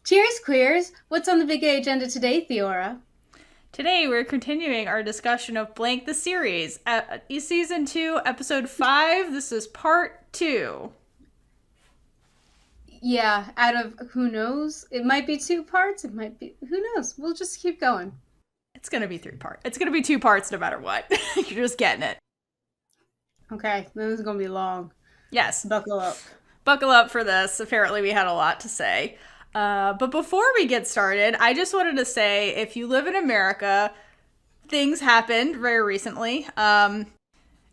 Cheers, queers! What's on the big gay agenda today, Theora? Today we're continuing our discussion of Blank the series. Season 2, episode 5. This is part 2. Yeah, out of who knows? It might be 2 parts, it might be... Who knows? We'll just keep going. It's going to be 3 parts. It's going to be 2 parts no matter what. You're just getting it. Okay, this is going to be long. Yes. Buckle up. Buckle up for this. Apparently we had a lot to say. But before we get started, I just wanted to say, if you live in America, things happened very recently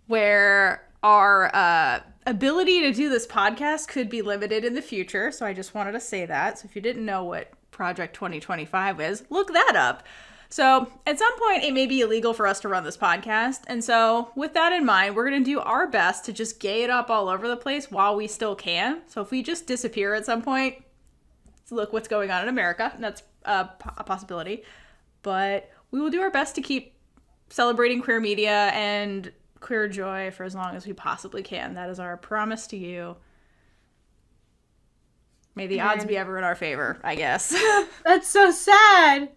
where our ability to do this podcast could be limited in the future. So I just wanted to say that. So if you didn't know what Project 2025 is, look that up. So at some point, it may be illegal for us to run this podcast. And so with that in mind, we're going to do our best to just gay it up all over the place while we still can. So if we just disappear at some point, look what's going on in America. That's a possibility. But we will do our best to keep celebrating queer media and queer joy for as long as we possibly can. That is our promise to you. May the odds be ever in our favor, I guess. That's so sad!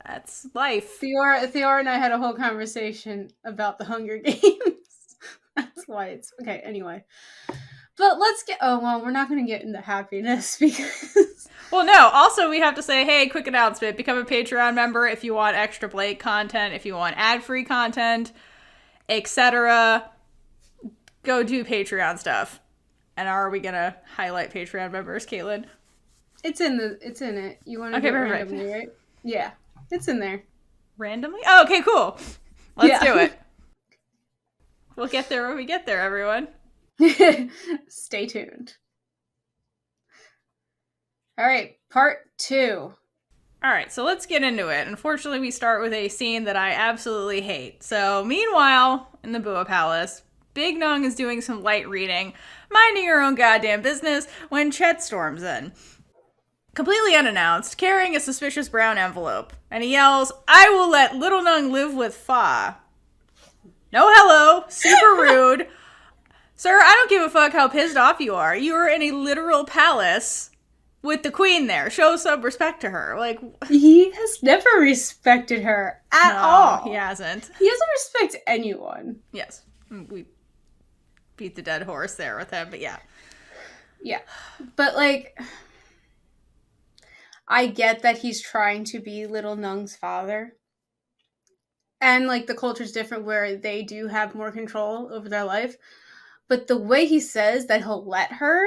That's life. Theora and I had a whole conversation about the Hunger Games. That's why it's... Okay, anyway. But let's get... Oh, well, we're not going to get into happiness because... Well, no. Also, we have to say, hey, quick announcement. Become a Patreon member if you want extra Blake content, if you want ad-free content, etc. Go do Patreon stuff. And are we going to highlight Patreon members, Kaitlynn? It's in it. You want to do it randomly, right? Yeah. It's in there. Randomly? Oh, okay, cool. Let's do it. We'll get there when we get there, everyone. Stay tuned. All right, part 2. All right, so let's get into it. Unfortunately, we start with a scene that I absolutely hate. So, meanwhile, in the Bua Palace, Big Nueng is doing some light reading, minding her own goddamn business, when Chet storms in. Completely unannounced, carrying a suspicious brown envelope. And he yells, "I will let Little Nueng live with Fa." No hello, super rude. Sir, I don't give a fuck how pissed off you are. You are in a literal palace with the queen there. Show some respect to her. Like, he has never respected her at all. He hasn't. He doesn't respect anyone. Yes. We beat the dead horse there with him, but yeah. Yeah. But, like, I get that he's trying to be Little Nueng's father. And, like, the culture's different where they do have more control over their life. But the way he says that he'll let her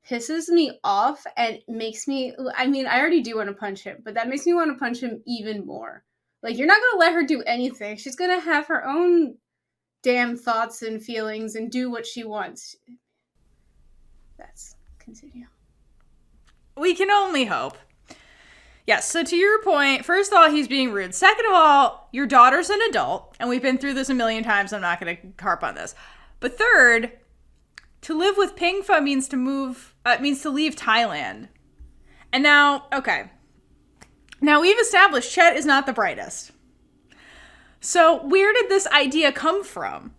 pisses me off and makes me... I mean, I already do want to punch him, but that makes me want to punch him even more. Like, you're not going to let her do anything. She's going to have her own damn thoughts and feelings and do what she wants. That's... Continue. We can only hope. Yes, so to your point, first of all, he's being rude. Second of all, your daughter's an adult, and we've been through this a million times. I'm not going to harp on this. But third, to live with Pinka means to leave Thailand. And now, okay. Now, we've established Chet is not the brightest. So where did this idea come from?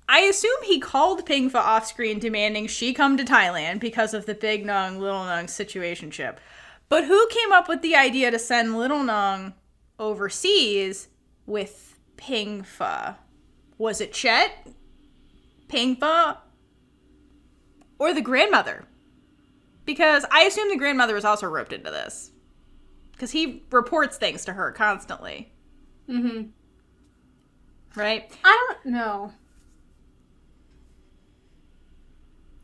I assume he called Pinka off screen demanding she come to Thailand because of the Big Nueng, Little Nueng situationship. But who came up with the idea to send Little Nueng overseas with Pinka? Was it Chet? Pinka? Or the grandmother? Because I assume the grandmother was also roped into this. Because he reports things to her constantly. Mm-hmm. Right? I don't know.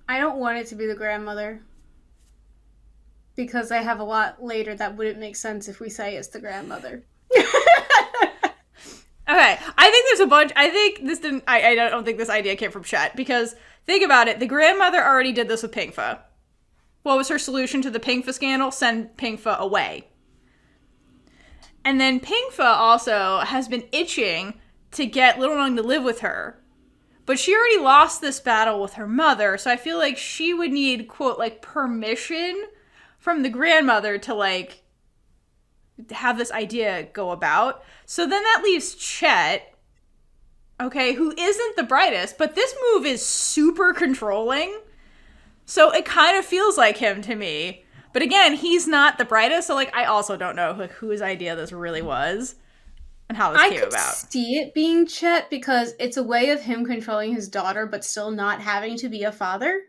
I don't want it to be the grandmother. Because I have a lot later that wouldn't make sense if we say it's the grandmother. Okay, I think there's a bunch. I think this didn't. I don't think this idea came from Chet because think about it. The grandmother already did this with Pinka. What was her solution to the Pinka scandal? Send Pinka away. And then Pinka also has been itching to get Little Nueng to live with her, but she already lost this battle with her mother. So I feel like she would need quote like permission from the grandmother to like have this idea go about. So then that leaves Chet, okay, who isn't the brightest, but this move is super controlling. So it kind of feels like him to me. But But again, he's not the brightest, so like I also don't know whose idea this really was and how this came about. I could see it being Chet because it's a way of him controlling his daughter but still not having to be a father.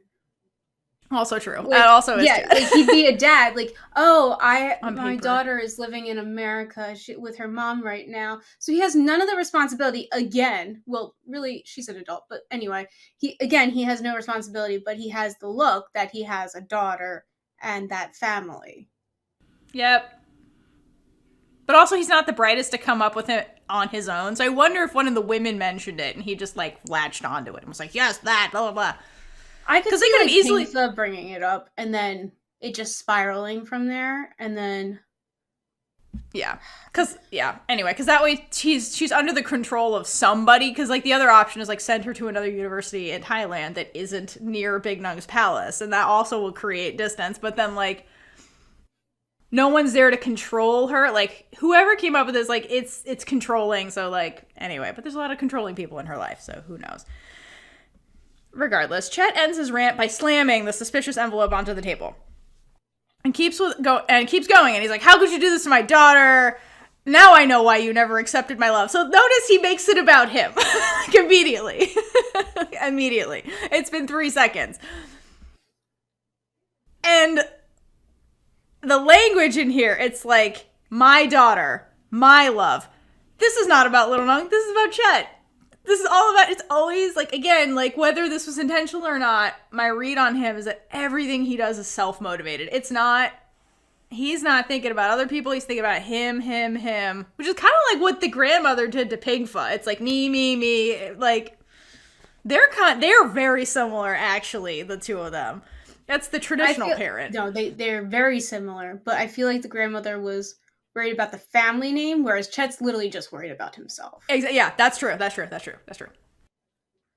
Also true. Like, that also is yeah, like he'd be a dad. Like, oh, my paper. daughter is living in America with her mom right now, so he has none of the responsibility. Again, well, really, she's an adult, but anyway, he has no responsibility, but he has the look that he has a daughter and that family. Yep. But also, he's not the brightest to come up with it on his own. So I wonder if one of the women mentioned it and he just like latched onto it and was like, "Yes, that, blah blah blah." I could see like easily Pinka bringing it up and then it just spiraling from there, and then anyway, because that way she's under the control of somebody. Because like the other option is like send her to another university in Thailand that isn't near Big Nueng's palace, and that also will create distance. But then like no one's there to control her. Like whoever came up with this, like it's controlling. So like anyway, but there's a lot of controlling people in her life, so who knows. Regardless, Chet ends his rant by slamming the suspicious envelope onto the table. And keeps going, and he's like, "How could you do this to my daughter? Now I know why you never accepted my love." So notice he makes it about him. Like, immediately. Immediately. It's been 3 seconds. And the language in here, it's like, my daughter, my love. This is not about Little Nueng. This is about Chet. This is all about, it's always, like, again, like, whether this was intentional or not, my read on him is that everything he does is self-motivated. He's not thinking about other people, he's thinking about him, which is kind of like what the grandmother did to Pinka. It's like, me, like, they're very similar, actually, the two of them. That's the traditional parent. No, they're very similar, but I feel like the grandmother was worried about the family name, whereas Chet's literally just worried about himself. Yeah, that's true.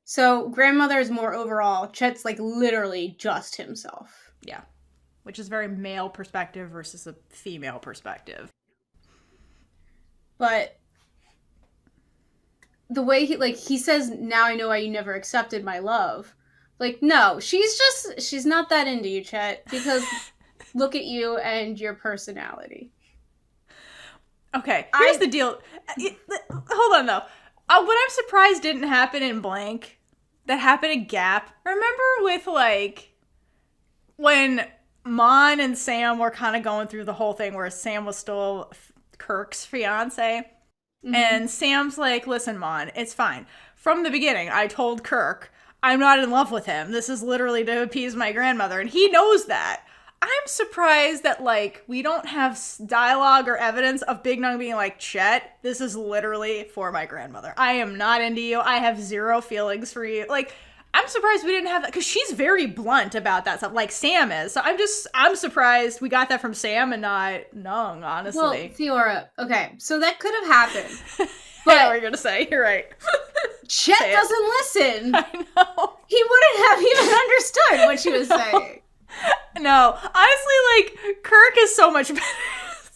So grandmother is more overall. Chet's like literally just himself. Yeah, which is very male perspective versus a female perspective. But the way he says, "Now I know why you never accepted my love." Like, no, she's not that into you, Chet, because look at you and your personality. Okay, here's the deal. Hold on, though. What I'm surprised didn't happen in Blank, that happened in Gap. Remember with, like, when Mon and Sam were kind of going through the whole thing where Sam was still Kirk's fiance? Mm-hmm. And Sam's like, "Listen, Mon, it's fine. From the beginning, I told Kirk I'm not in love with him. This is literally to appease my grandmother." And he knows that. I'm surprised that, like, we don't have dialogue or evidence of Big Nueng being like, "Chet, this is literally for my grandmother. I am not into you. I have zero feelings for you." Like, I'm surprised we didn't have that, because she's very blunt about that stuff, like Sam is. So I'm surprised we got that from Sam and not Nueng, honestly. Well, Theora, okay, so that could have happened. But I know what you're going to say. You're right. Chet doesn't listen. I know. He wouldn't have even understood what she was saying. No, honestly, like, Kirk is so much better.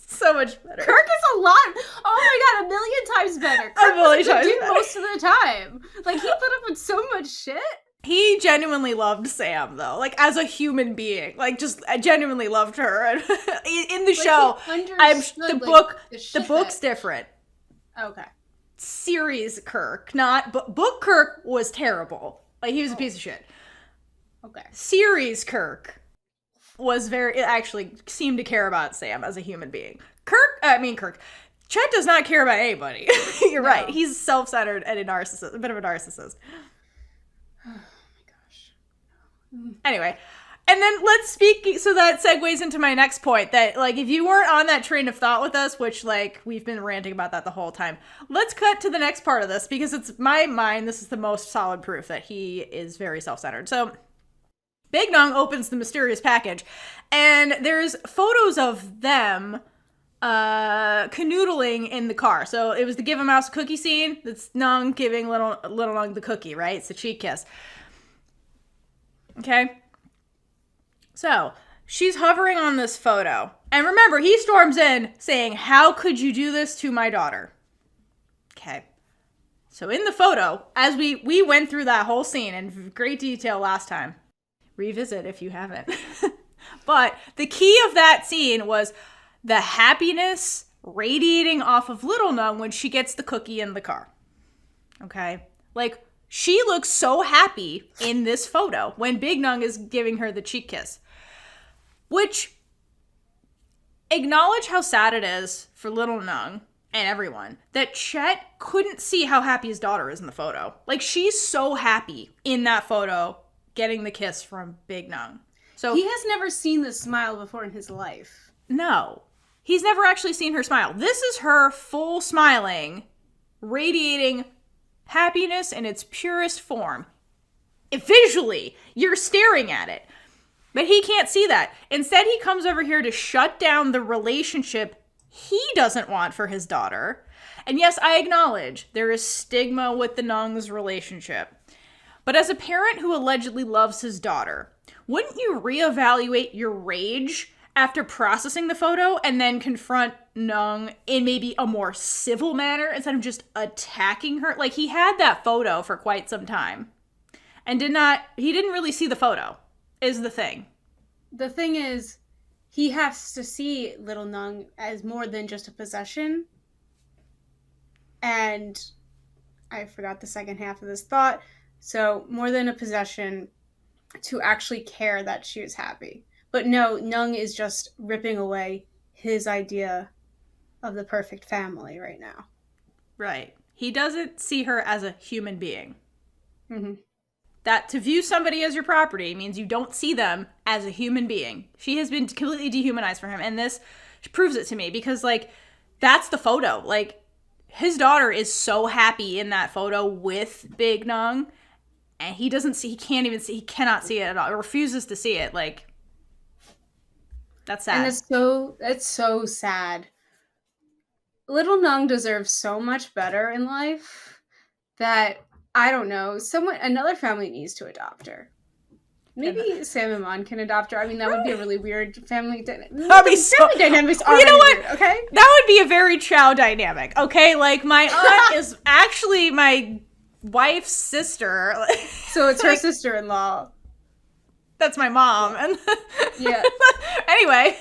So much better. Kirk is a lot. Oh my god, a million times better. Kirk was a good dude most of the time. Like, he put up with so much shit. He genuinely loved Sam, though. Like, as a human being. Like, just, I genuinely loved her. In the show, the book's different. Okay. Series Kirk, but book Kirk was terrible. Like, he was a piece of shit. Okay. Series Kirk was it actually seemed to care about Sam as a human being. Chet does not care about anybody. You're right. He's self-centered and a bit of a narcissist. Oh my gosh. Anyway, and then let's speak, so that segues into my next point, that, like, if you weren't on that train of thought with us, which, like, we've been ranting about that the whole time, let's cut to the next part of this, because it's my mind, this is the most solid proof that he is very self-centered. So Big Nueng opens the mysterious package, and there's photos of them canoodling in the car. So it was the give a mouse a cookie scene. That's Nueng giving little Nueng the cookie, right? It's the cheek kiss. Okay? So she's hovering on this photo. And remember, he storms in saying, "How could you do this to my daughter?" Okay. So in the photo, as we went through that whole scene in great detail last time, revisit if you haven't. But the key of that scene was the happiness radiating off of Little Nueng when she gets the cookie in the car. Okay? Like, she looks so happy in this photo when Big Nueng is giving her the cheek kiss. Which, acknowledge how sad it is for Little Nueng and everyone that Chet couldn't see how happy his daughter is in the photo. Like, she's so happy in that photo getting the kiss from Big Nueng. So he has never seen this smile before in his life. No. He's never actually seen her smile. This is her full smiling, radiating happiness in its purest form. Visually, you're staring at it. But he can't see that. Instead, he comes over here to shut down the relationship he doesn't want for his daughter. And yes, I acknowledge there is stigma with the Nueng's relationship. But as a parent who allegedly loves his daughter, wouldn't you reevaluate your rage after processing the photo and then confront Nueng in maybe a more civil manner instead of just attacking her? Like, he had that photo for quite some time and he didn't really see the photo, is the thing. The thing is, he has to see Little Nueng as more than just a possession. And I forgot the second half of this thought. So, more than a possession, to actually care that she was happy. But no, Nueng is just ripping away his idea of the perfect family right now. Right. He doesn't see her as a human being. Mm-hmm. That to view somebody as your property means you don't see them as a human being. She has been completely dehumanized for him. And this proves it to me because, like, that's the photo. Like, his daughter is so happy in that photo with Big Nueng. And he cannot see it at all. He refuses to see it. Like, that's sad. And it's so sad. Little Nueng deserves so much better in life that, I don't know, another family needs to adopt her. Maybe Sam and Mon can adopt her. I mean, that would be a really weird family dynamic. Family dynamics are you know what? Weird, okay? That would be a very Chow dynamic, okay? Like, my aunt is actually my wife's sister. So it's her sister-in-law. That's my mom. And yeah. Anyway.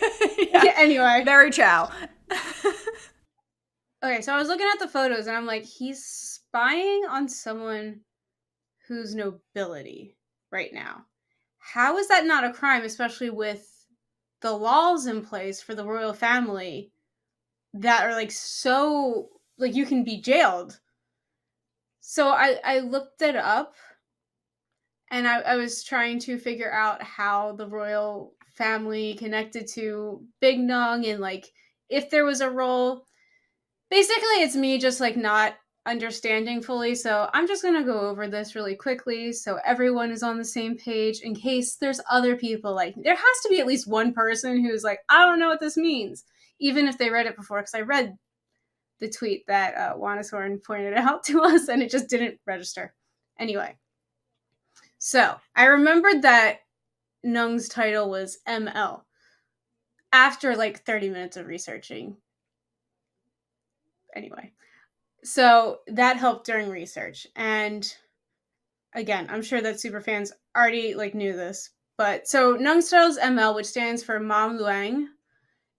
Yeah, anyway. Very Chow. Okay, so I was looking at the photos and I'm like, he's spying on someone who's nobility right now. How is that not a crime, especially with the laws in place for the royal family that are like so, like, you can be jailed. So I looked it up and I was trying to figure out how the royal family connected to Big Nueng and, like, if there was a role. Basically, it's me just, like, not understanding fully, so I'm just gonna go over this really quickly so everyone is on the same page in case there's other people. Like, there has to be at least one person who's like, I don't know what this means, even if they read it before, because I read the tweet that Wanashorn pointed out to us, and it just didn't register. Anyway, so I remembered that Nueng's title was ML after, like, 30 minutes of researching. Anyway, so that helped during research. And again, I'm sure that superfans already, like, knew this. But so Nueng's title is ML, which stands for Mam Luang.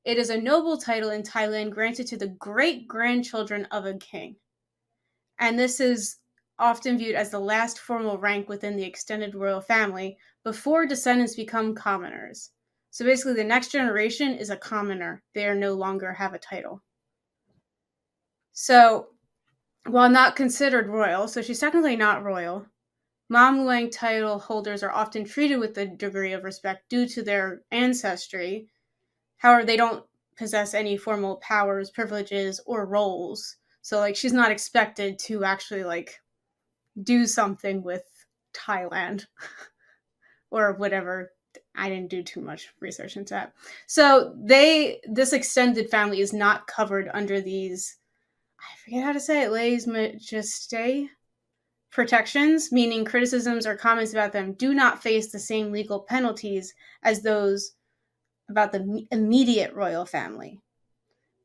It is a noble title in Thailand granted to the great-grandchildren of a king. And this is often viewed as the last formal rank within the extended royal family before descendants become commoners. So basically, the next generation is a commoner. They no longer have a title. So, while not considered royal, so she's technically not royal, Mam Luang title holders are often treated with a degree of respect due to their ancestry. However, they don't possess any formal powers, privileges, or roles. So, like, she's not expected to actually, like, do something with Thailand or whatever. I didn't do too much research into that. So, this extended family is not covered under these, I forget how to say it, lèse majesté protections, meaning criticisms or comments about them do not face the same legal penalties as those about the immediate royal family.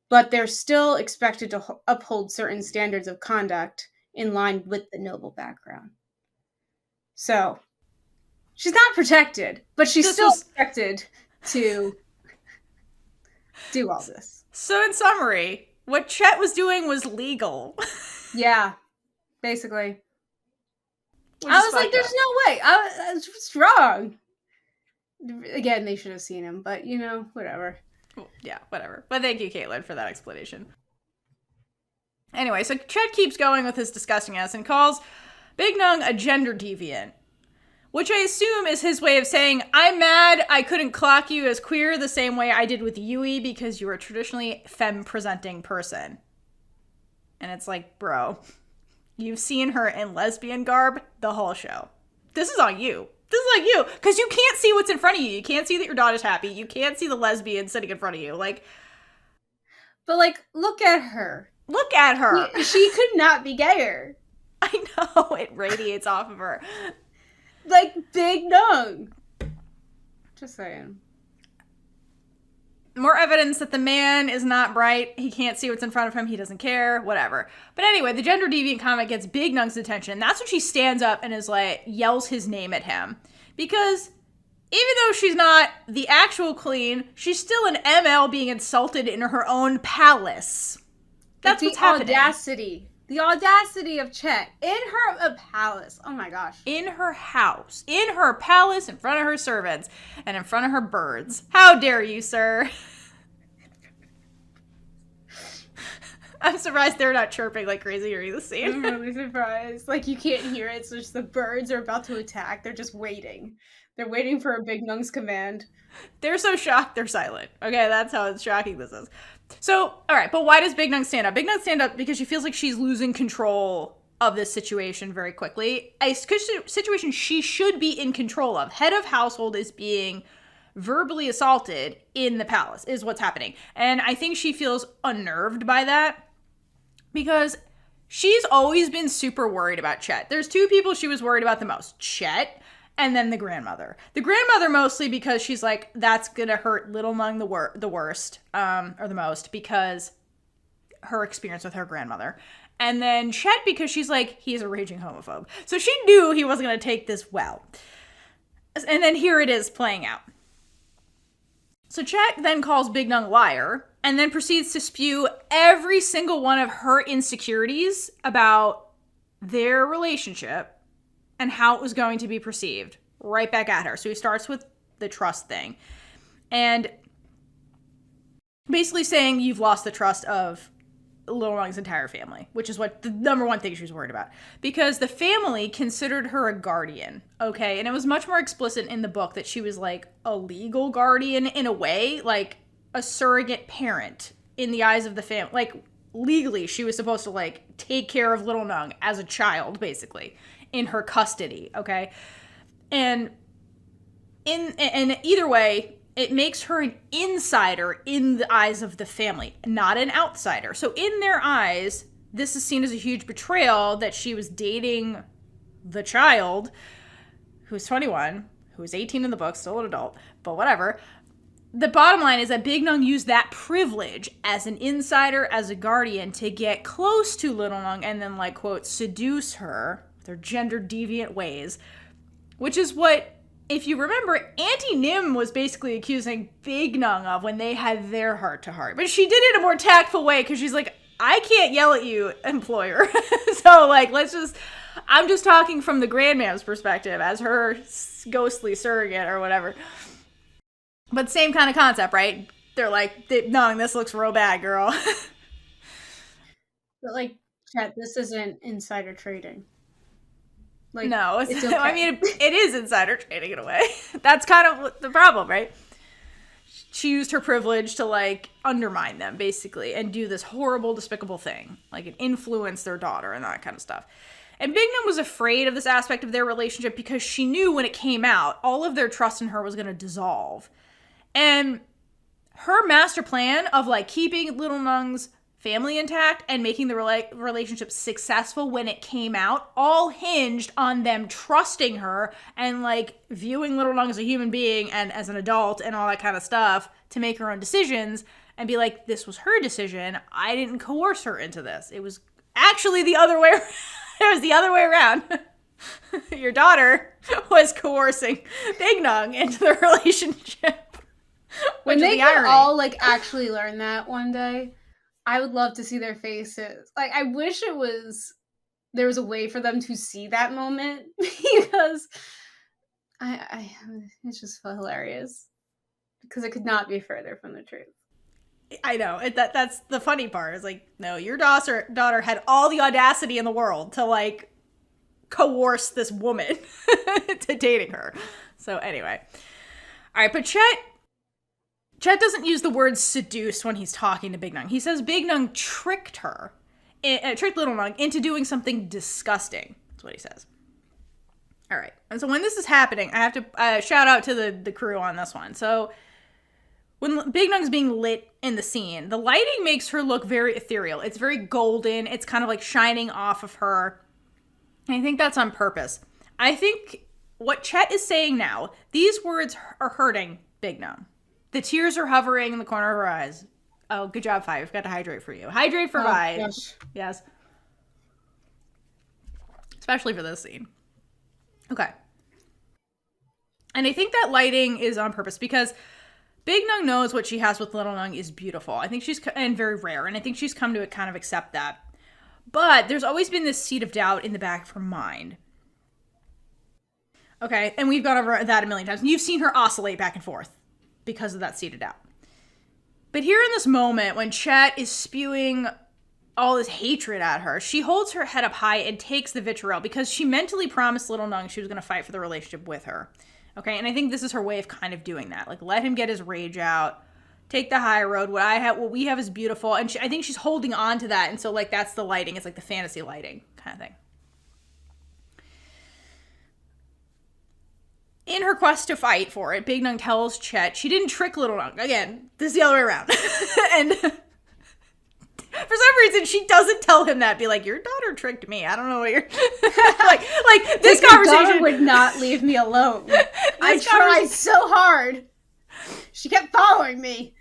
But they're still expected to uphold certain standards of conduct in line with the noble background. So, she's not protected, but she's still protected. to do all this. So in summary, what Chet was doing was legal. Yeah, basically. I was like, there's no way. What's wrong? Again, they should have seen him, but whatever. Yeah, whatever. But thank you, Kaitlynn, for that explanation. Anyway, so Chet keeps going with his disgustingness and calls Big Nueng a gender deviant, which I assume is his way of saying, I'm mad I couldn't clock you as queer the same way I did with Yui because you were a traditionally femme-presenting person. And it's like, bro, you've seen her in lesbian garb the whole show. This is on you. This is on you. Because you can't see what's in front of you. You can't see that your daughter's happy. You can't see the lesbian sitting in front of you. But look at her. Look at her. She could not be gayer. I know. It radiates off of her. Like Big Nueng. Just saying. More evidence that the man is not bright. He can't see what's in front of him. He doesn't care. Whatever. But anyway, the gender deviant comment gets Big Nueng's attention. That's when she stands up and is like, yells his name at him. Because even though she's not the actual queen, she's still an ML being insulted in her own palace. That's what's happening. The audacity of Chet in her palace. Oh my gosh. In her house. In her palace, in front of her servants, and in front of her birds. How dare you, sir? I'm surprised they're not chirping like crazy during the scene. I'm really surprised. Like, you can't hear it, so just the birds are about to attack. They're just waiting. They're waiting for a Big Nueng's command. They're so shocked they're silent. Okay, that's how shocking this is. So, all right, but why does Big Nueng stand up? Big Nueng stand up because she feels like she's losing control of this situation very quickly. A situation she should be in control of. Head of household is being verbally assaulted in the palace, is what's happening. And I think she feels unnerved by that because she's always been super worried about Chet. There's two people she was worried about the most. Chet and then the grandmother. The grandmother mostly because she's like, that's gonna hurt Little Nueng the worst, or the most, because her experience with her grandmother. And then Chet because she's like, he's a raging homophobe. So she knew he wasn't gonna take this well. And then here it is playing out. So Chet then calls Big Nueng liar, and then proceeds to spew every single one of her insecurities about their relationship and how it was going to be perceived right back at her. So he starts with the trust thing. And basically saying you've lost the trust of Little Nueng's entire family, which is what the number one thing she was worried about. Because the family considered her a guardian, okay? And it was much more explicit in the book that she was like a legal guardian in a way, like a surrogate parent in the eyes of the family. Like legally, she was supposed to like take care of Little Nueng as a child, basically, in her custody, okay? And either way, it makes her an insider in the eyes of the family, not an outsider. So in their eyes, this is seen as a huge betrayal that she was dating the child, who's 21, who's 18 in the book, still an adult, but whatever. The bottom line is that Big Nueng used that privilege as an insider, as a guardian, to get close to Little Nueng and then, like, quote, seduce her, their gender deviant ways, which is what, if you remember, Auntie Nim was basically accusing Big Nueng of when they had their heart-to-heart. But she did it in a more tactful way because she's like, I can't yell at you, employer. So, like, I'm just talking from the grandmam's perspective as her ghostly surrogate or whatever. But same kind of concept, right? They're like, Nueng, this looks real bad, girl. But, like, Chet, this isn't insider trading. Like, no, it's okay. I mean, it is insider trading in a way. That's kind of the problem, right? She used her privilege to, like, undermine them, basically, and do this horrible, despicable thing. Like, it influenced their daughter and that kind of stuff. And Big Nueng was afraid of this aspect of their relationship because she knew when it came out, all of their trust in her was going to dissolve. And her master plan of, like, keeping Little Nueng's family intact and making the relationship successful when it came out all hinged on them trusting her and, like, viewing Little Nueng as a human being and as an adult and all that kind of stuff to make her own decisions and be like, this was her decision. I didn't coerce her into this. It was actually the other way. It was the other way around. Your daughter was coercing Big Nueng into the relationship. When Which is they the could irony. all like actually learn that one day, I would love to see their faces. Like, I wish there was a way for them to see that moment because it's just hilarious because it could not be further from the truth. I know. That's the funny part. Is like, no, your daughter had all the audacity in the world to like coerce this woman to dating her. So anyway. All right, but Chet doesn't use the word seduce when he's talking to Big Nueng. He says Big Nueng tricked Little Nueng into doing something disgusting. That's what he says. All right. And so when this is happening, I have to shout out to the crew on this one. So when Big Nueng's being lit in the scene, the lighting makes her look very ethereal. It's very golden. It's kind of like shining off of her. And I think that's on purpose. I think what Chet is saying now, these words are hurting Big Nueng. The tears are hovering in the corner of her eyes. Oh, good job, Vi. We've got to hydrate for you. Hydrate for Vi. Gosh. Yes. Especially for this scene. Okay. And I think that lighting is on purpose because Big Nueng knows what she has with Little Nueng is beautiful. I think and very rare. And I think she's come to kind of accept that. But there's always been this seed of doubt in the back of her mind. Okay. And we've gone over that a million times. And you've seen her oscillate back and forth because of that seed of doubt. But here in this moment, when Chet is spewing all this hatred at her, she holds her head up high and takes the vitriol because she mentally promised Little Nueng she was going to fight for the relationship with her. Okay, and I think this is her way of kind of doing that. Like, let him get his rage out, take the high road. What we have is beautiful. And I think she's holding on to that. And so, like, that's the lighting. It's like the fantasy lighting kind of thing. In her quest to fight for it, Big Nueng tells Chet she didn't trick Little Nueng. Again, this is the other way around. And for some reason, she doesn't tell him that. Be like, your daughter tricked me. I don't know what you're... like this conversation... Your daughter would not leave me alone. I tried so hard. She kept following me.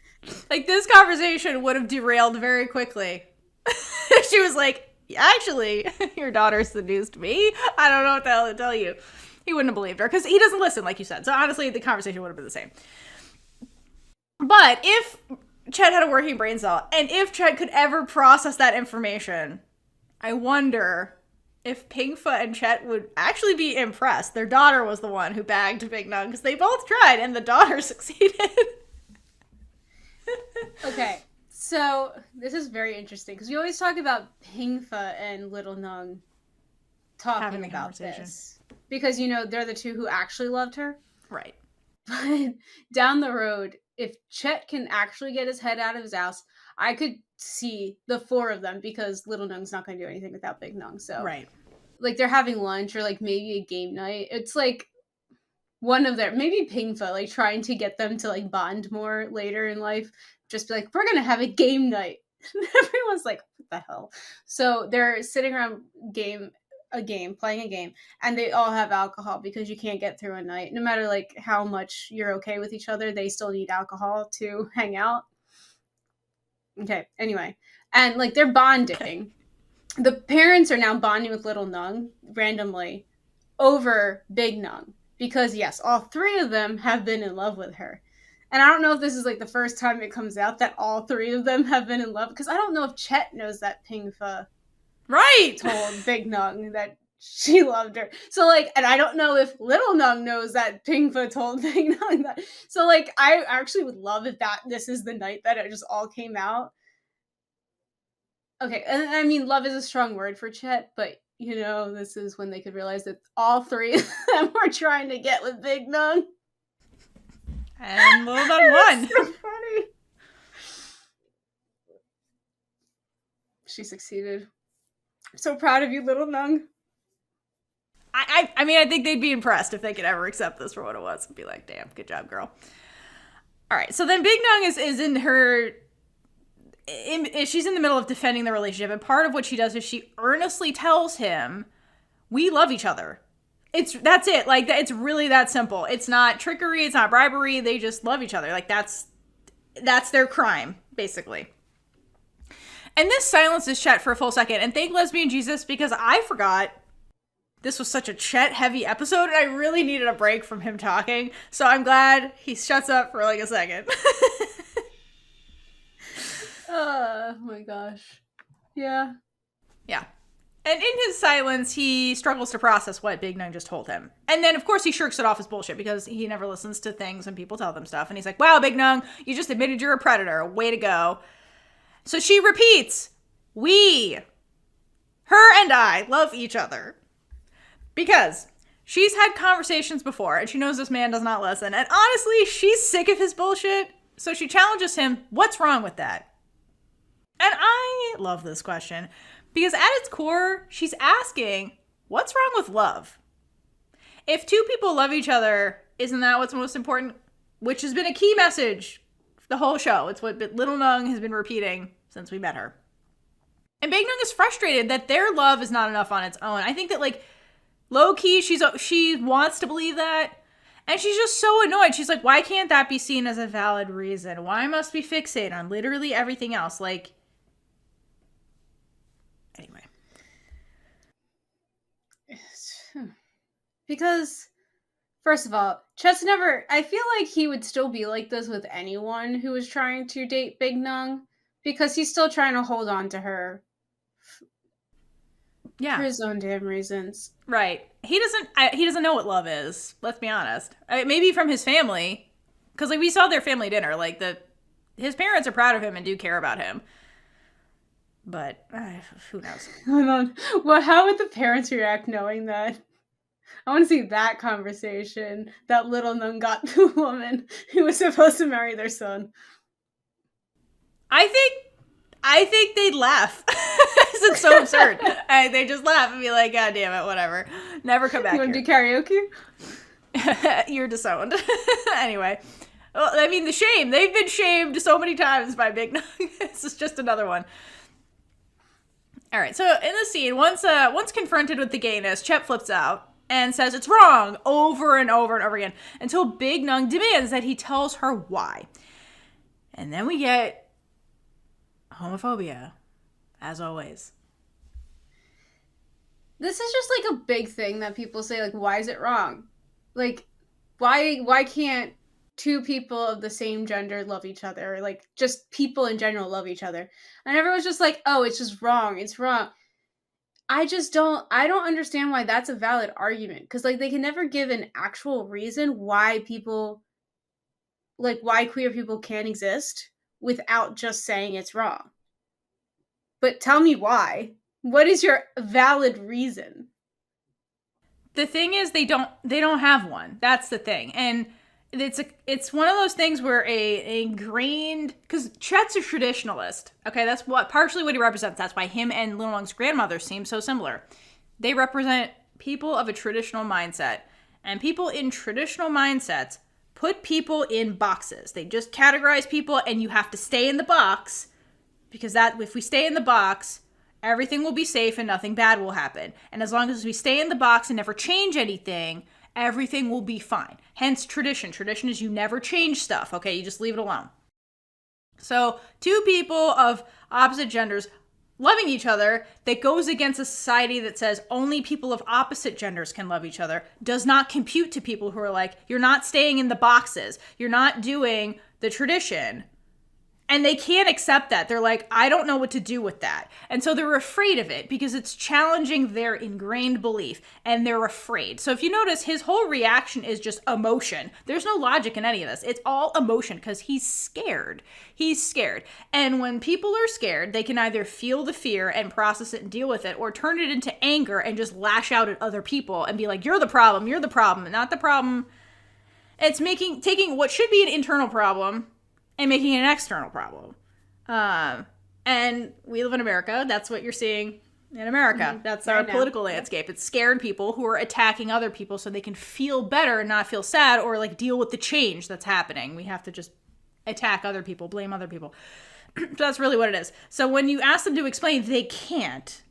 Like, this conversation would have derailed very quickly. She was like, actually, your daughter seduced me. I don't know what the hell to tell you. He wouldn't have believed her because he doesn't listen, like you said. So honestly, the conversation would have been the same. But if Chet had a working brain cell, and if Chet could ever process that information, I wonder if Pinka and Chet would actually be impressed. Their daughter was the one who bagged Big Nueng because they both tried, and the daughter succeeded. Okay, so this is very interesting because we always talk about Pinka and Little Nueng talking about this. Because, they're the two who actually loved her. Right. But down the road, if Chet can actually get his head out of his ass, I could see the four of them because Little Nueng's not going to do anything without Big Nueng. So, right. Like, they're having lunch or, like, maybe a game night. It's, like, one of their... Maybe Pinka, like, trying to get them to, like, bond more later in life. Just be like, we're going to have a game night. And everyone's like, what the hell? So, they're sitting around playing a game, and they all have alcohol because you can't get through a night. No matter, like, how much you're okay with each other, they still need alcohol to hang out. Okay, anyway. And, like, they're bonding. The parents are now bonding with Little Nueng randomly over Big Nueng because, yes, all three of them have been in love with her. And I don't know if this is, like, the first time it comes out that all three of them have been in love, because I don't know if Chet knows that Pinka told Big Nueng that she loved her. So, like, and I don't know if Little Nueng knows that Pinka told Big Nueng that. So, like, I actually would love if this is the night that it just all came out. Okay, and I mean, love is a strong word for Chet, but, this is when they could realize that all three of them were trying to get with Big Nueng. And Little Nueng won. So funny. She succeeded. I'm so proud of you, Little Nueng. I mean, I think they'd be impressed if they could ever accept this for what it was and be like, damn, good job, girl. All right, so then Big Nueng is in her... she's in the middle of defending the relationship, and part of what she does is she earnestly tells him, we love each other. That's it. Like, it's really that simple. It's not trickery. It's not bribery. They just love each other. Like, that's their crime, basically. And this silences Chet for a full second. And thank Lesbian Jesus, because I forgot this was such a Chet heavy episode, and I really needed a break from him talking. So I'm glad he shuts up for like a second. Oh my gosh. Yeah. Yeah. And in his silence, he struggles to process what Big Nueng just told him. And then, of course, he shirks it off as bullshit because he never listens to things when people tell them stuff. And he's like, wow, Big Nueng, you just admitted you're a predator. Way to go. So she repeats, we, her and I, love each other. Because she's had conversations before and she knows this man does not listen. And honestly, she's sick of his bullshit. So she challenges him, what's wrong with that? And I love this question because at its core, she's asking, what's wrong with love? If two people love each other, isn't that what's most important? Which has been a key message the whole show. It's what Little Nueng has been repeating since we met her. And Big Nueng is frustrated that their love is not enough on its own. I think that, like, low-key, she wants to believe that. And she's just so annoyed. She's like, why can't that be seen as a valid reason? Why must we fixate on literally everything else? Like, anyway. Because, first of all, Chet's never... I feel like he would still be like this with anyone who was trying to date Big Nueng. Because he's still trying to hold on to her. Yeah. For his own damn reasons. Right. He doesn't know what love is. Let's be honest. Maybe from his family. Because, like, we saw their family dinner. Like, his parents are proud of him and do care about him. But, who knows? Hold on. Well, how would the parents react knowing that? I want to see that conversation that Little Nueng got the woman who was supposed to marry their son. I think they'd laugh. It's so absurd. They just laugh and be like, God damn it, whatever. Never come back. You want to do karaoke? You're disowned. Anyway. Well, I mean, the shame. They've been shamed so many times by Big Nueng. This is just another one. All right, so in the scene, once confronted with the gayness, Chet flips out and says it's wrong over and over and over again until Big Nueng demands that he tells her why. And then we get homophobia, as always. This is just like a big thing that people say, like, why is it wrong? Like, why can't two people of the same gender love each other? Or, like, just people in general love each other. And everyone's just like, oh, it's just wrong. It's wrong. I don't understand why that's a valid argument. Because, like, they can never give an actual reason why people, like, why queer people can't exist without just saying it's wrong. But tell me why. What is your valid reason? The thing is, they don't have one. That's the thing. And it's one of those things where a ingrained, because Chet's a traditionalist. Okay, that's partially what he represents. That's why him and Little Nueng's grandmother seem so similar. They represent people of a traditional mindset. And people in traditional mindsets put people in boxes. They just categorize people, and you have to stay in the box, because if we stay in the box, everything will be safe and nothing bad will happen. And as long as we stay in the box and never change anything, everything will be fine. Hence tradition. Tradition is you never change stuff, okay? You just leave it alone. So two people of opposite genders loving each other that goes against a society that says only people of opposite genders can love each other does not compute to people who are like, you're not staying in the boxes. You're not doing the tradition. And they can't accept that. They're like, I don't know what to do with that. And so they're afraid of it because it's challenging their ingrained belief, and they're afraid. So if you notice, his whole reaction is just emotion. There's no logic in any of this. It's all emotion because he's scared. He's scared. And when people are scared, they can either feel the fear and process it and deal with it, or turn it into anger and just lash out at other people and be like, you're the problem, not the problem. It's taking what should be an internal problem and making it an external problem. And we live in America. That's what you're seeing in America. Mm-hmm. That's our political landscape. It's scared people who are attacking other people so they can feel better and not feel sad or like deal with the change that's happening. We have to just attack other people, blame other people. So that's really what it is. So when you ask them to explain, they can't,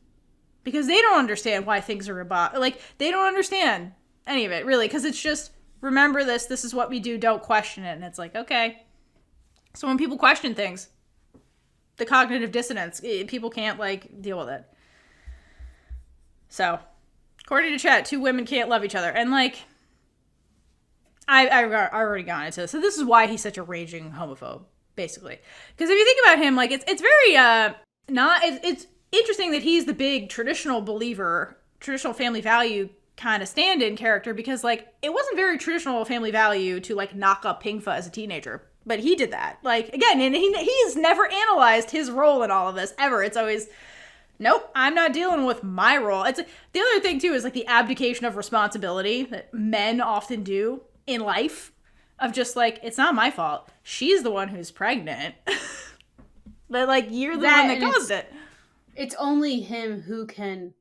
because they don't understand why things are about, like, they don't understand any of it, really, because it's just, remember this is what we do, don't question it. And it's like, okay. So when people question things, the cognitive dissonance, people can't, like, deal with it. So, According to chat, 2 women can't love each other. And, like, I've already gone into this. So this is why he's such a raging homophobe, basically. Because if you think about him, like, it's very, it's interesting that he's the big traditional believer, traditional family value kind of stand-in character, because, like, it wasn't very traditional family value to, like, knock up Pinka as a teenager. But he did that. Like, again, and he's never analyzed his role in all of this, ever. It's always, nope, I'm not dealing with my role. It's the other thing, too, is, like, the abdication of responsibility that men often do in life, of just, like, it's not my fault. She's the one who's pregnant. But, like, you're the one that caused it. It's only him who can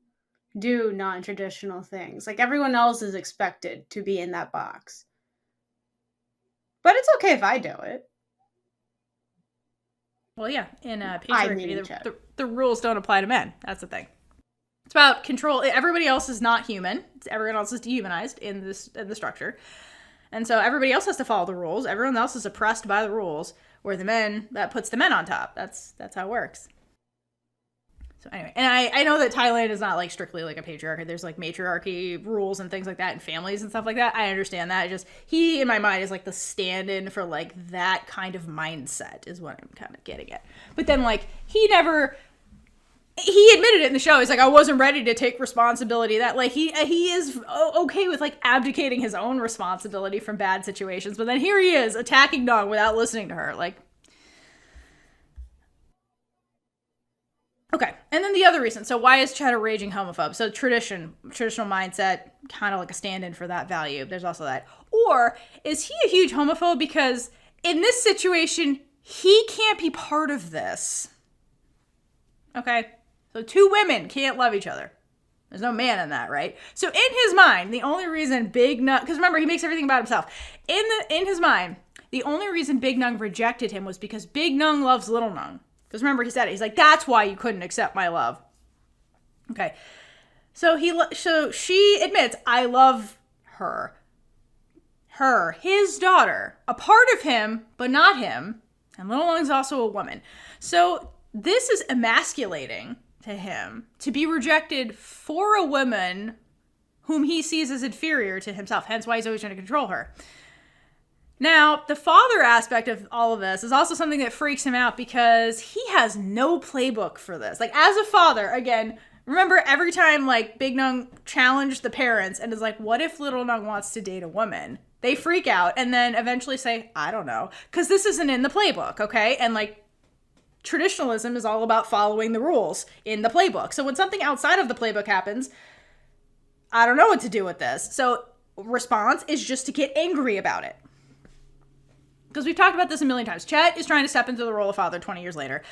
do non-traditional things. Like, everyone else is expected to be in that box. But it's okay if I do it. Well, yeah, in patriarchy, the rules don't apply to men. That's the thing. It's about control. Everybody else is not human. Everyone else is dehumanized in the structure. And so everybody else has to follow the rules. Everyone else is oppressed by the rules, where that puts the men on top. That's how it works. So anyway, and I know that Thailand is not, like, strictly, like, a patriarchy. There's, like, matriarchy rules and things like that, and families and stuff like that. I understand that. He, in my mind, is, like, the stand-in for, like, that kind of mindset is what I'm kind of getting at. But then, like, he admitted it in the show. He's like, I wasn't ready to take responsibility. That, like, he is okay with, like, abdicating his own responsibility from bad situations. But then here he is attacking Nueng without listening to her. Like, okay, and then the other reason. So why is Chet a raging homophobe? So traditional mindset, kind of like a stand-in for that value. There's also that. Or is he a huge homophobe because in this situation, he can't be part of this? Okay, so 2 women can't love each other. There's no man in that, right? So in his mind, the only reason Big Nueng, because remember, he makes everything about himself. In his mind, the only reason Big Nueng rejected him was because Big Nueng loves Little Nueng. Because remember, he said it. He's like, that's why you couldn't accept my love. Okay. So she admits, I love her. His daughter. A part of him, but not him. And Little Nueng's also a woman. So this is emasculating to him to be rejected for a woman whom he sees as inferior to himself. Hence why he's always trying to control her. Now, the father aspect of all of this is also something that freaks him out because he has no playbook for this. Like, as a father, again, remember every time, like, Big Nueng challenged the parents and is like, what if Little Nueng wants to date a woman? They freak out and then eventually say, I don't know. Because this isn't in the playbook, okay? And, like, traditionalism is all about following the rules in the playbook. So when something outside of the playbook happens, I don't know what to do with this. So response is just to get angry about it. Because we've talked about this a million times. Chet is trying to step into the role of father 20 years later.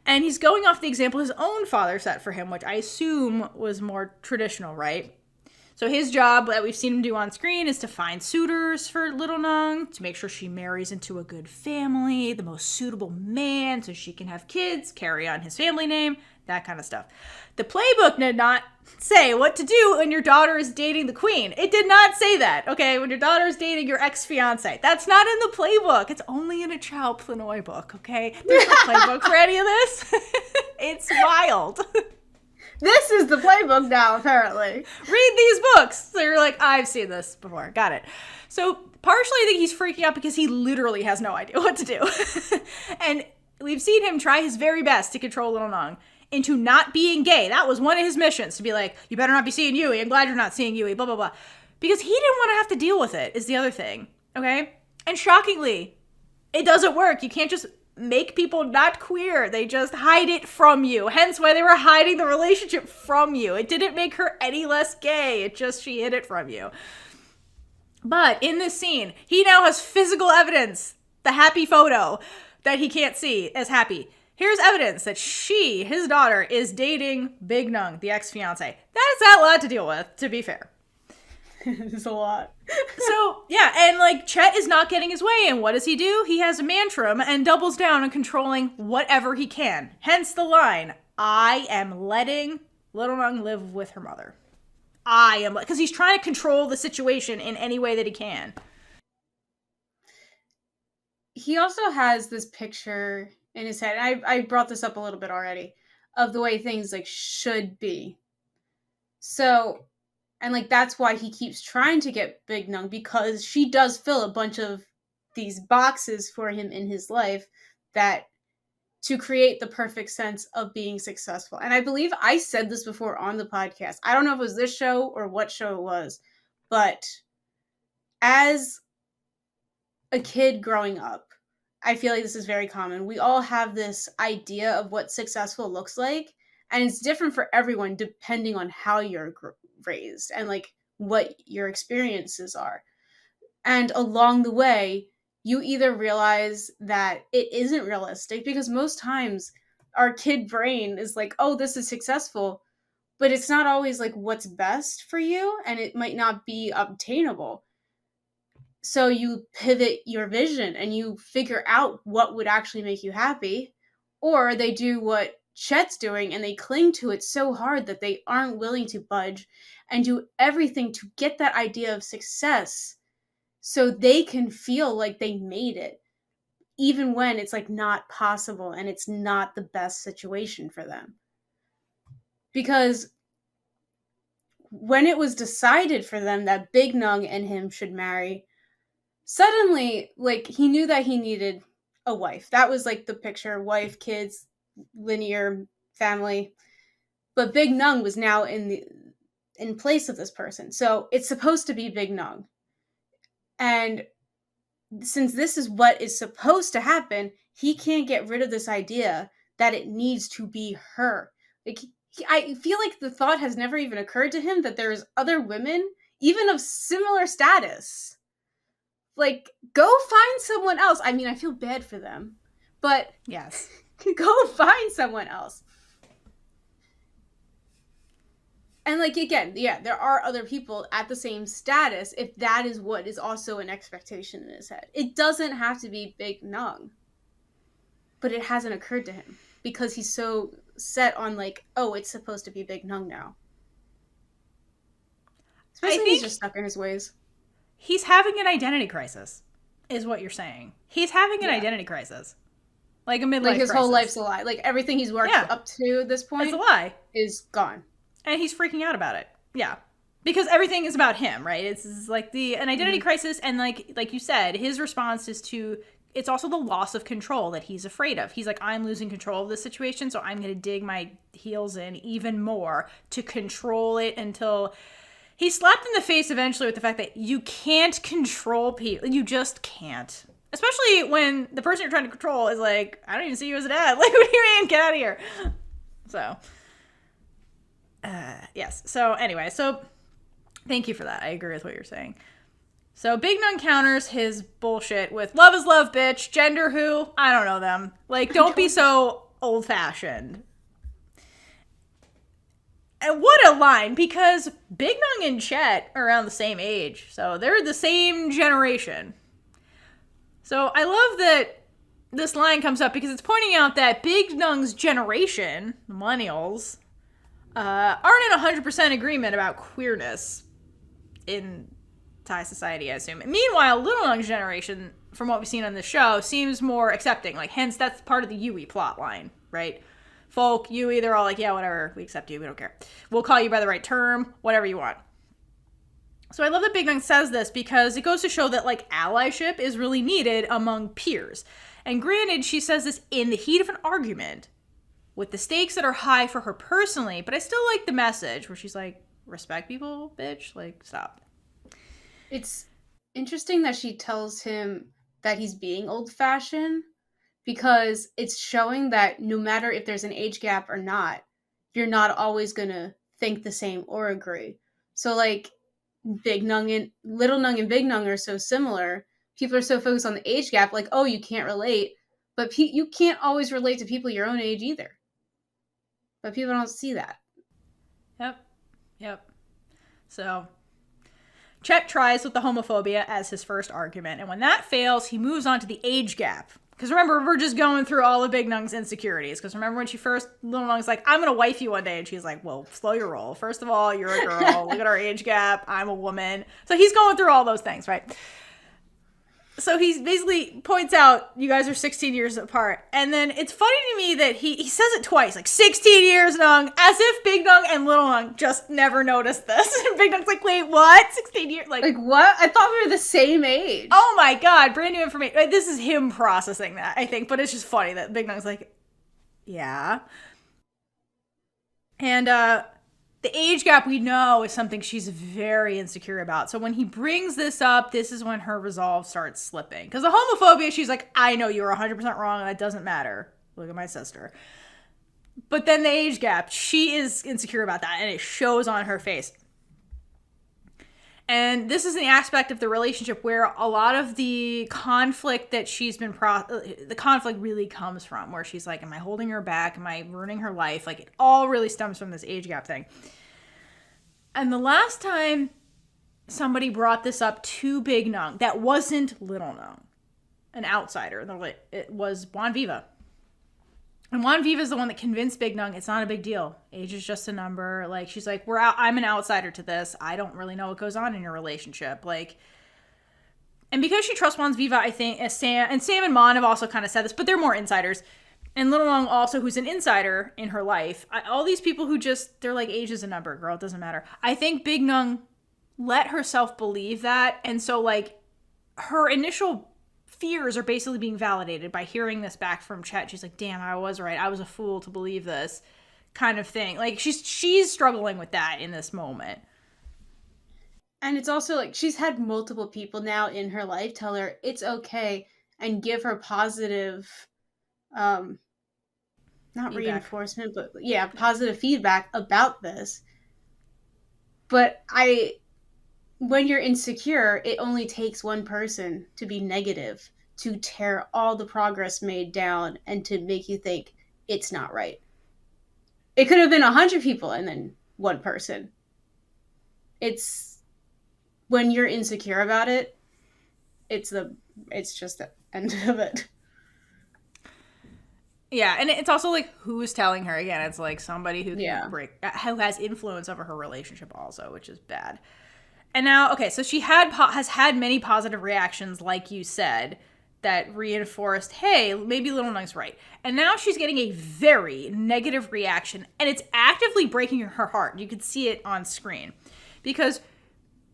And he's going off the example his own father set for him, which I assume was more traditional, right? So his job that we've seen him do on screen is to find suitors for Little Nueng, to make sure she marries into a good family, the most suitable man so she can have kids, carry on his family name, that kind of stuff. The playbook did not say what to do when your daughter is dating the queen. It did not say that, okay? When your daughter is dating your ex-fiance. That's not in the playbook. It's only in a Chow Planoy book, okay? There's no playbook for any of this. It's wild. This is the playbook now, apparently. Read these books. So you're like, I've seen this before. Got it. So partially I think he's freaking out because he literally has no idea what to do. And we've seen him try his very best to control Little Nueng into not being gay. That was one of his missions, to be like, you better not be seeing Yui. I'm glad you're not seeing Yui, blah, blah, blah. Because he didn't want to have to deal with it, is the other thing, okay? And shockingly, it doesn't work. You can't just make people not queer. They just hide it from you. Hence why they were hiding the relationship from you. It didn't make her any less gay. It just, she hid it from you. But in this scene, he now has physical evidence, the happy photo that he can't see as happy. Here's evidence that she, his daughter, is dating Big Nueng, the ex-fiance. That is a lot to deal with, to be fair. It is a lot. So, yeah, and, like, Chet is not getting his way, and what does he do? He has a mantrum and doubles down on controlling whatever he can. Hence the line, I am letting Little Nueng live with her mother. I am, because he's trying to control the situation in any way that he can. He also has this picture in his head, I brought this up a little bit already, of the way things, like, should be. So And like that's why he keeps trying to get Big Nueng, because she does fill a bunch of these boxes for him in his life that to create the perfect sense of being successful. And I believe I said this before on the podcast. I don't know if it was this show or what show it was, but as a kid growing up, I feel like this is very common. We all have this idea of what successful looks like, and it's different for everyone depending on how you're raised and like what your experiences are. And along the way, you either realize that it isn't realistic, because most times our kid brain is like, oh, this is successful, but it's not always like what's best for you, and it might not be obtainable. So you pivot your vision and you figure out what would actually make you happy, or they do what Chet's doing and they cling to it so hard that they aren't willing to budge and do everything to get that idea of success so they can feel like they made it, even when it's like not possible and it's not the best situation for them. Because when it was decided for them that Big Nueng and him should marry, suddenly, like, he knew that he needed a wife. That was like the picture: wife, kids, linear family. But Big Nueng was now in place of this person, so it's supposed to be Big Nueng. And since this is what is supposed to happen, he can't get rid of this idea that it needs to be her. Like, I feel like the thought has never even occurred to him that there's other women, even of similar status. Like, go find someone else. I mean, I feel bad for them, but yes, go find someone else. And like, again, yeah, there are other people at the same status if that is what is also an expectation in his head. It doesn't have to be Big Nueng, but it hasn't occurred to him because he's so set on like, oh, it's supposed to be Big Nueng now. Especially when he's just stuck in his ways. He's having an identity crisis, is what you're saying. He's having an identity crisis. Like a midlife crisis. Like his whole life's a lie. Like everything he's worked up to this point it's a lie. Is gone. And he's freaking out about it. Yeah. Because everything is about him, right? It's like an identity crisis, and like you said, his response is to, it's also the loss of control that he's afraid of. He's like, I'm losing control of this situation, so I'm going to dig my heels in even more to control it until he's slapped in the face eventually with the fact that you can't control people. You just can't. Especially when the person you're trying to control is like, I don't even see you as a dad. Like, what do you mean? Get out of here. So, yes. So, anyway, so thank you for that. I agree with what you're saying. So, Big Nueng counters his bullshit with, love is love, bitch. Gender who? I don't know them. Like, don't be so old-fashioned. And what a line, because Big Nueng and Chet are around the same age. So they're the same generation. So I love that this line comes up because it's pointing out that Big Nueng's generation, the millennials, aren't in 100% agreement about queerness in Thai society, I assume. Meanwhile, Little Nueng's generation, from what we've seen on the show, seems more accepting. Like, hence, that's part of the Yui plot line, right? Folk, Yui, they're all like, yeah, whatever, we accept you, we don't care. We'll call you by the right term, whatever you want. So I love that Big Nueng says this because it goes to show that, like, allyship is really needed among peers. And granted, she says this in the heat of an argument with the stakes that are high for her personally, but I still like the message where she's like, respect people, bitch, like, stop. It's interesting that she tells him that he's being old-fashioned, because it's showing that no matter if there's an age gap or not, you're not always going to think the same or agree. So, like, Little Nueng and Big Nueng are so similar. People are so focused on the age gap, like, oh, you can't relate. But you can't always relate to people your own age either. But people don't see that. Yep. So, Chet tries with the homophobia as his first argument. And when that fails, he moves on to the age gap. Because remember, we're just going through all of Big Nueng's insecurities. Because remember when Little Nueng's like, I'm going to wife you one day. And she's like, well, slow your roll. First of all, you're a girl. Look at our age gap. I'm a woman. So he's going through all those things, right? So he basically points out you guys are 16 years apart. And then it's funny to me that he says it twice, like 16 years, Nueng, as if Big Nueng and Little Nueng just never noticed this. And Big Nueng's like, wait, what? 16 years? Like, what? I thought we were the same age. Oh my God, brand new information. This is him processing that, I think. But it's just funny that Big Nueng's like, yeah. And the age gap, we know, is something she's very insecure about. So when he brings this up, this is when her resolve starts slipping. Because the homophobia, she's like, I know you're 100% wrong, and that doesn't matter. Look at my sister. But then the age gap, she is insecure about that, and it shows on her face. And this is an aspect of the relationship where a lot of the conflict that she's been the conflict really comes from, where she's like, am I holding her back? Am I ruining her life? Like, it all really stems from this age gap thing. And the last time somebody brought this up to Big Nueng, that wasn't Little Nueng, an outsider, it was Juan Viva. And Juan Viva is the one that convinced Big Nueng it's not a big deal. Age is just a number. Like, she's like, I'm an outsider to this. I don't really know what goes on in your relationship. Like, and because she trusts Juan Viva, I think, Sam and Mon have also kind of said this, but they're more insiders. And Little Nueng also, who's an insider in her life. All these people who they're like, age is a number, girl. It doesn't matter. I think Big Nueng let herself believe that. And so, like, her initial fears are basically being validated by hearing this back from Chet. She's like, damn, I was right. I was a fool to believe this kind of thing. Like, she's struggling with that in this moment. And it's also like she's had multiple people now in her life tell her it's okay and give her positive, not feedback. Reinforcement, but yeah, positive feedback about this. But when you're insecure, it only takes one person to be negative to tear all the progress made down and to make you think it's not right. It could have been 100 people and then one person. It's when you're insecure about it, it's just the end of it. Yeah, and it's also like, who's telling her? Again, it's like somebody who has influence over her relationship also, which is bad. And now, okay, so she has had many positive reactions, like you said, that reinforced, hey, maybe Little Nueng's right. And now she's getting a very negative reaction, and it's actively breaking her heart. You can see it on screen. Because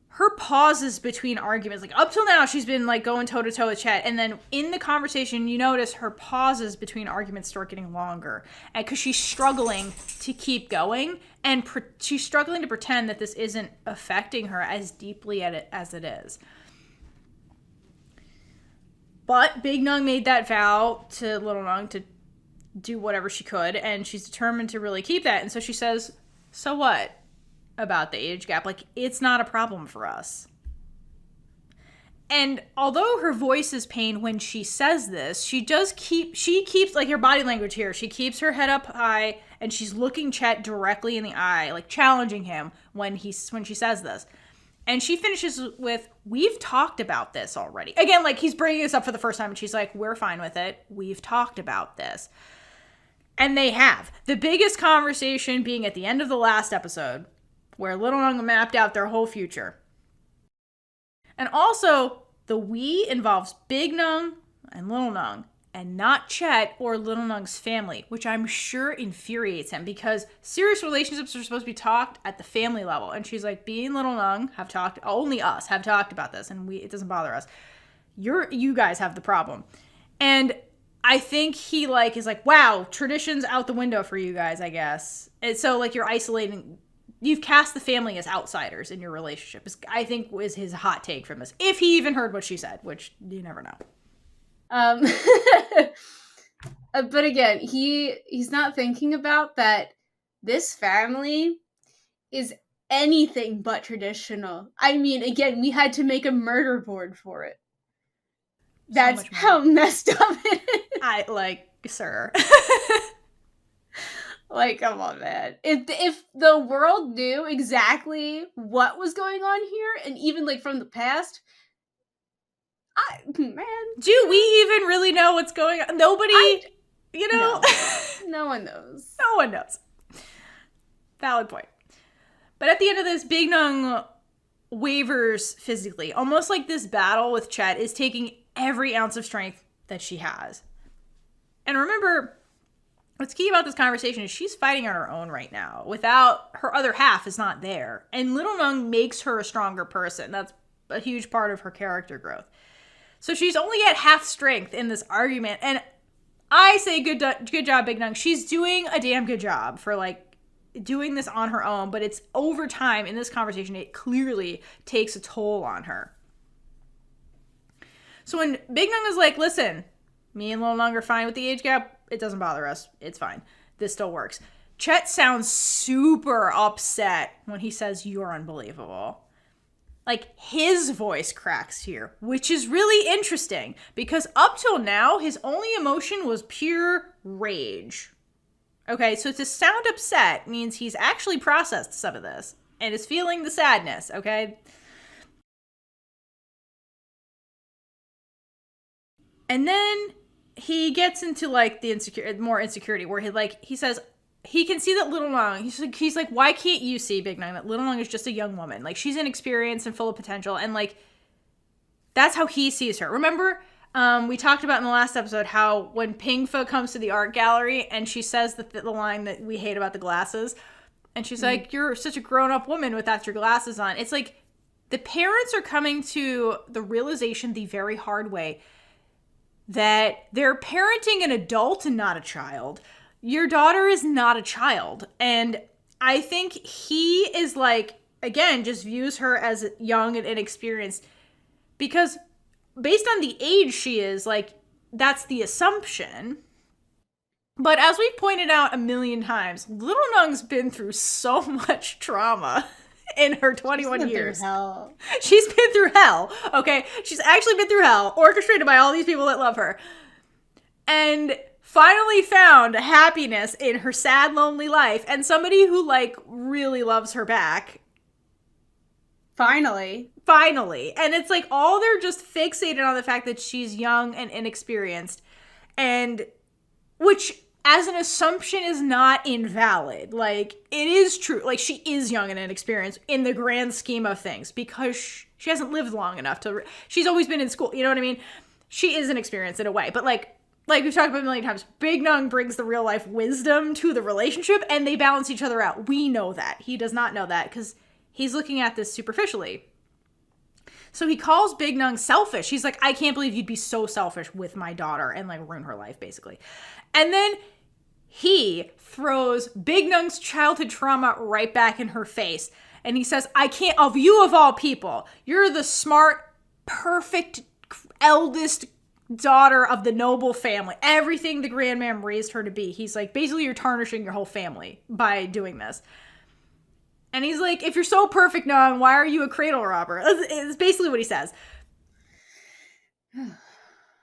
her pauses between arguments, like up till now, she's been like going toe-to-toe with Chet. And then in the conversation, you notice her pauses between arguments start getting longer. And because she's struggling to keep going. And she's struggling to pretend that this isn't affecting her as deeply as it is. But Big Nueng made that vow to Little Nueng to do whatever she could. And she's determined to really keep that. And so she says, so what about the age gap? Like, it's not a problem for us. And although her voice is pained when she says this, she keeps, like, her body language here, she keeps her head up high and she's looking Chet directly in the eye, like challenging him when she says this. And she finishes with, we've talked about this already. Again, like, he's bringing this up for the first time and she's like, we're fine with it. We've talked about this. And they have. The biggest conversation being at the end of the last episode, where Little Nueng mapped out their whole future. And also, the we involves Big Nueng and Little Nueng, and not Chet or Little Nueng's family, which I'm sure infuriates him, because serious relationships are supposed to be talked at the family level. And she's like, me and Little Nueng have talked, only us have talked about this, and it doesn't bother us. You guys have the problem. And I think he is like, wow, tradition's out the window for you guys, I guess. And so, like, you're isolating. You've cast the family as outsiders in your relationship, I think, was his hot take from this. If he even heard what she said, which you never know. But again, he's not thinking about that this family is anything but traditional. I mean, again, we had to make a murder board for it. That's how messed up it is. Sir. Like, come on, man. If the world knew exactly what was going on here, and even, like, from the past, man. Do we even really know what's going on? Nobody, No. No one knows. No one knows. Valid point. But at the end of this, Big Nueng wavers physically. Almost like this battle with Chet is taking every ounce of strength that she has. And remember, what's key about this conversation is she's fighting on her own right now. Without her other half is not there. And Little Nueng makes her a stronger person. That's a huge part of her character growth. So she's only at half strength in this argument. And I say good job, Big Nueng. She's doing a damn good job for like doing this on her own. But it's over time in this conversation, it clearly takes a toll on her. So when Big Nueng is like, listen, me and Little Nueng are fine with the age gap. It doesn't bother us. It's fine. This still works. Chet sounds super upset when he says, you're unbelievable. Like, his voice cracks here, which is really interesting because up till now, his only emotion was pure rage. Okay, so to sound upset means he's actually processed some of this and is feeling the sadness, okay? And then he gets into like the more insecurity where he says he can see that Little Nueng, he's like, why can't you see, Big Nueng, that Little Nueng is just a young woman? Like, she's inexperienced and full of potential. And like, that's how he sees her. Remember, we talked about in the last episode how when Pinka comes to the art gallery and she says the line that we hate about the glasses, and she's like, you're such a grown-up woman without your glasses on. It's like the parents are coming to the realization the very hard way that they're parenting an adult and not a child. Your daughter is not a child. And I think he is like, again, just views her as young and inexperienced because based on the age she is, like, that's the assumption. But as we've pointed out a million times, Little Nueng's been through so much trauma in her 21 years. She's been through hell. Okay? She's actually been through hell, orchestrated by all these people that love her. And finally found happiness in her sad, lonely life and somebody who, like, really loves her back. Finally. And it's like all they're just fixated on the fact that she's young and inexperienced. And which, as an assumption, is not invalid. Like, it is true. Like, she is young and inexperienced in the grand scheme of things because she hasn't lived long enough to... She's always been in school. You know what I mean? She is inexperienced in a way. But, like we've talked about a million times, Big Nueng brings the real-life wisdom to the relationship, and they balance each other out. We know that. He does not know that because he's looking at this superficially. So he calls Big Nueng selfish. He's like, I can't believe you'd be so selfish with my daughter and, like, ruin her life, basically. And then he throws Big Nueng's childhood trauma right back in her face. And he says, I can't, of you of all people, you're the smart, perfect, eldest daughter of the noble family. Everything the grandmam raised her to be. He's like, basically, you're tarnishing your whole family by doing this. And he's like, if you're so perfect, Nueng, why are you a cradle robber? It's basically what he says.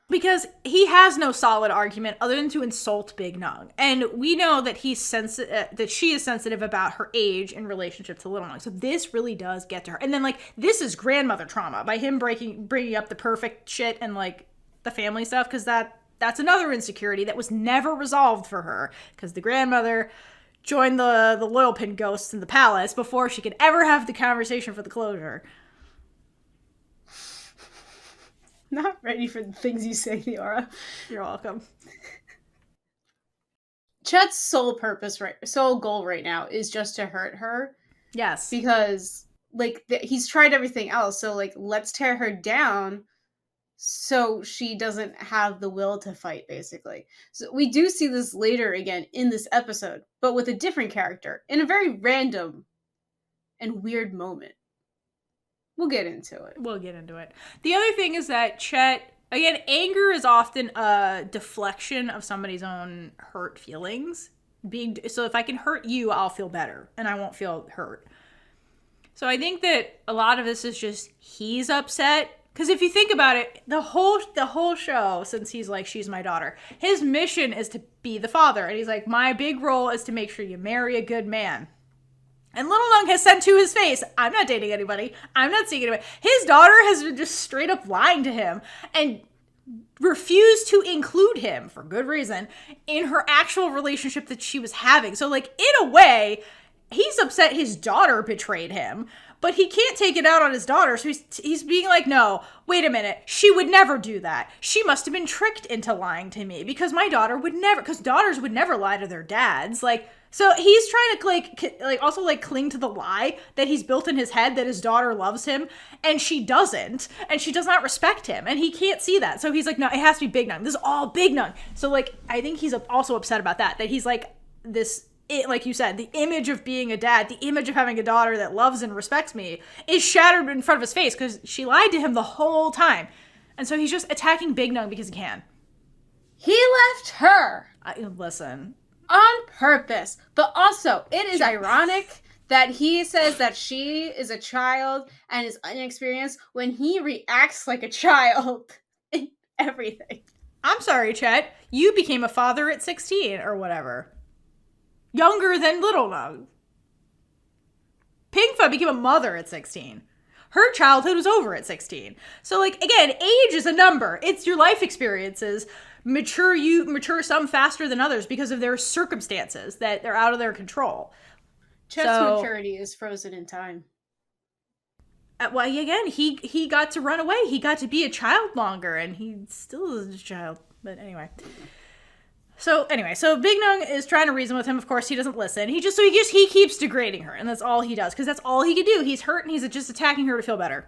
Because he has no solid argument other than to insult Big Nueng. And we know that that she is sensitive about her age in relationship to Little Nueng. So this really does get to her. And then, like, this is grandmother trauma by him bringing up the perfect shit and, like, the family stuff. Because that's another insecurity that was never resolved for her. Because the grandmother joined the loyal pin ghosts in the palace before she could ever have the conversation for the closure. Not ready for the things you say, Theora. You're welcome. Chet's sole goal right now is just to hurt her. Yes. Because, like, he's tried everything else. So, like, let's tear her down so she doesn't have the will to fight, basically. So we do see this later again in this episode, but with a different character in a very random and weird moment. We'll get into it. The other thing is that Chet, again, anger is often a deflection of somebody's own hurt feelings. So if I can hurt you, I'll feel better and I won't feel hurt. So I think that a lot of this is just he's upset. Because if you think about it, the whole show, since he's like, she's my daughter, his mission is to be the father. And he's like, my big role is to make sure you marry a good man. And Little Nueng has said to his face, I'm not dating anybody. I'm not seeing anybody. His daughter has been just straight up lying to him and refused to include him, for good reason, in her actual relationship that she was having. So, like, in a way, he's upset his daughter betrayed him. But he can't take it out on his daughter, so he's being like, no, wait a minute, she would never do that. She must have been tricked into lying to me, because my daughter would never, because daughters would never lie to their dads. Like, so he's trying to also cling to the lie that he's built in his head that his daughter loves him, and she doesn't, and she does not respect him, and he can't see that. So he's like, no, it has to be Big Nueng. This is all Big Nueng. So like, I think he's also upset about that he's like this. Like you said, the image of being a dad, the image of having a daughter that loves and respects me is shattered in front of his face because she lied to him the whole time. And so he's just attacking Big Nueng because he can. He left her. Listen. On purpose. But also, it is ironic that he says that she is a child and is inexperienced when he reacts like a child in everything. I'm sorry, Chet. You became a father at 16 or whatever. Younger than Little Nueng. Pinka became a mother at 16. Her childhood was over at 16. So, like, again, age is a number. It's your life experiences. Mature some faster than others because of their circumstances that they're out of their control. Chet's maturity is frozen in time. Well, again, he got to run away. He got to be a child longer, and he still is a child. But anyway. So Big Nueng is trying to reason with him. Of course, he doesn't listen. He keeps degrading her, and that's all he does, because that's all he can do. He's hurt, and he's just attacking her to feel better.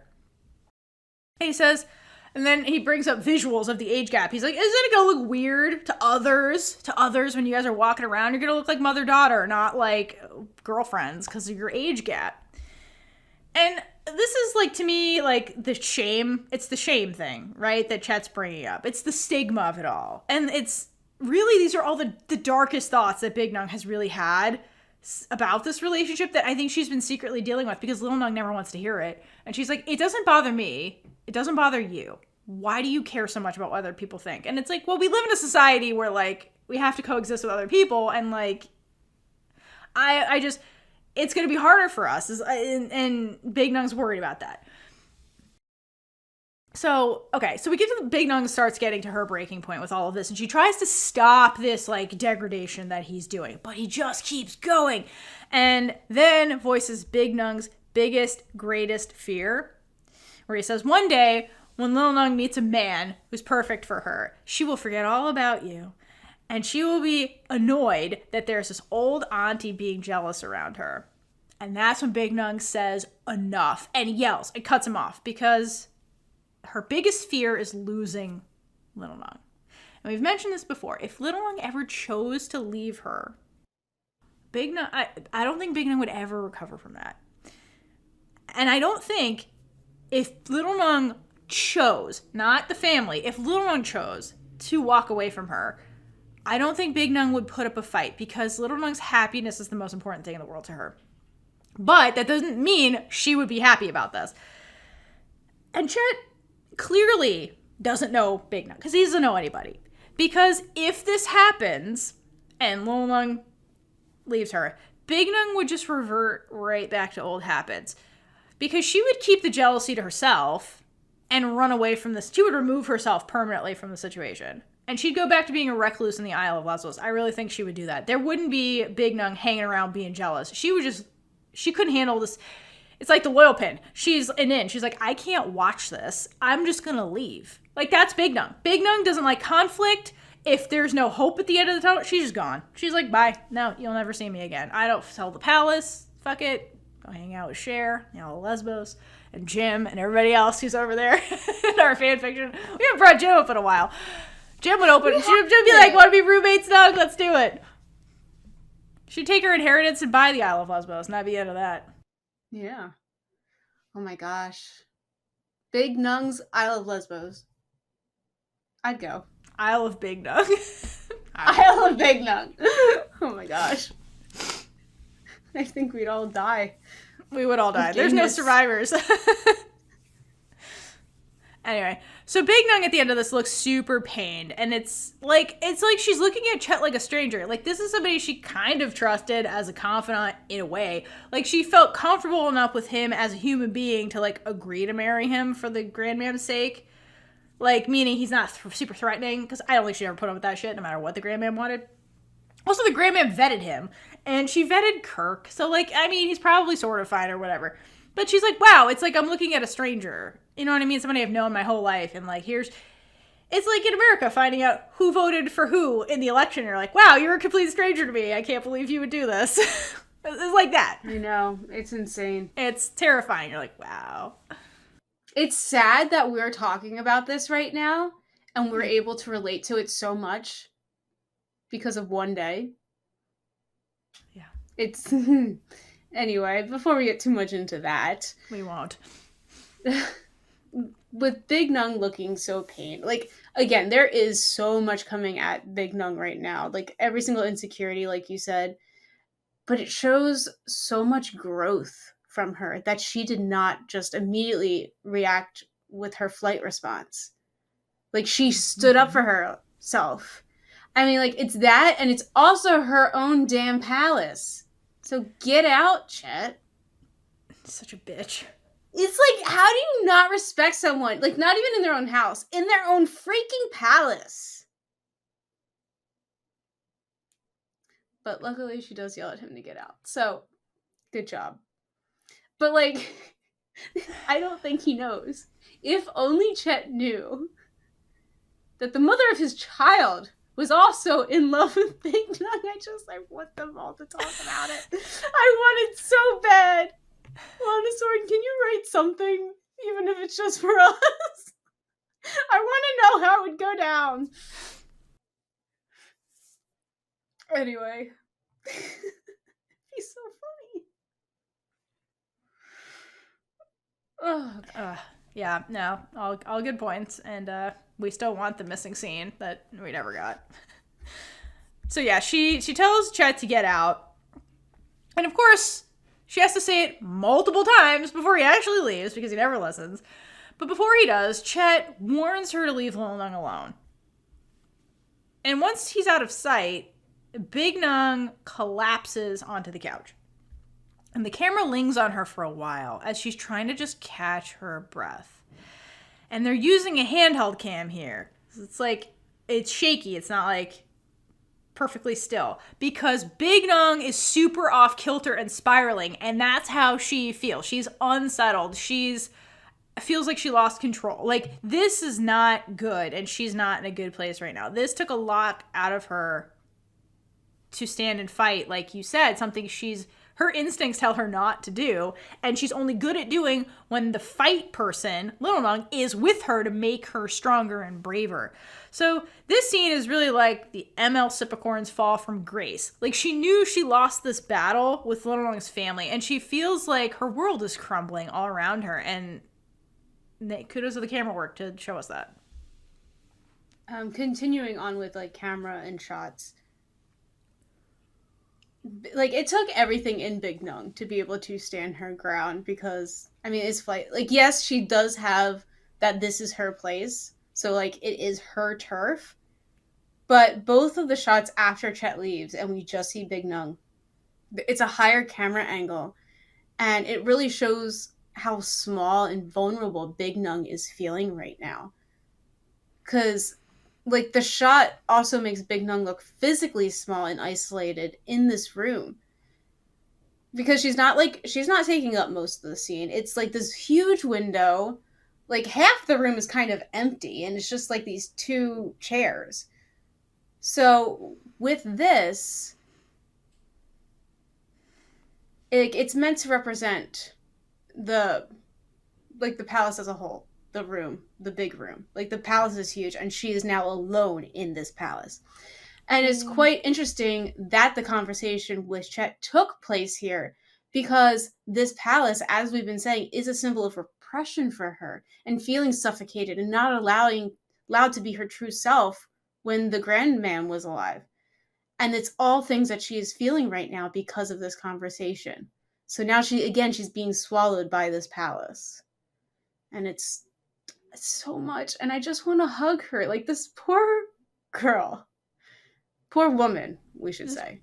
And he says, and then he brings up visuals of the age gap. He's like, isn't it gonna look weird to others when you guys are walking around? You're gonna look like mother-daughter, not like girlfriends, because of your age gap. And this is, like, to me, like, the shame. It's the shame thing, right, that Chet's bringing up. It's the stigma of it all. And it's really, these are all the darkest thoughts that Big Nueng has really had about this relationship that I think she's been secretly dealing with, because Little Nueng never wants to hear it. And she's like, it doesn't bother me. It doesn't bother you. Why do you care so much about what other people think? And it's like, well, we live in a society where, like, we have to coexist with other people, and, like, I just, it's going to be harder for us, and Big Nueng's worried about that. So we get to the Big Nueng starts getting to her breaking point with all of this, and she tries to stop this, like, degradation that he's doing, but he just keeps going, and then voices Big Nueng's biggest, greatest fear, where he says, one day, when Little Nueng meets a man who's perfect for her, she will forget all about you, and she will be annoyed that there's this old auntie being jealous around her. And that's when Big Nueng says, enough, and yells and cuts him off, because her biggest fear is losing Little Nueng. And we've mentioned this before. If Little Nueng ever chose to leave her, Big Nueng, I don't think Big Nueng would ever recover from that. And I don't think if Little Nueng chose, not the family, if Little Nueng chose to walk away from her, I don't think Big Nueng would put up a fight, because Little Nueng's happiness is the most important thing in the world to her. But that doesn't mean she would be happy about this. And Chet clearly doesn't know Big Nueng, because he doesn't know anybody. Because if this happens and Little Nueng leaves her, Big Nueng would just revert right back to old habits, because she would keep the jealousy to herself and run away from this. She would remove herself permanently from the situation, and she'd go back to being a recluse in the Isle of Lesbos. I really think she would do that. There wouldn't be Big Nueng hanging around being jealous. She couldn't handle this. It's like the oil pin. She's like, I can't watch this. I'm just going to leave. Like, that's Big Nueng. Big Nueng doesn't like conflict. If there's no hope at the end of the tunnel, she's just gone. She's like, bye. No, you'll never see me again. I don't sell the palace. Fuck it. Go hang out with Cher, Lesbos, and Jim, and everybody else who's over there in our fan fiction. We haven't brought Jim up in a while. Jim would open. Jim would be like, want to be roommates, Doug? Let's do it. She'd take her inheritance and buy the Isle of Lesbos, and that'd be the end of that. Yeah. Oh my gosh. Big Nueng's Isle of Lesbos. I'd go. Isle of Big Nueng. Isle of Big Nueng. Oh my gosh. I think we'd all die. We would all die. There's no survivors. Anyway, so Big Nueng at the end of this looks super pained, and it's like she's looking at Chet like a stranger. Like, this is somebody she kind of trusted as a confidant in a way. Like, she felt comfortable enough with him as a human being to, like, agree to marry him for the grandmam's sake. Like, meaning he's not super threatening, because I don't think she'd ever put up with that shit, no matter what the grandmam wanted. Also, the grandmam vetted him, and she vetted Kirk, so, like, I mean, he's probably sort of fine or whatever. But she's like, wow, it's like I'm looking at a stranger. You know what I mean? Somebody I've known my whole life. And like, it's like in America finding out who voted for who in the election. You're like, wow, you're a complete stranger to me. I can't believe you would do this. It's like that. I know. It's insane. It's terrifying. You're like, wow. It's sad that we're talking about this right now and we're able to relate to it so much because of one day. Yeah. It's... Anyway, before we get too much into that. We won't. With Big Nueng looking so pained, like, again, there is so much coming at Big Nueng right now. Like, every single insecurity, like you said. But it shows so much growth from her that she did not just immediately react with her flight response. Like, she stood up for herself. I mean, like, it's that, and it's also her own damn palace. So get out, Chet. Such a bitch. It's like, how do you not respect someone? Like, not even in their own house, in their own freaking palace. But luckily, she does yell at him to get out. So, good job. But, like, I don't think he knows. If only Chet knew that the mother of his child was also in love with Big Nueng. I want them all to talk about it. I want it so bad. Montessori, can you write something, even if it's just for us? I want to know how it would go down. Anyway. He's so funny. Oh, okay. Yeah, no, all good points, and we still want the missing scene that we never got. So yeah, she tells Chet to get out, and of course she has to say it multiple times before he actually leaves because he never listens. But before he does, Chet warns her to leave Little Nueng alone. And once he's out of sight, Big Nueng collapses onto the couch. And the camera lingers on her for a while as she's trying to just catch her breath. And they're using a handheld cam here. It's like, it's shaky. It's not like perfectly still. Because Big Nueng is super off kilter and spiraling. And that's how she feels. She's unsettled. Feels like she lost control. Like, this is not good. And she's not in a good place right now. This took a lot out of her to stand and fight. Like you said, something her instincts tell her not to do, and she's only good at doing when the fight person, Little Nueng, is with her to make her stronger and braver. So this scene is really like the ML Sipicorn's fall from grace. Like, she knew she lost this battle with Little Nueng's family, and she feels like her world is crumbling all around her, and kudos to the camera work to show us that. Continuing on with, like, camera and shots. Like, it took everything in Big Nueng to be able to stand her ground because, I mean, it's flight. Like, yes, she does have that this is her place. So, like, it is her turf. But both of the shots after Chet leaves and we just see Big Nueng, it's a higher camera angle. And it really shows how small and vulnerable Big Nueng is feeling right now. Because, like, the shot also makes Big Nueng look physically small and isolated in this room. Because she's not taking up most of the scene. It's like this huge window. Like, half the room is kind of empty, and it's just like these two chairs. So, with this, it's meant to represent the palace as a whole. The room, the big room. Like, the palace is huge, and she is now alone in this palace. And it's quite interesting that the conversation with Chet took place here, because this palace, as we've been saying, is a symbol of repression for her, and feeling suffocated and not allowed to be her true self when the grand man was alive. And it's all things that she is feeling right now because of this conversation. So now she's being swallowed by this palace. And it's so much, and I just want to hug her. Like, this poor girl. Poor woman, we should say.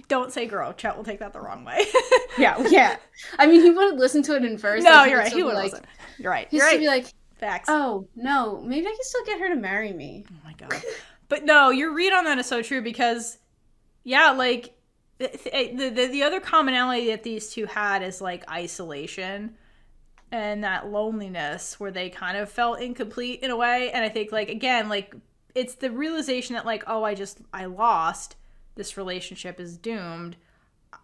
Don't say girl. Chet will take that the wrong way. Yeah. I mean, he wouldn't listen to it in first. No, like, you're right. He would listen. You're right. He'd be like, facts. Oh, no, maybe I can still get her to marry me. Oh my God. But no, your read on that is so true because, yeah, like, the other commonality that these two had is like isolation and that loneliness where they kind of felt incomplete in a way. And I think like, again, like it's the realization that like, oh, I lost, this relationship is doomed,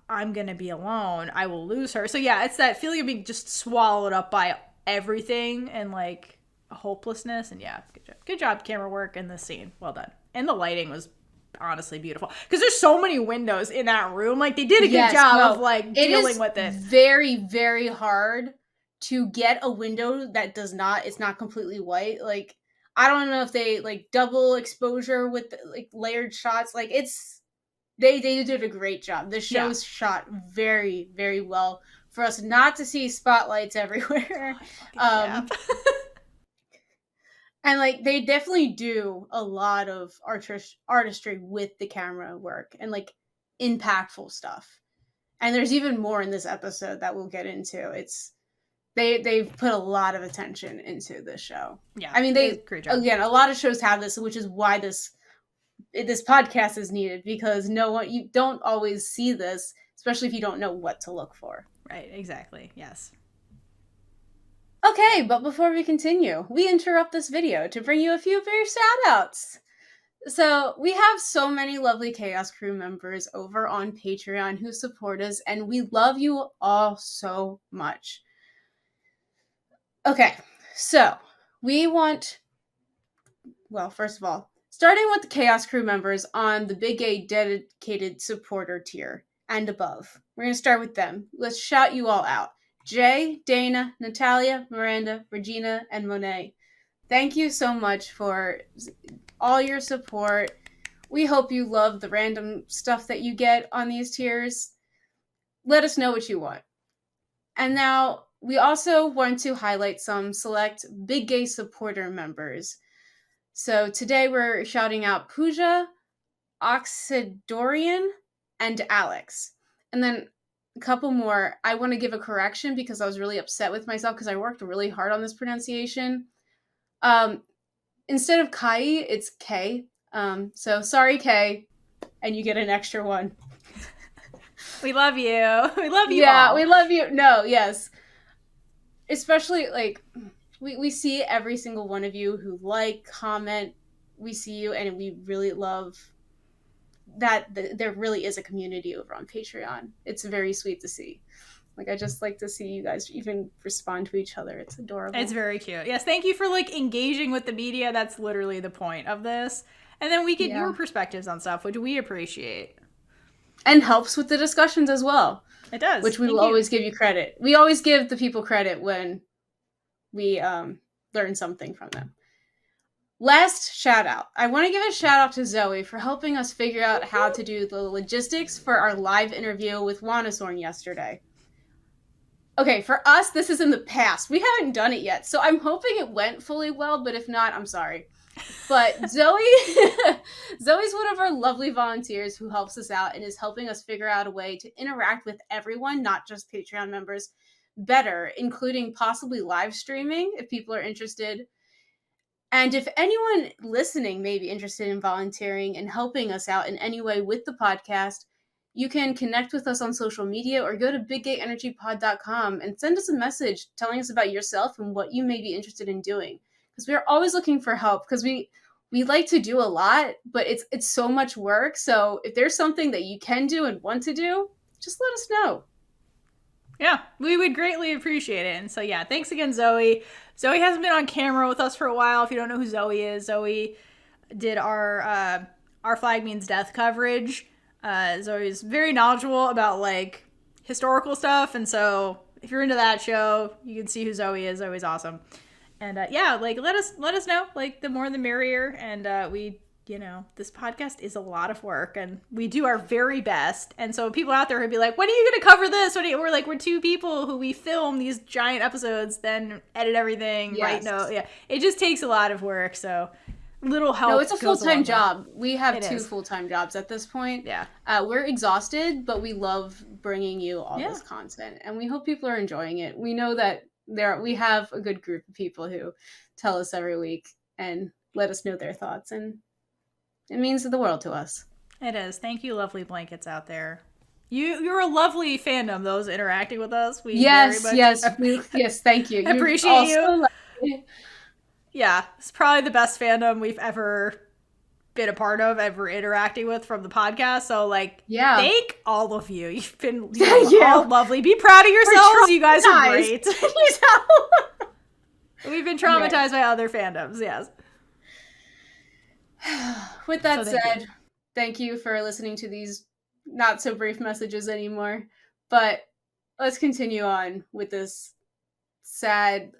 I'm gonna be alone, I will lose her. So yeah, it's that feeling of being just swallowed up by everything and like a hopelessness. And yeah, good job camera work in this scene, well done. And the lighting was honestly beautiful because there's so many windows in that room. Like they did a good job of like dealing with it. Very, very hard to get a window that it's not completely white. Like I don't know if they like double exposure with like layered shots. Like they did a great job. The show's shot very, very well for us not to see spotlights everywhere. And like they definitely do a lot of artistry with the camera work and like impactful stuff. And there's even more in this episode that we'll get into. They've put a lot of attention into this show. Yeah, I mean, great job. Again, a lot of shows have this, which is why this podcast is needed, because you don't always see this, especially if you don't know what to look for. Right, exactly. Yes. Okay, but before we continue, we interrupt this video to bring you a few brief shout-outs. So we have so many lovely Chaos Crew members over on Patreon who support us, and we love you all so much. Okay, so first of all, starting with the Chaos Crew members on the Big A dedicated supporter tier and above. We're going to start with them. Let's shout you all out. Jay, Dana, Natalia, Miranda, Regina, and Monet. Thank you so much for all your support. We hope you love the random stuff that you get on these tiers. Let us know what you want. And now we also want to highlight some select Big Gay supporter members. So today we're shouting out Pooja, Oxidorian, and Alex. And then a couple more. I want to give a correction because I was really upset with myself because I worked really hard on this pronunciation. Instead of Kai, it's K. So sorry, K, and you get an extra one. We love you. We love you. Yeah, all. we love you. No, yes. Especially like we see every single one of you who comment. We see you, and we really love that there really is a community over on Patreon. It's very sweet to see. Like, I just like to see you guys even respond to each other. It's adorable. It's very cute. Yes, thank you for like engaging with the media. That's literally the point of this. And then we get your perspectives on stuff, which we appreciate. And helps with the discussions as well. It does. Which we will always give you credit. We always give the people credit when we learn something from them. Last shout out. I want to give a shout out to Zoe for helping us figure out how to do the logistics for our live interview with Wanasorn yesterday. Okay, for us, this is in the past. We haven't done it yet, so I'm hoping it went fully well, but if not, I'm sorry. But Zoe's one of our lovely volunteers who helps us out and is helping us figure out a way to interact with everyone, not just Patreon members, better, including possibly live streaming if people are interested. And if anyone listening may be interested in volunteering and helping us out in any way with the podcast, you can connect with us on social media or go to biggayenergypod.com and send us a message telling us about yourself and what you may be interested in doing. Because we're always looking for help, because we like to do a lot, but it's so much work. So if there's something that you can do and want to do, just let us know. Yeah, we would greatly appreciate it. And so, yeah, thanks again, Zoe. Zoe hasn't been on camera with us for a while. If you don't know who Zoe is, Zoe did our Flag Means Death coverage. Zoe's very knowledgeable about, like, historical stuff. And so if you're into that show, you can see who Zoe is. Zoe's awesome. And, yeah, like, let us know. Like, the more the merrier. And this podcast is a lot of work, and we do our very best. And so people out there who'd be like, when are you going to cover this? We're two people who we film these giant episodes, then edit everything, write notes. Yeah, it just takes a lot of work. So little help. No, it's a full-time job. We have two full-time jobs at this point. Yeah. We're exhausted, but we love bringing you all this content, and we hope people are enjoying it. We know that we have a good group of people who tell us every week and let us know their thoughts, and it means the world to us. It is. Thank you, lovely blankets out there. You're a lovely fandom, those interacting with us. We yes, very much yes, thank you. appreciate you. Yeah, it's probably the best fandom we've ever been a part of, ever interacting with from the podcast. So, like, thank all of you. You've been all lovely. Be proud of yourselves. You guys are great. We've been traumatized by other fandoms, yes. With that said, thank you for listening to these not so brief messages anymore. But let's continue on with this sad,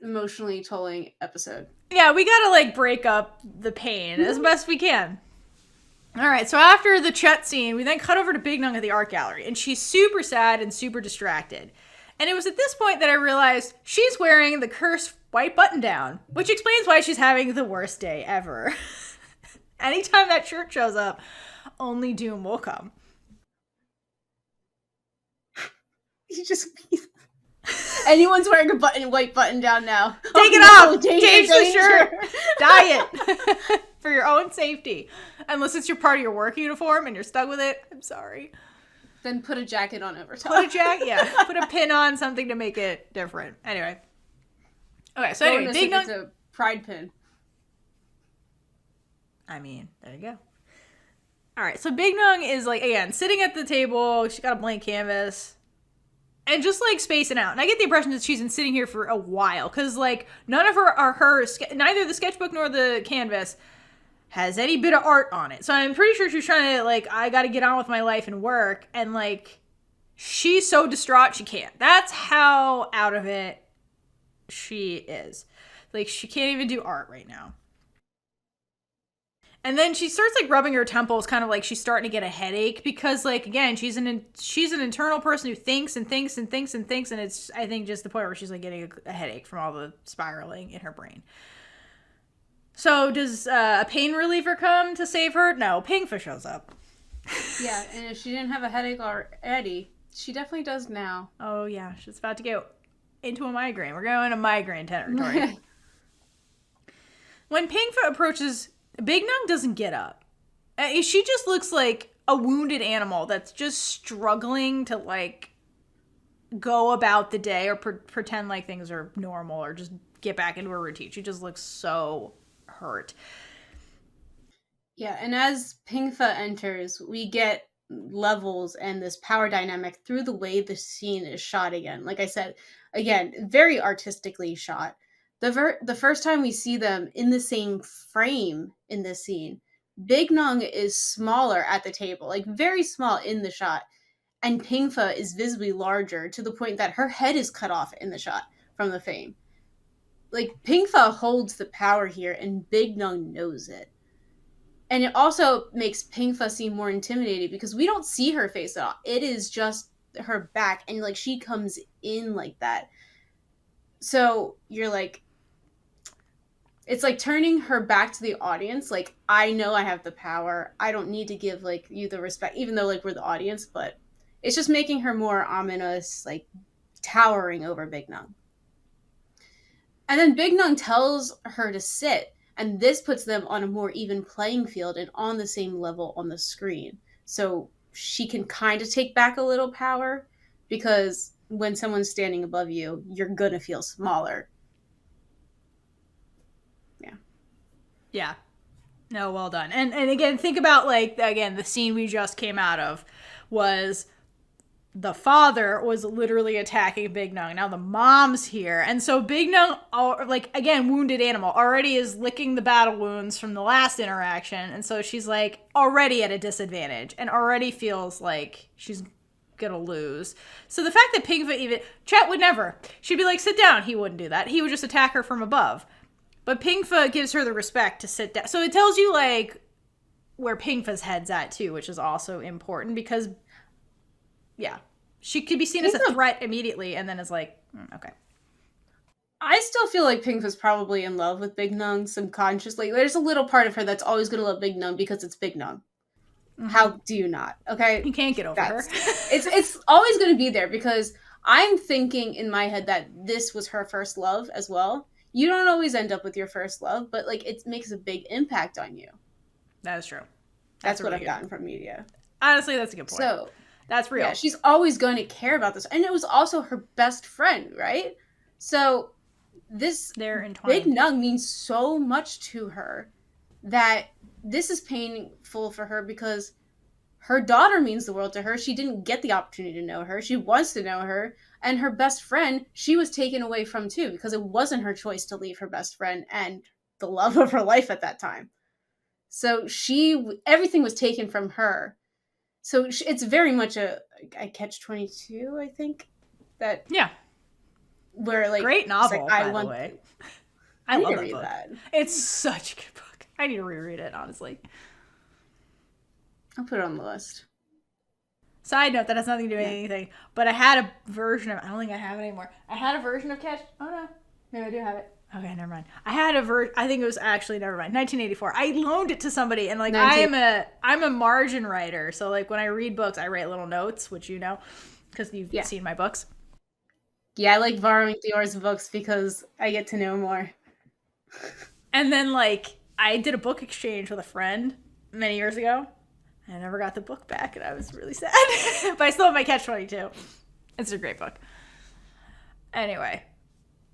emotionally tolling episode. Yeah, we gotta, like, break up the pain as best we can. Alright, so after the Chet scene, we then cut over to Big Nueng at the art gallery, and she's super sad and super distracted. And it was at this point that I realized she's wearing the cursed white button-down, which explains why she's having the worst day ever. Anytime that shirt shows up, only doom will come. You just... Anyone's wearing a white button down now. Take it off! Change the shirt! Dye it! For your own safety. Unless it's your part of your work uniform and you're stuck with it. I'm sorry. Then put a jacket on over top. Put a jacket, yeah. Put a pin on, something to make it different. Anyway. Okay, so anyway, Big Nueng... It's a pride pin. I mean, there you go. Alright, so Big Nueng is, like, again, sitting at the table. She's got a blank canvas. And just, like, spacing out. And I get the impression that she's been sitting here for a while. Because, like, none of neither the sketchbook nor the canvas has any bit of art on it. So I'm pretty sure she's trying to, like, I gotta get on with my life and work. And, like, she's so distraught she can't. That's how out of it she is. Like, she can't even do art right now. And then she starts, like, rubbing her temples, kind of like she's starting to get a headache because, like, again, she's an internal person who thinks and thinks and thinks and thinks, and it's, I think, just the point where she's, like, getting a headache from all the spiraling in her brain. So does a pain reliever come to save her? No, Pinka shows up. Yeah, and if she didn't have a headache already, she definitely does now. Oh, yeah, she's about to go into a migraine. We're going to migraine territory. When Pinka approaches... Big Nueng doesn't get up. She just looks like a wounded animal that's just struggling to, like, go about the day or pretend like things are normal or just get back into her routine. She just looks so hurt. Yeah, and as Pinka enters, we get levels and this power dynamic through the way the scene is shot again. Like I said, again, very artistically shot. The first time we see them in the same frame in this scene, Big Nueng is smaller at the table, like very small in the shot, and Pinka is visibly larger to the point that her head is cut off in the shot from the frame. Like, Pinka holds the power here, and Big Nueng knows it. And it also makes Pinka seem more intimidating because we don't see her face at all. It is just her back, and, like, she comes in like that. So you're like, it's like turning her back to the audience. Like, I know I have the power. I don't need to give, like, you the respect, even though, like, we're the audience, but it's just making her more ominous, like, towering over Big Nueng. And then Big Nueng tells her to sit, and this puts them on a more even playing field and on the same level on the screen. So she can kind of take back a little power, because when someone's standing above you, you're gonna feel smaller. Yeah. No, well done. And again, think about, like, again, the scene we just came out of was the father was literally attacking Big Nueng. Now the mom's here. And so Big Nueng, like, again, wounded animal, already is licking the battle wounds from the last interaction. And so she's, like, already at a disadvantage and already feels like she's gonna lose. So the fact that Pinka even... Chet would never. She'd be like, sit down. He wouldn't do that. He would just attack her from above. But Pinka gives her the respect to sit down. So it tells you, like, where Pinka's head's at, too, which is also important because, yeah, she could be seen as a threat immediately and then is like, okay. I still feel like Pinka's probably in love with Big Nueng subconsciously. There's a little part of her that's always going to love Big Nueng because it's Big Nueng. Mm-hmm. How do you not? Okay? You can't get over her. It's always going to be there because I'm thinking in my head that this was her first love as well. You don't always end up with your first love, but, like, it makes a big impact on you. That is true. That's what I've gotten from media. Honestly, that's a good point. So, That's real. Yeah, she's always going to care about this. And it was also her best friend, right? So this They're Big entwined. Nueng means so much to her that this is painful for her because her daughter means the world to her. She didn't get the opportunity to know her. She wants to know her. And her best friend, she was taken away from too, because it wasn't her choice to leave her best friend and the love of her life at that time. So everything was taken from her. So it's very much a catch-22, I think. That Yeah. Where like great novel, like, by the way. I love need to that read book. that. It's such a good book. I need to reread it, honestly. I'll put it on the list. Side note, that has nothing to do with anything, but I had a version of, I don't think I have it anymore. I had a version of Catch, oh no, maybe I do have it. Okay, never mind. I had I think it was actually, never mind, 1984. I loaned it to somebody, and like, I'm a margin writer, so like when I read books, I write little notes, which you know, because you've seen my books. Yeah, I like borrowing Theora's books because I get to know more. And then like, I did a book exchange with a friend many years ago. I never got the book back, and I was really sad. But I still have my Catch-22. It's a great book. Anyway,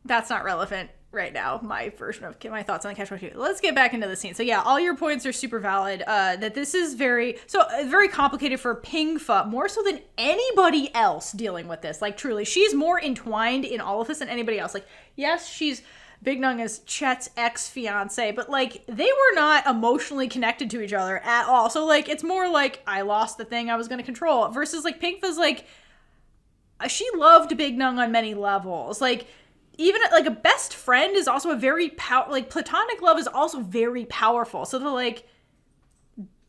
that's not relevant right now, my version of my thoughts on Catch-22. Let's get back into the scene. So yeah, all your points are super valid. That this is very complicated for Pinka, more so than anybody else dealing with this. Like, truly, she's more entwined in all of this than anybody else. Like, yes, she's... Big Nueng is Chet's ex-fiance, but like they were not emotionally connected to each other at all. So like it's more like I lost the thing I was going to control versus like Pinka's like she loved Big Nueng on many levels. Like even like a best friend is also a very like platonic love is also very powerful. So to like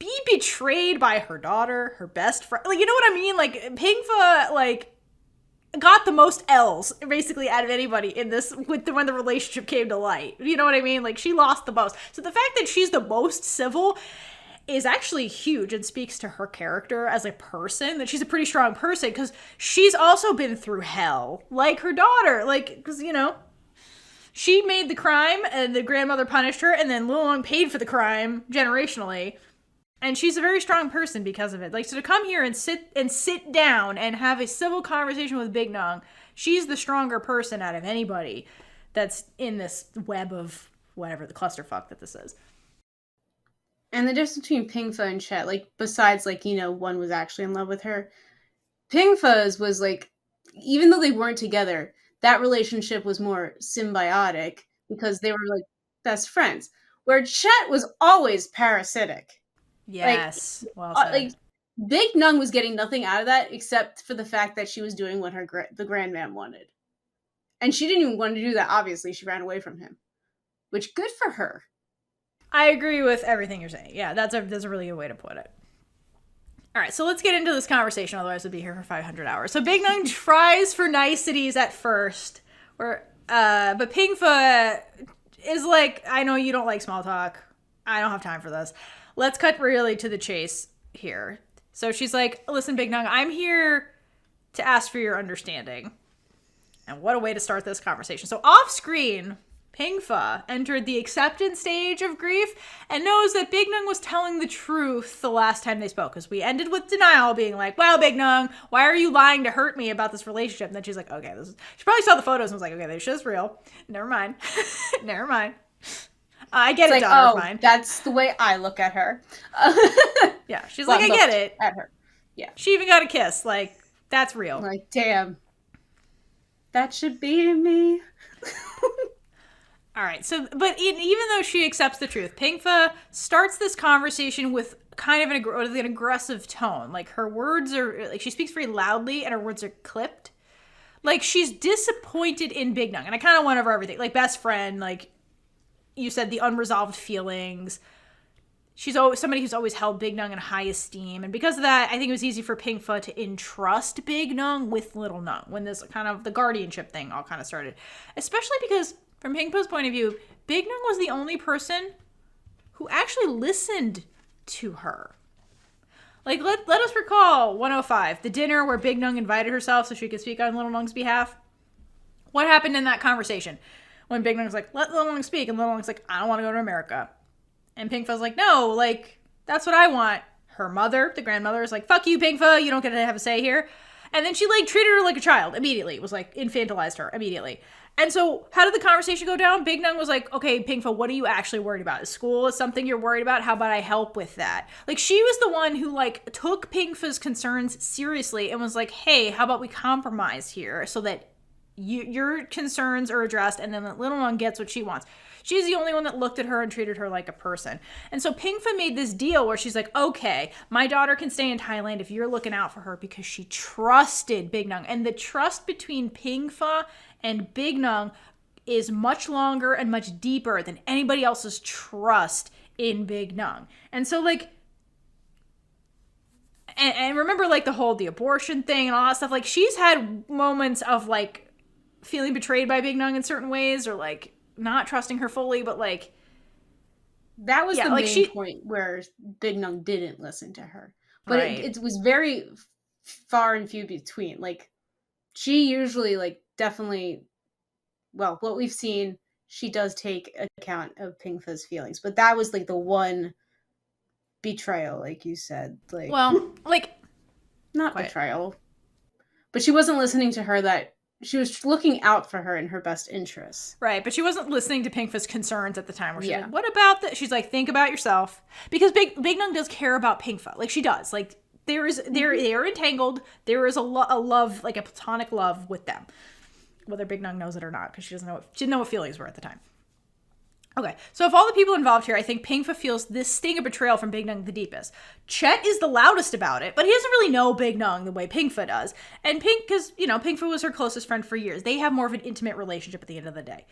be betrayed by her daughter, her best friend, like you know what I mean? Like Pinka like got the most L's basically out of anybody in this when the relationship came to light. You know what I mean? Like she lost the most. So the fact that she's the most civil is actually huge and speaks to her character as a person, that she's a pretty strong person because she's also been through hell like her daughter. Like, because, you know, she made the crime and the grandmother punished her and then Little Nueng paid for the crime generationally. And she's a very strong person because of it. Like, so to come here and sit down and have a civil conversation with Big Nueng, she's the stronger person out of anybody that's in this web of whatever the clusterfuck that this is. And the difference between Pinka and Chet, like, besides, like, you know, one was actually in love with her, Pinka's was, like, even though they weren't together, that relationship was more symbiotic because they were, like, best friends. Where Chet was always parasitic. Yes, like, well said. Like, Big Nueng was getting nothing out of that except for the fact that she was doing what the grandman wanted. And she didn't even want to do that, obviously. She ran away from him. Which, good for her. I agree with everything you're saying. Yeah, that's a really good way to put it. All right, so let's get into this conversation, otherwise we'll be here for 500 hours. So Big Nueng tries for niceties at first, but Pinka is like, I know you don't like small talk. I don't have time for this. Let's cut really to the chase here. So she's like, listen, Big Nueng, I'm here to ask for your understanding. And what a way to start this conversation. So off screen, Pinka entered the acceptance stage of grief and knows that Big Nueng was telling the truth the last time they spoke. Because we ended with denial, being like, wow, Big Nueng, why are you lying to hurt me about this relationship? And then she's like, okay, she probably saw the photos and was like, okay, this shit's real. Never mind. Never mind. I get it, daughter, fine. That's the way I look at her. Yeah, she's like, I get it. At her. Yeah. She even got a kiss. Like, that's real. Like, damn. That should be me. All right. So, but even though she accepts the truth, Pinka starts this conversation with kind of an aggressive tone. Like, her words are, like, she speaks very loudly and her words are clipped. Like, she's disappointed in Big Nueng. And I kind of went over everything. Like, best friend, like, you said the unresolved feelings. She's always somebody who's always held Big Nueng in high esteem. And because of that, I think it was easy for Pinka to entrust Big Nueng with Little Nueng when this kind of the guardianship thing all kind of started. Especially because, from Pinka's point of view, Big Nueng was the only person who actually listened to her. Like, let us recall 105, the dinner where Big Nueng invited herself so she could speak on Little Nueng's behalf. What happened in that conversation? When Big Nueng's like, let Little Nueng speak, and Little Nueng's like, I don't want to go to America. And Pinka's like, no, like, that's what I want. Her mother, the grandmother, is like, fuck you, Pinka, you don't get to have a say here. And then she, like, treated her like a child immediately. It was like, infantilized her immediately. And so how did the conversation go down? Big Nueng was like, okay, Pinka, what are you actually worried about? Is school is something you're worried about? How about I help with that? Like, she was the one who, like, took Pinka's concerns seriously and was like, hey, how about we compromise here so that your concerns are addressed and then Little Nueng gets what she wants. She's the only one that looked at her and treated her like a person. And so Pinka made this deal where she's like, okay, my daughter can stay in Thailand if you're looking out for her, because she trusted Big Nueng. And the trust between Pinka and Big Nueng is much longer and much deeper than anybody else's trust in Big Nueng. And so, like, and remember, like, the abortion thing and all that stuff. Like, she's had moments of, like, feeling betrayed by Big Nueng in certain ways, or, like, not trusting her fully, but, like, that was the main point where Big Nueng didn't listen to her. But right. it was very far and few between. Like, she usually, like, definitely, well, what we've seen, she does take account of Pinka's feelings. But that was, like, the one betrayal, like you said. Like, well, like, not betrayal. But she wasn't listening to her, that she was looking out for her in her best interests. Right, but she wasn't listening to Pinka's concerns at the time. Where she's like, what about that? She's like, think about yourself. Because Big Nueng does care about Pinka. Like, she does. Like, they are entangled. There is a love, like a platonic love with them. Whether Big Nueng knows it or not, because she didn't know what feelings were at the time. Okay, so of all the people involved here, I think Pinka feels this sting of betrayal from Big Nueng the deepest. Chet is the loudest about it, but he doesn't really know Big Nueng the way Pinka does. And because, Pinka was her closest friend for years. They have more of an intimate relationship at the end of the day.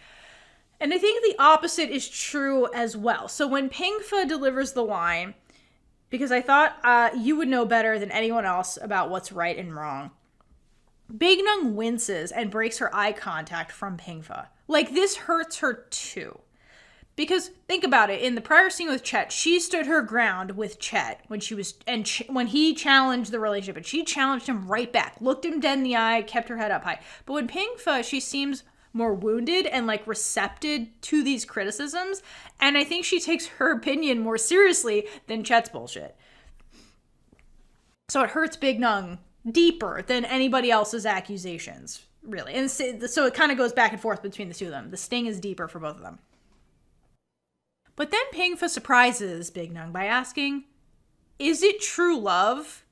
And I think the opposite is true as well. So when Pinka delivers the line, because I thought you would know better than anyone else about what's right and wrong, Big Nueng winces and breaks her eye contact from Pinka. Like, this hurts her too. Because think about it, in the prior scene with Chet, she stood her ground with Chet when when he challenged the relationship, and she challenged him right back, looked him dead in the eye, kept her head up high. But with Pinka, she seems more wounded and, like, receptive to these criticisms, and I think she takes her opinion more seriously than Chet's bullshit. So it hurts Big Nueng deeper than anybody else's accusations, really. And so it kind of goes back and forth between the two of them. The sting is deeper for both of them. But then Pinka surprises Big Nueng by asking, is it true love?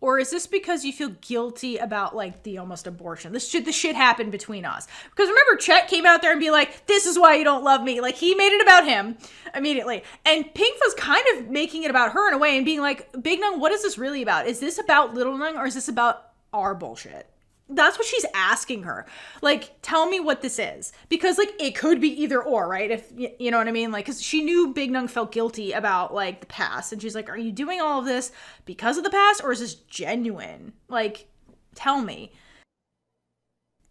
Or is this because you feel guilty about, like, the almost abortion? This shit happened between us. Because remember, Chet came out there and be like, this is why you don't love me. Like, he made it about him immediately. And Pinka's kind of making it about her in a way and being like, Big Nueng, what is this really about? Is this about Little Nueng, or is this about our bullshit? That's what she's asking her. Like, tell me what this is. Because, like, it could be either or, right? If you know what I mean? Like, because she knew Big Nueng felt guilty about, like, the past. And she's like, are you doing all of this because of the past, or is this genuine? Like, tell me.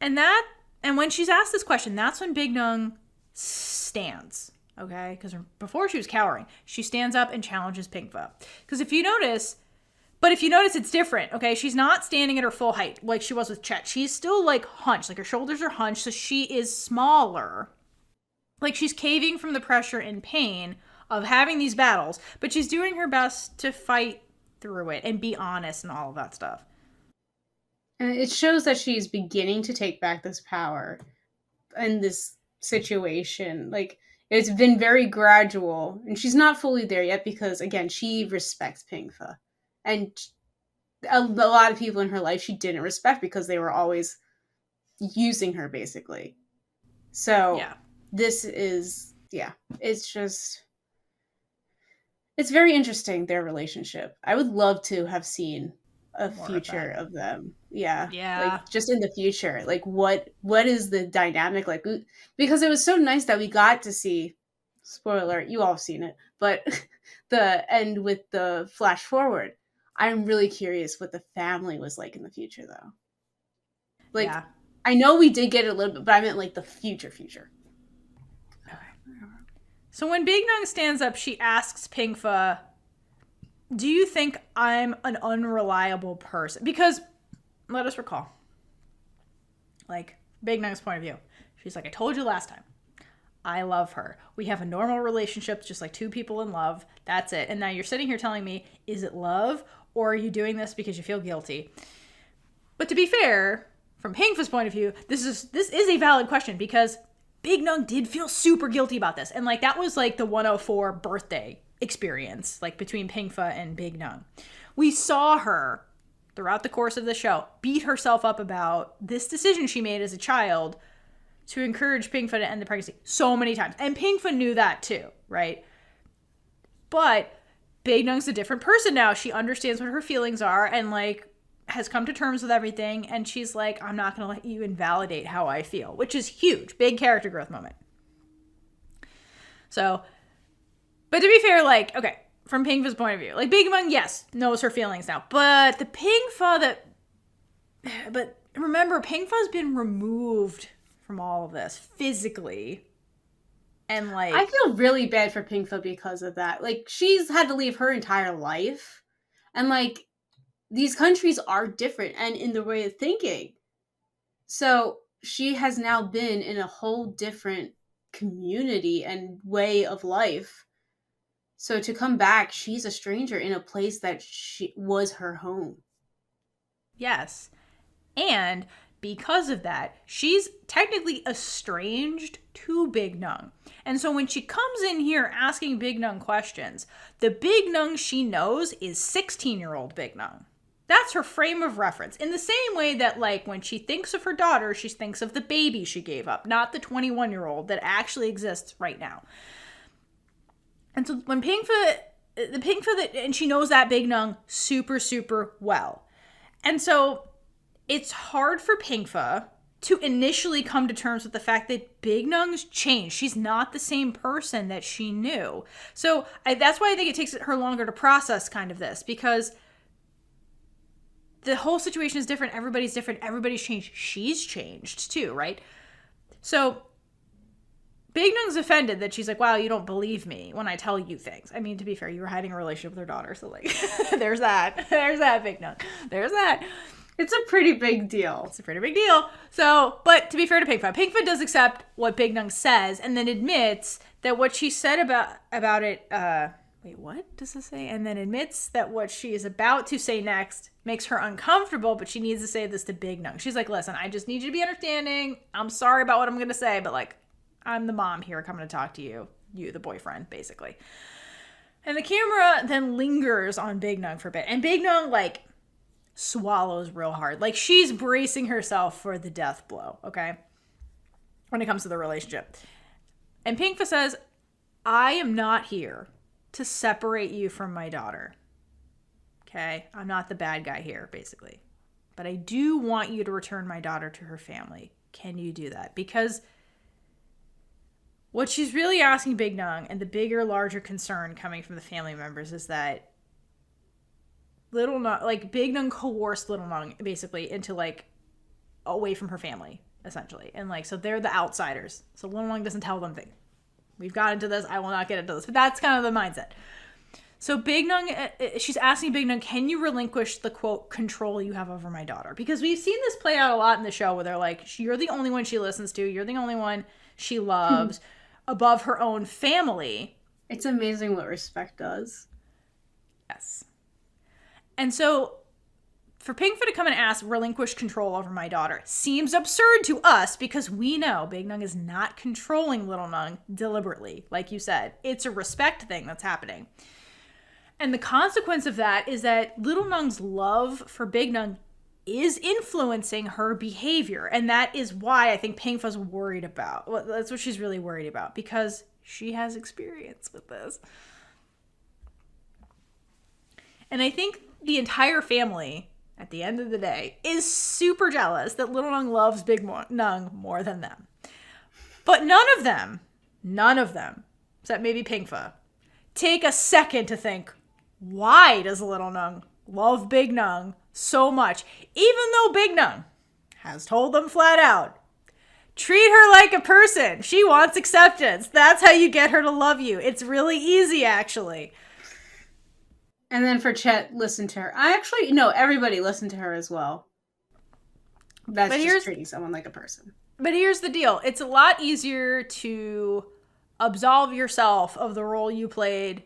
And when she's asked this question, that's when Big Nueng stands. Okay? Because before she was cowering. She stands up and challenges Pinka. Because if you notice, it's different, okay? She's not standing at her full height like she was with Chet. She's still, like, hunched. Like, her shoulders are hunched, so she is smaller. Like, she's caving from the pressure and pain of having these battles, but she's doing her best to fight through it and be honest and all of that stuff. And it shows that she's beginning to take back this power in this situation. Like, it's been very gradual, and she's not fully there yet because, again, she respects Pinka. And a lot of people in her life she didn't respect because they were always using her, basically. So This is, it's very interesting, their relationship. I would love to have seen a future of them. Yeah. Like, just in the future. Like, what is the dynamic like? Because it was so nice that we got to see, spoiler, you all have seen it, but the end with the flash forward. I'm really curious what the family was like in the future, though. Like, I know we did get it a little bit, but I meant, like, the future. Okay. So when Big Nueng stands up, she asks Pinka, do you think I'm an unreliable person? Because, let us recall, like, Big Nueng's point of view. She's like, I told you last time. I love her. We have a normal relationship, just like two people in love. That's it. And now you're sitting here telling me, is it love, or are you doing this because you feel guilty? But to be fair, from Pinka's point of view, this is a valid question, because Big Nueng did feel super guilty about this. And like that was like the 104 birthday experience, like between Pinka and Big Nueng. We saw her throughout the course of the show beat herself up about this decision she made as a child to encourage Pinka to end the pregnancy so many times. And Pinka knew that too, right? But Big Nueng's a different person now. She understands what her feelings are and like has come to terms with everything. And she's like, I'm not going to let you invalidate how I feel, which is huge. Big character growth moment. So, but to be fair, like, okay, from Pinka's point of view, like Big Nueng, yes, knows her feelings now. But the Pinka but remember, Pinka's been removed from all of this physically. And like, I feel really bad for Pinka because of that. Like, she's had to leave her entire life. And like, these countries are different and in the way of thinking. So she has now been in a whole different community and way of life. So to come back, she's a stranger in a place that was her home. Yes. And because of that, she's technically estranged to Big Nueng. And so when she comes in here asking Big Nueng questions, the Big Nueng she knows is 16-year-old Big Nueng. That's her frame of reference. In the same way that, like, when she thinks of her daughter, she thinks of the baby she gave up, not the 21-year-old that actually exists right now. And so when and she knows that Big Nueng super, super well. And so it's hard for Pinka to initially come to terms with the fact that Big Nueng's changed. She's not the same person that she knew. So that's why I think it takes her longer to process kind of this, because the whole situation is different. Everybody's different. Everybody's changed. She's changed too, right? So Big Nueng's offended that she's like, wow, you don't believe me when I tell you things. I mean, to be fair, you were hiding a relationship with her daughter. So like, there's that. There's that, Big Nueng. There's that. It's a pretty big deal. It's a pretty big deal. So, but to be fair to Pinka does accept what Big Nueng says and then admits that what she said about it, wait, what does this say? And then admits that what she is about to say next makes her uncomfortable, but she needs to say this to Big Nueng. She's like, listen, I just need you to be understanding. I'm sorry about what I'm going to say, but like, I'm the mom here coming to talk to you, the boyfriend, basically. And the camera then lingers on Big Nueng for a bit. And Big Nueng, like, swallows real hard. Like, she's bracing herself for the death blow, okay? When it comes to the relationship. And Pinka says, I am not here to separate you from my daughter. Okay? I'm not the bad guy here, basically. But I do want you to return my daughter to her family. Can you do that? Because what she's really asking Big Nueng, and the bigger, larger concern coming from the family members, is that Big Nueng coerced Little Nueng basically into like away from her family, essentially. And like, so they're the outsiders. So Little Nueng doesn't tell them things. We've got into this. I will not get into this. But that's kind of the mindset. So Big Nueng, she's asking Big Nueng, can you relinquish the, quote, control you have over my daughter? Because we've seen this play out a lot in the show where they're like, you're the only one she listens to. You're the only one she loves above her own family. It's amazing what respect does. Yes. And so for Pinka to come and ask, relinquish control over my daughter, seems absurd to us because we know Big Nueng is not controlling Little Nueng deliberately. Like you said, it's a respect thing that's happening. And the consequence of that is that Little Nueng's love for Big Nueng is influencing her behavior. And that is why I think Pinka's worried about. Well, that's what she's really worried about, because she has experience with this. And I think the entire family, at the end of the day, is super jealous that Little Nueng loves Big Nueng more than them. But none of them, except maybe Pinka, take a second to think, why does Little Nueng love Big Nueng so much? Even though Big Nueng has told them flat out, treat her like a person. She wants acceptance. That's how you get her to love you. It's really easy, actually. And then for Chet, listen to her. Everybody listened to her as well. That's just treating someone like a person. But here's the deal. It's a lot easier to absolve yourself of the role you played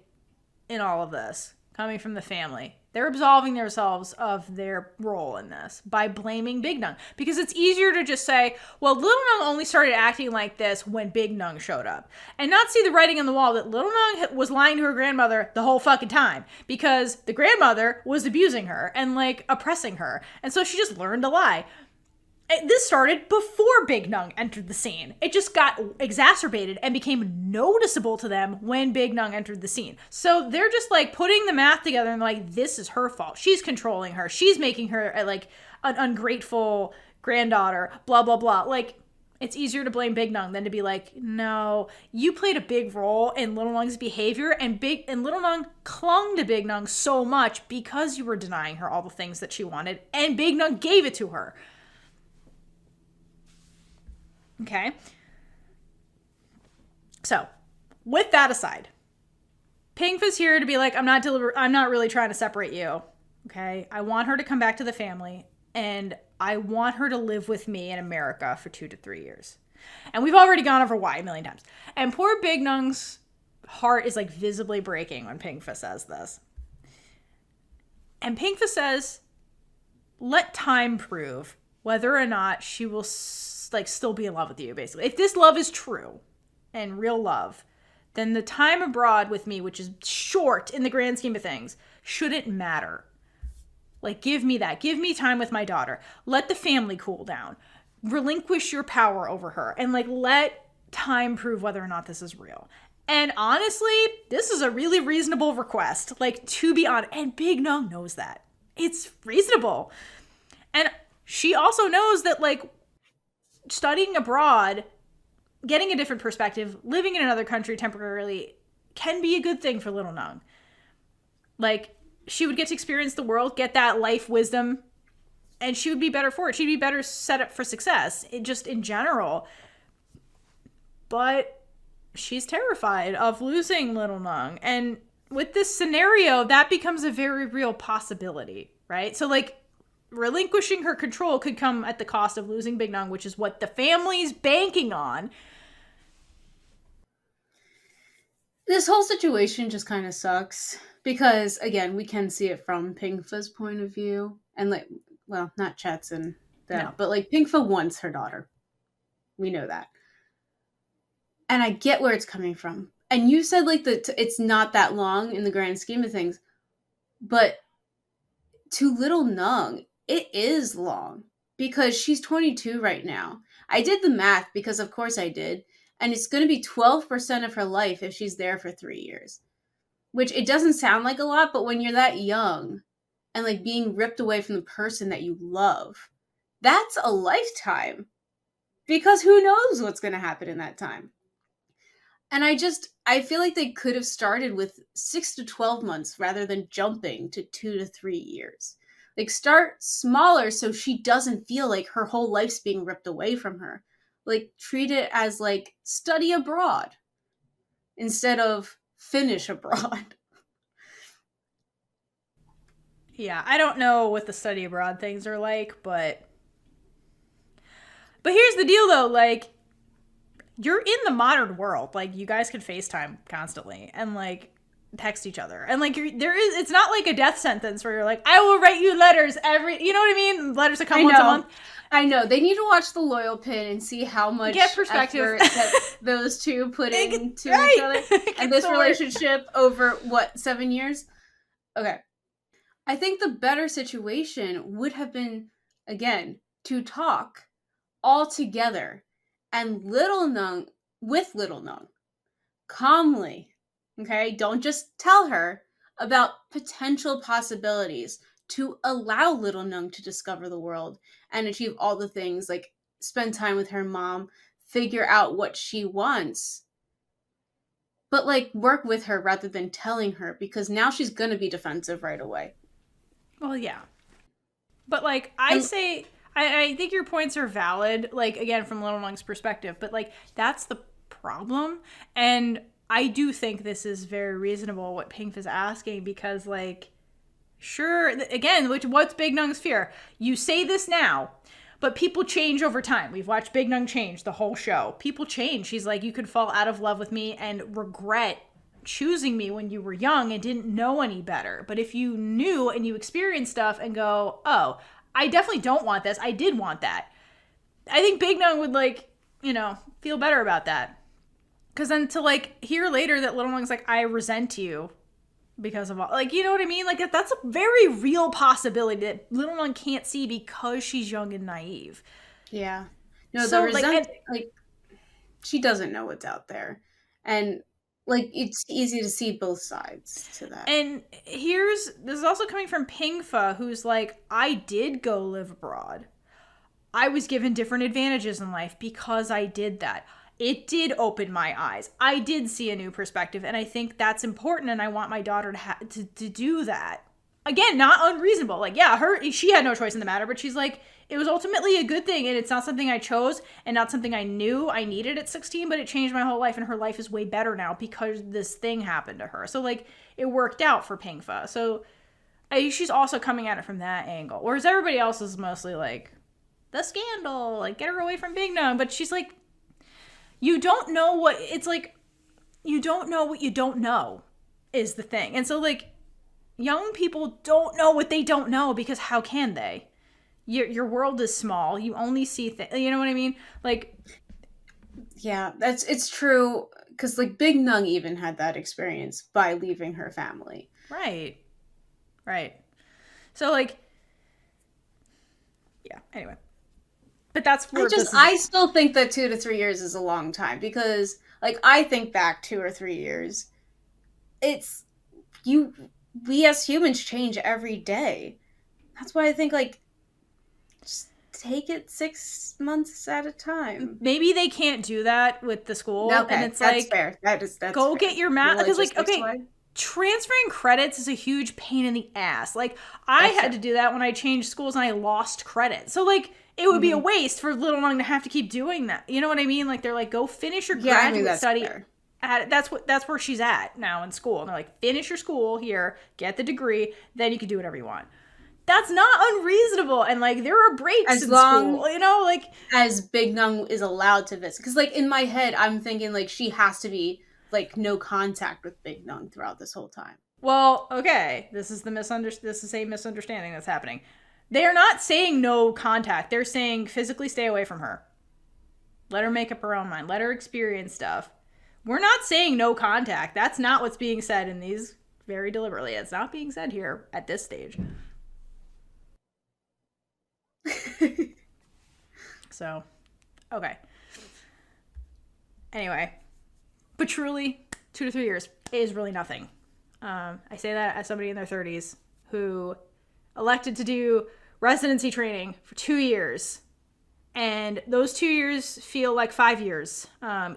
in all of this, coming from the family. They're absolving themselves of their role in this by blaming Big Nueng. Because it's easier to just say, well, Little Nueng only started acting like this when Big Nueng showed up. And not see the writing on the wall that Little Nueng was lying to her grandmother the whole fucking time. Because the grandmother was abusing her and, like, oppressing her. And so she just learned to lie. This started before Big Nueng entered the scene. It just got exacerbated and became noticeable to them when Big Nueng entered the scene. So they're just like putting the math together and like, this is her fault. She's controlling her. She's making her like an ungrateful granddaughter, blah, blah, blah. Like, it's easier to blame Big Nueng than to be like, no, you played a big role in Little Nueng's behavior, and Little Nueng clung to Big Nueng so much because you were denying her all the things that she wanted, and Big Nueng gave it to her. Okay. So, with that aside, Pinka's here to be like, I'm not really trying to separate you. Okay. I want her to come back to the family, and I want her to live with me in America for 2 to 3 years. And we've already gone over why a million times. And poor Big Nueng's heart is like visibly breaking when Pinka says this. And Pinka says, let time prove whether or not she will like still be in love with you, basically. If this love is true and real love, then the time abroad with me, which is short in the grand scheme of things, shouldn't matter. Like, give me that. Give me time with my daughter. Let the family cool down. Relinquish your power over her. And, like, let time prove whether or not this is real. And honestly, this is a really reasonable request. Like, to be honest. And Big Nueng knows that. It's reasonable. And she also knows that, like, studying abroad, getting a different perspective, living in another country temporarily can be a good thing for Little Nueng. Like, she would get to experience the world, get that life wisdom, and she would be better for it. She'd be better set up for success, just in general. But she's terrified of losing Little Nueng. And with this scenario, that becomes a very real possibility, right? So, like, relinquishing her control could come at the cost of losing Big Nueng, which is what the family's banking on. This whole situation just kind of sucks because, again, we can see it from Pinka's point of view. And, like, well, not Chet's and them, no. But, like, Pinka wants her daughter. We know that. And I get where it's coming from. And you said, like, it's not that long in the grand scheme of things. But to Little Nueng, it is long because she's 22 right now. I did the math because, of course, I did. And it's going to be 12% of her life if she's there for 3 years. Which, it doesn't sound like a lot, but when you're that young and, like, being ripped away from the person that you love, that's a lifetime. Because who knows what's going to happen in that time. And I feel like they could have started with 6 to 12 months rather than jumping to 2 to 3 years. Like, start smaller so she doesn't feel like her whole life's being ripped away from her. Like, treat it as, like, study abroad instead of finish abroad. Yeah, I don't know what the study abroad things are like, but here's the deal, though. Like, you're in the modern world. Like, you guys can FaceTime constantly and, like, text each other. And, like, it's not like a death sentence where you're like, I will write you letters you know what I mean? Letters that come once a month. I know. They need to watch The Loyal Pin and see how much effort that those two put into each other. And this relationship over, 7 years? Okay. I think the better situation would have been, again, to talk all together and Little Nueng, calmly, okay? Don't just tell her about potential possibilities to allow Little Nueng to discover the world and achieve all the things, like spend time with her mom, figure out what she wants. But, like, work with her rather than telling her, because now she's going to be defensive right away. Well, yeah. But, like, I think your points are valid, like, again, from Little Nueng's perspective. But, like, that's the problem. And I do think this is very reasonable what Pinka is asking because, like, sure, again, what's Big Nueng's fear? You say this now, But people change over time. We've watched Big Nueng change the whole show. People change. She's like, you could fall out of love with me and regret choosing me when you were young and didn't know any better. But if you knew and you experienced stuff and go, oh, I definitely don't want this. I did want that. I think Big Nueng would, like, you know, feel better about that. Because then to, like, hear later that Little Nueng's like, I resent you because of all, like, you know what I mean? Like, that's a very real possibility that Little Nueng can't see because she's young and naive. Yeah. No, so, like, she doesn't know what's out there. And, like, it's easy to see both sides to that. And this is also coming from Pinka, who's like, I did go live abroad. I was given different advantages in life because I did that. It did open my eyes. I did see a new perspective, and I think that's important, and I want my daughter to do that. Again, not unreasonable. Like, yeah, she had no choice in the matter, but she's like, it was ultimately a good thing, and it's not something I chose and not something I knew I needed at 16, but it changed my whole life, and her life is way better now because this thing happened to her. So, like, it worked out for Pinka. So, she's also coming at it from that angle, whereas everybody else is mostly like, the scandal, like, get her away from Big Nueng. But she's like, you don't know what, it's like, you don't know what you don't know is the thing. And so, like, young people don't know what they don't know because how can they? Your world is small. You only see things, you know what I mean? Like, yeah, it's true. Because, like, Big Nueng even had that experience by leaving her family. Right. So, like, yeah, anyway. But that's where I still think that 2 to 3 years is a long time because, like, I think back 2 or 3 years. We as humans change every day. That's why I think, like, just take it 6 months at a time. Maybe they can't do that with the school. Okay, and it's that's like, fair. That's go fair. get your math. Because, like, okay, transferring credits is a huge pain in the ass. Like, I had to do that when I changed schools and I lost credit. So, like, it would be a waste for Little Nueng to have to keep doing that. You know what I mean? Like, they're like, go finish your graduate study. That's where she's at now in school. And they're like, finish your school here, get the degree, then you can do whatever you want. That's not unreasonable. And, like, there are breaks in school, you know, like, as Big Nueng is allowed to visit. Because, like, in my head, I'm thinking, like, she has to be, like, no contact with Big Nueng throughout this whole time. Well, okay, this is a misunderstanding that's happening. They are not saying no contact. They're saying physically stay away from her. Let her make up her own mind. Let her experience stuff. We're not saying no contact. That's not what's being said in these, very deliberately. It's not being said here at this stage. So, okay. Anyway. But truly, 2 to 3 years is really nothing. I say that as somebody in their 30s who elected to do residency training for 2 years. And those 2 years feel like 5 years,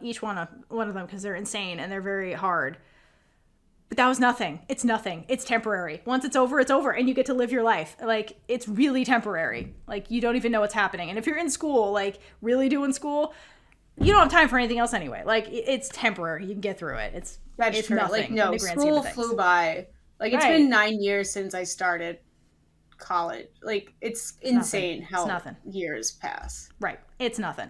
each one of them, because they're insane and they're very hard. But that was nothing. It's nothing. It's temporary. Once it's over, and you get to live your life. Like, it's really temporary. Like, you don't even know what's happening. And if you're in school, like, really doing school, you don't have time for anything else anyway. Like, it's temporary. You can get through it. It's true. Nothing. Like, no, school flew by. Like, it's been 9 years since I started college. Like, it's insane how years pass. Right. It's nothing.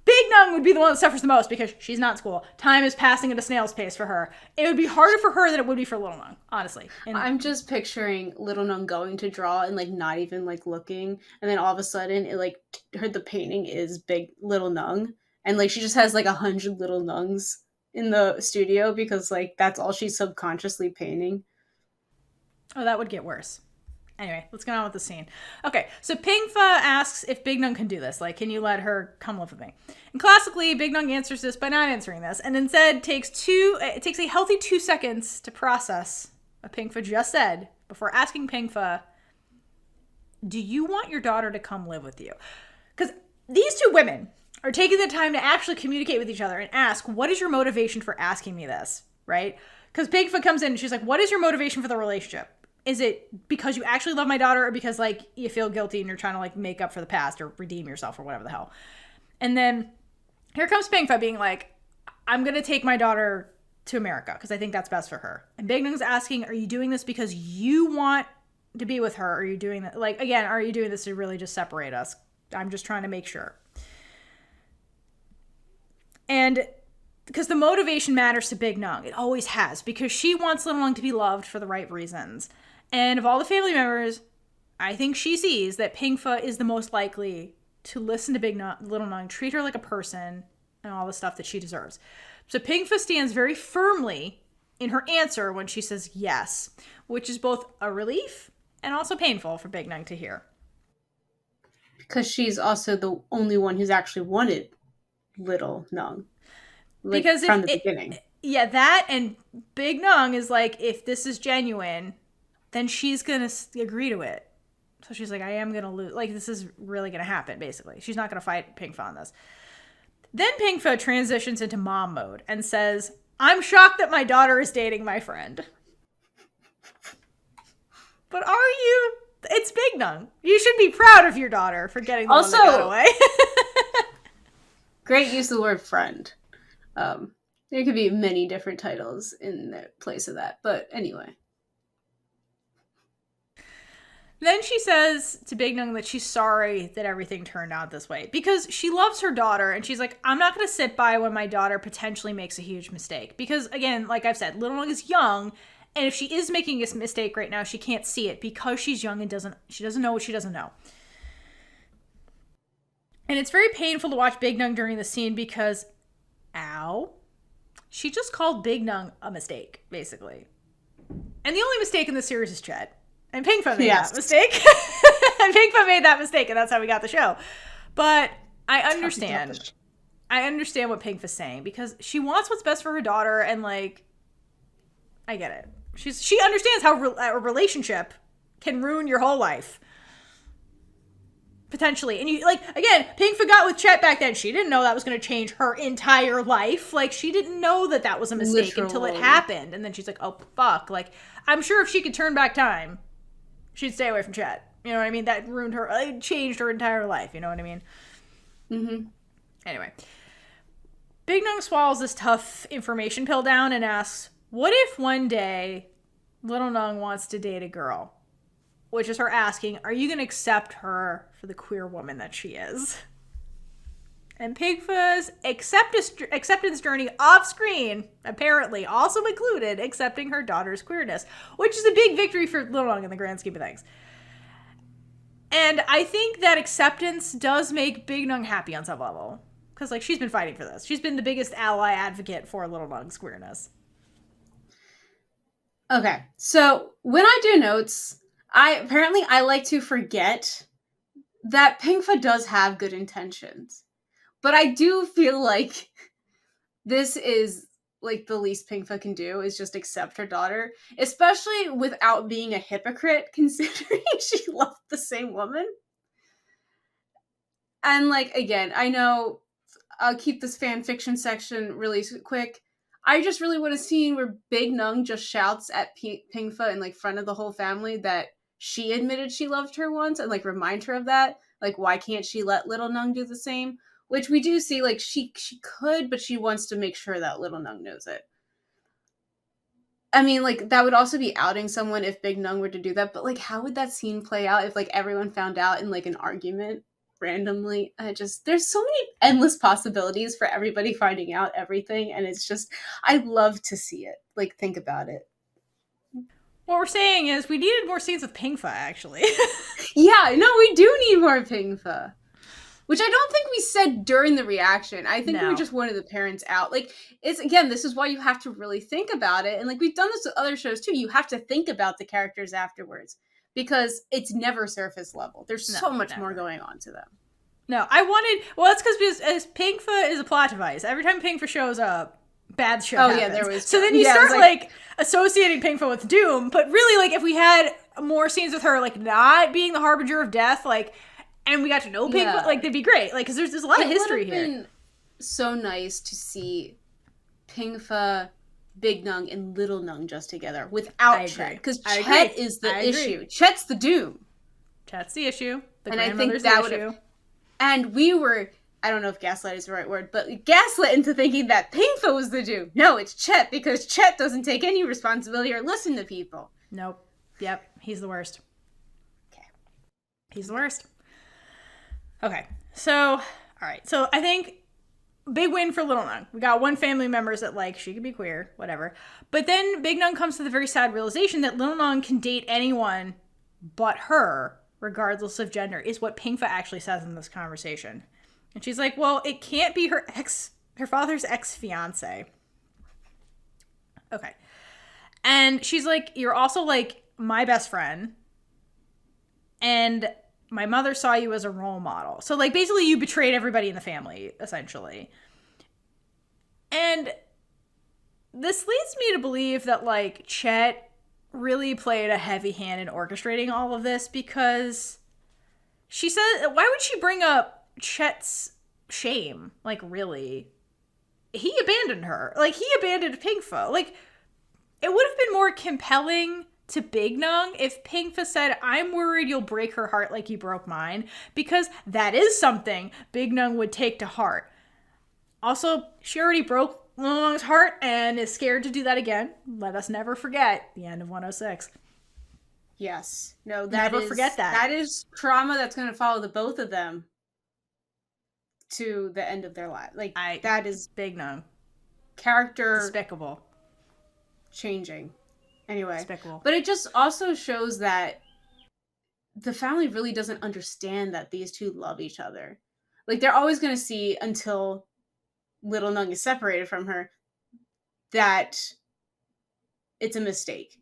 Big Nueng would be the one that suffers the most because she's not in school. Time is passing at a snail's pace for her. It would be harder for her than it would be for Little Nueng, honestly. And I'm just picturing Little Nueng going to draw and, like, not even, like, looking. And then all of a sudden, it, like, the painting is Big Little Nueng. And, like, she just has, like, 100 Little Nuengs in the studio because, like, that's all she's subconsciously painting. Oh, that would get worse. Anyway, let's get on with the scene. Okay, so Pinka asks if Big Nueng can do this. Like, can you let her come live with me? And classically, Big Nueng answers this by not answering this, and instead takes a healthy 2 seconds to process what Pinka just said before asking Pinka, do you want your daughter to come live with you? Because these two women are taking the time to actually communicate with each other and ask, what is your motivation for asking me this, right? Because Pinka comes in and she's like, what is your motivation for the relationship? Is it because you actually love my daughter or because, like, you feel guilty and you're trying to, like, make up for the past or redeem yourself or whatever the hell? And then here comes Pinka being like, I'm going to take my daughter to America because I think that's best for her. And Big Nueng's asking, are you doing this because you want to be with her? Or are you doing that? Like, again, are you doing this to really just separate us? I'm just trying to make sure. And because the motivation matters to Big Nueng. It always has, because she wants Little Nueng to be loved for the right reasons. And of all the family members, I think she sees that Pinka is the most likely to listen to Little Nueng, treat her like a person, and all the stuff that she deserves. So Pinka stands very firmly in her answer when she says yes, which is both a relief and also painful for Big Nueng to hear. Because she's also the only one who's actually wanted Little Nueng. Like, because from the beginning. Yeah, that, and Big Nueng is like, if this is genuine, then she's going to agree to it. So she's like, I am going to lose. Like, this is really going to happen, basically. She's not going to fight Pinka on this. Then Pinka transitions into mom mode and says, I'm shocked that my daughter is dating my friend. But are you? It's Big Nueng. You should be proud of your daughter for getting the one that got away. Great use of the word friend. There could be many different titles in the place of that. But anyway. Then she says to Big Nueng that she's sorry that everything turned out this way, because she loves her daughter, and she's like, I'm not going to sit by when my daughter potentially makes a huge mistake. Because, again, like I've said, Little Nueng is young, and if she is making a mistake right now, she can't see it because she's young and she doesn't know what she doesn't know. And it's very painful to watch Big Nueng during the scene because, ow, she just called Big Nueng a mistake, basically. And the only mistake in this series is Chet. And Pinka made that mistake. And Pinka made that mistake, and that's how we got the show. But I understand. I understand what Pinka's saying, because she wants what's best for her daughter, and, like, I get it. She understands how a relationship can ruin your whole life. Potentially. And, you like, again, Pinka got with Chet back then. She didn't know that was going to change her entire life. Like, she didn't know that that was a mistake until it happened. And then she's like, oh, fuck. Like, I'm sure if she could turn back time, she'd stay away from Chet. You know what I mean? That ruined her, it changed her entire life. You know what I mean? Mm-hmm. Anyway. Big Nueng swallows this tough information pill down and asks, what if one day Little Nueng wants to date a girl? Which is her asking, are you going to accept her for the queer woman that she is? And Pinka's acceptance journey off screen apparently also included accepting her daughter's queerness, which is a big victory for Little Nueng in the grand scheme of things. And I think that acceptance does make Big Nueng happy on some level. Because, like, she's been fighting for this. She's been the biggest ally advocate for Little Nueng's queerness. Okay, so when I do notes, I like to forget that Pinka does have good intentions. But I do feel like this is, like, the least Pinka can do is just accept her daughter, especially without being a hypocrite, considering she loved the same woman. And, like, again, I know I'll keep this fan fiction section really quick. I just really want a scene where Big Nueng just shouts at Pinka in, like, front of the whole family that she admitted she loved her once, and, like, remind her of that. Like, why can't she let Little Nueng do the same? Which we do see, like, she could, but she wants to make sure that Little Nueng knows it. I mean, like, that would also be outing someone if Big Nueng were to do that, but, like, how would that scene play out if, like, everyone found out in, like, an argument randomly? There's so many endless possibilities for everybody finding out everything, and it's just, I love to see it. Like, think about it. What we're saying is we needed more scenes with Pinka, actually. Yeah, no, we do need more Pinka. Which I don't think we said during the reaction. I think we just wanted the parents out. Like, it's, again, this is why you have to really think about it. And, like, we've done this with other shows, too. You have to think about the characters afterwards. Because it's never surface level. There's so much more going on to them. No, it's because Pinka is a plot device. Every time Pinka shows up, bad shit happens. Yeah, there was. So then you start, like, associating Pinka with doom. But really, like, if we had more scenes with her, like, not being the harbinger of death, like, and we got to know Pinka, like, that'd be great. Like, because there's a lot of history here. It would have been so nice to see Pinka, Big Nueng, and Little Nueng just together without Chet. Because Chet is the issue. Chet's the doom. Chet's the issue. And I think that would have... And we were... I don't know if gaslight is the right word, but gaslit into thinking that Pinka was the doom. No, it's Chet, because Chet doesn't take any responsibility or listen to people. Nope. Yep. He's the worst. Okay. He's the worst. Okay. So, all right. So I think big win for Little Nueng. We got one family member's that, like, she could be queer, whatever. But then Big Nueng comes to the very sad realization that Little Nueng can date anyone but her, regardless of gender, is what Pinka actually says in this conversation. And she's like, well, it can't be her father's ex-fiance. Okay. And she's like, you're also, like, my best friend. And my mother saw you as a role model. So, like, basically you betrayed everybody in the family, essentially. And this leads me to believe that, like, Chet really played a heavy hand in orchestrating all of this, because she said, why would she bring up Chet's shame? Like, really? He abandoned her. Like, he abandoned Pinka. Like, it would have been more compelling to Big Nueng if Pinka said, I'm worried you'll break her heart like you broke mine, because that is something Big Nueng would take to heart. Also, she already broke Little Nueng's heart and is scared to do that again. Let us never forget the end of 106. Yes. No, never forget that. That is trauma that's going to follow the both of them to the end of their life. Like, that is Big Nueng. Character despicable. Changing. Anyway. Despicable. But it just also shows that the family really doesn't understand that these two love each other. Like, they're always going to see, until Little Nueng is separated from her, that it's a mistake.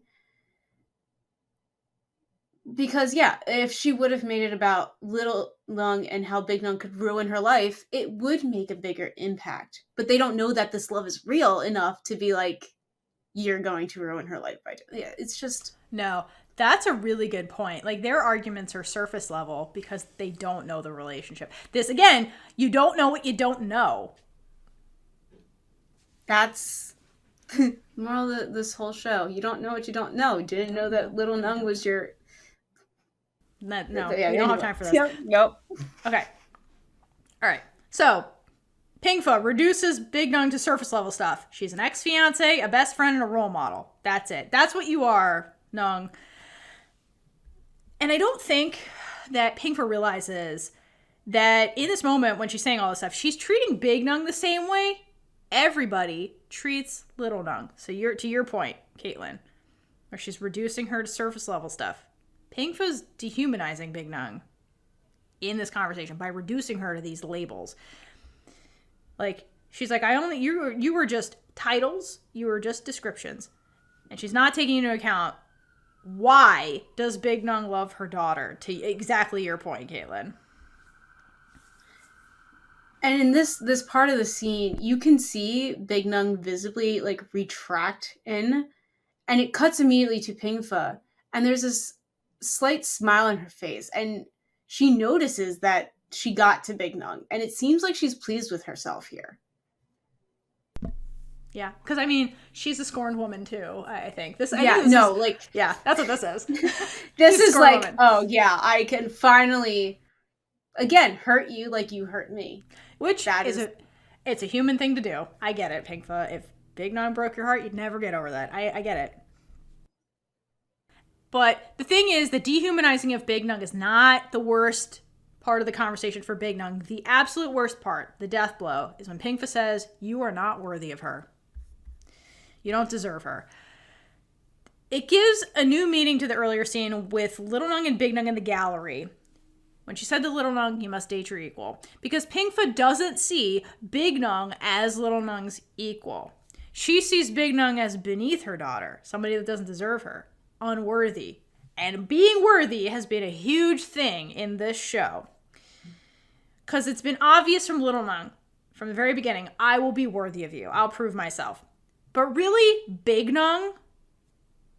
Because, yeah, if she would have made it about Little Nueng and how Big Nueng could ruin her life, it would make a bigger impact. But they don't know that this love is real enough to be like, you're going to ruin her life by doing. Yeah, it's just... No, that's a really good point. Like, their arguments are surface level because they don't know the relationship. This, again, you don't know what you don't know. That's moral of this whole show. You don't know what you don't know. You didn't know that Little Nueng was your... No, yeah, we don't have time for this. Yep. Okay. All right. So, Pinka reduces Big Nueng to surface level stuff. She's an ex-fiance, a best friend, and a role model. That's it. That's what you are, Nueng. And I don't think that Pinka realizes that in this moment when she's saying all this stuff, she's treating Big Nueng the same way everybody treats Little Nueng. So to your point, Kaitlynn, where she's reducing her to surface level stuff. Pinka's dehumanizing Big Nueng in this conversation by reducing her to these labels. Like, she's like, you were just titles, you were just descriptions. And she's not taking into account, why does Big Nueng love her daughter? To exactly your point, Kaitlynn. And in this part of the scene, you can see Big Nueng visibly, like, retract in, and it cuts immediately to Pinka. And there's this slight smile on her face, and she notices that she got to Big Nueng, and it seems like she's pleased with herself here. Yeah, because I mean, she's a scorned woman too. I think this. Yeah, that's what this is. This is like, woman. Oh yeah, I can finally, again, hurt you like you hurt me. Which it's a human thing to do. I get it, Pinka. If Big Nueng broke your heart, you'd never get over that. I get it. But the thing is, the dehumanizing of Big Nueng is not the worst part of the conversation for Big Nueng. The absolute worst part, the death blow, is when Pinka says, you are not worthy of her. You don't deserve her. It gives a new meaning to the earlier scene with Little Nueng and Big Nueng in the gallery. When she said to Little Nueng, you must date your equal. Because Pinka doesn't see Big Nueng as Little Nueng's equal. She sees Big Nueng as beneath her daughter, somebody that doesn't deserve her. Unworthy. And being worthy has been a huge thing in this show. Because it's been obvious from Little Nueng, from the very beginning, I will be worthy of you. I'll prove myself. But really, Big Nueng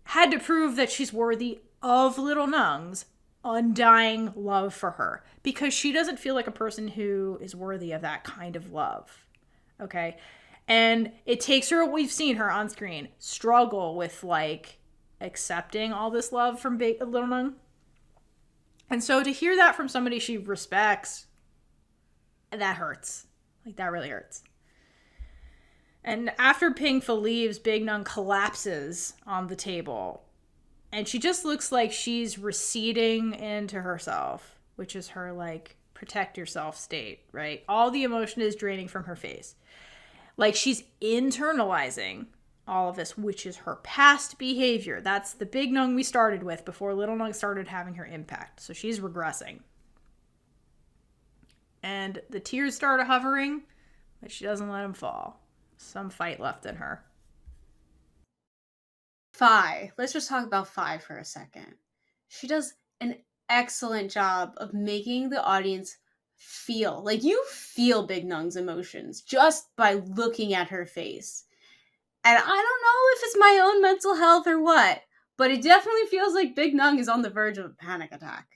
had to prove that she's worthy of Little Nueng's undying love for her. Because she doesn't feel like a person who is worthy of that kind of love. Okay? And it takes her, we've seen her on screen, struggle with, like, accepting all this love from Little Nueng. And so to hear that from somebody she respects, that hurts. Like, that really hurts. And after Pinka leaves, Big Nueng collapses on the table. And she just looks like she's receding into herself, which is her, like, protect yourself state, right? All the emotion is draining from her face. Like, she's internalizing all of this, which is her past behavior. That's the Big Nueng we started with before Little Nueng started having her impact. So she's regressing. And the tears start hovering, but she doesn't let them fall. Some fight left in her. Faye. Let's just talk about Faye for a second. She does an excellent job of making the audience feel. Like, you feel Big Nueng's emotions just by looking at her face. And I don't know if it's my own mental health or what, but it definitely feels like Big Nueng is on the verge of a panic attack.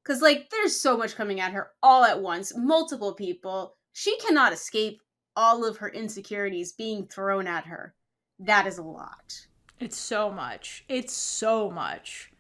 Because, like, there's so much coming at her all at once. Multiple people. She cannot escape all of her insecurities being thrown at her. That is a lot. It's so much. It's so much.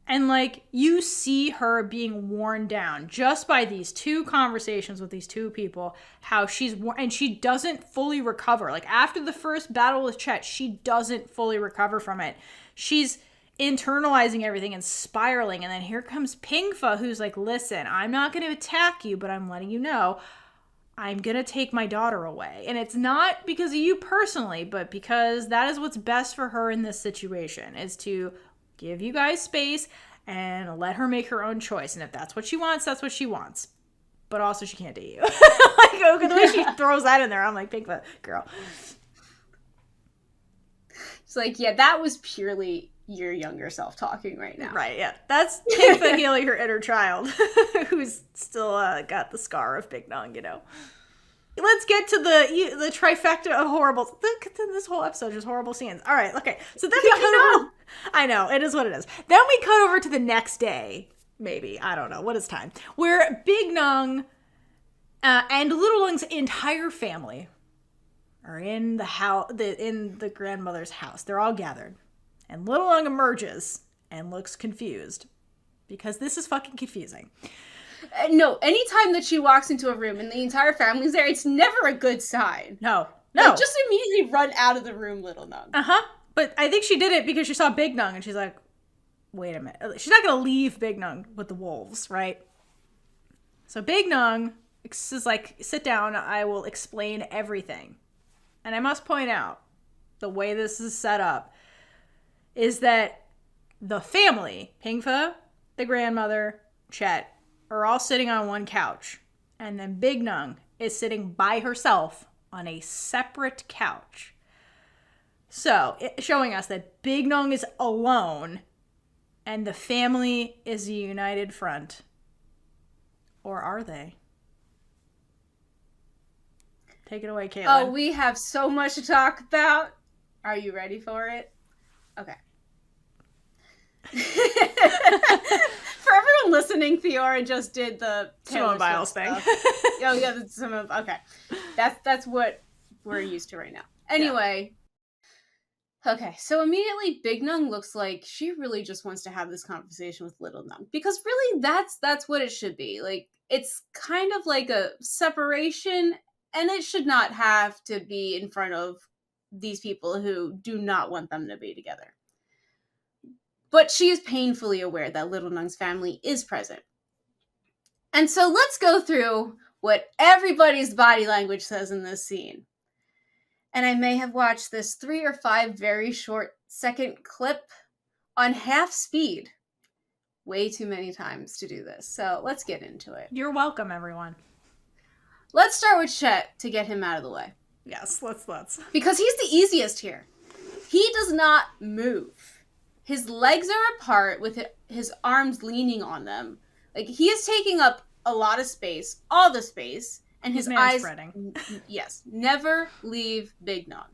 And, like, you see her being worn down just by these two conversations with these two people, how she's and she doesn't fully recover. Like, after the first battle with Chet, she doesn't fully recover from it. She's internalizing everything and spiraling. And then here comes Pinka, who's like, listen, I'm not going to attack you, but I'm letting you know I'm going to take my daughter away. And it's not because of you personally, but because that is what's best for her in this situation, is to give you guys space and let her make her own choice. And if that's what she wants, that's what she wants. But also, she can't date you. Like, okay, the way she throws that in there, I'm like, Pinka, girl. It's like, yeah, that was purely your younger self talking right now. Right, yeah. That's Pinka healing her inner child, who's still got the scar of Big Nueng, you know. Let's get to the trifecta of horrible. This whole episode is just horrible scenes. All right, okay. So then we cut over. I know, it is what it is. Then we cut over to the next day, maybe. I don't know. What is time? Where Big Nueng and Little Nueng's entire family are in the house, in the grandmother's house. They're all gathered. And Little Nueng emerges and looks confused. Because this is fucking confusing. No, anytime that she walks into a room and the entire family's there, it's never a good sign. No. Like, just immediately run out of the room, Little Nueng. Uh-huh. But I think she did it because she saw Big Nueng and she's like, wait a minute. She's not going to leave Big Nueng with the wolves, right? So Big Nueng is like, sit down, I will explain everything. And I must point out, the way this is set up is that the family, Pinka, the grandmother, Chet, are all sitting on one couch. And then Big Nueng is sitting by herself on a separate couch. So, showing us that Big Nueng is alone and the family is a united front. Or are they? Take it away, Kaitlynn. Oh, we have so much to talk about. Are you ready for it? Okay. For everyone listening, Theora just did the Simone Biles thing. Oh yeah, that's Simone. Okay, that's what we're used to right now. Anyway, okay. So immediately, Big Nueng looks like she really just wants to have this conversation with Little Nueng, because really, that's what it should be. Like, it's kind of like a separation, and it should not have to be in front of these people who do not want them to be together. But she is painfully aware that Little Nueng's family is present. And so let's go through what everybody's body language says in this scene. And I may have watched this 3 or 5 very short second clip on half speed. Way too many times to do this. So let's get into it. You're welcome, everyone. Let's start with Chet to get him out of the way. Yes, let's. Because he's the easiest here. He does not move. His legs are apart with his arms leaning on them. Like, he is taking up a lot of space, all the space, and his eyes, spreading. Yes, never leave Big Nueng.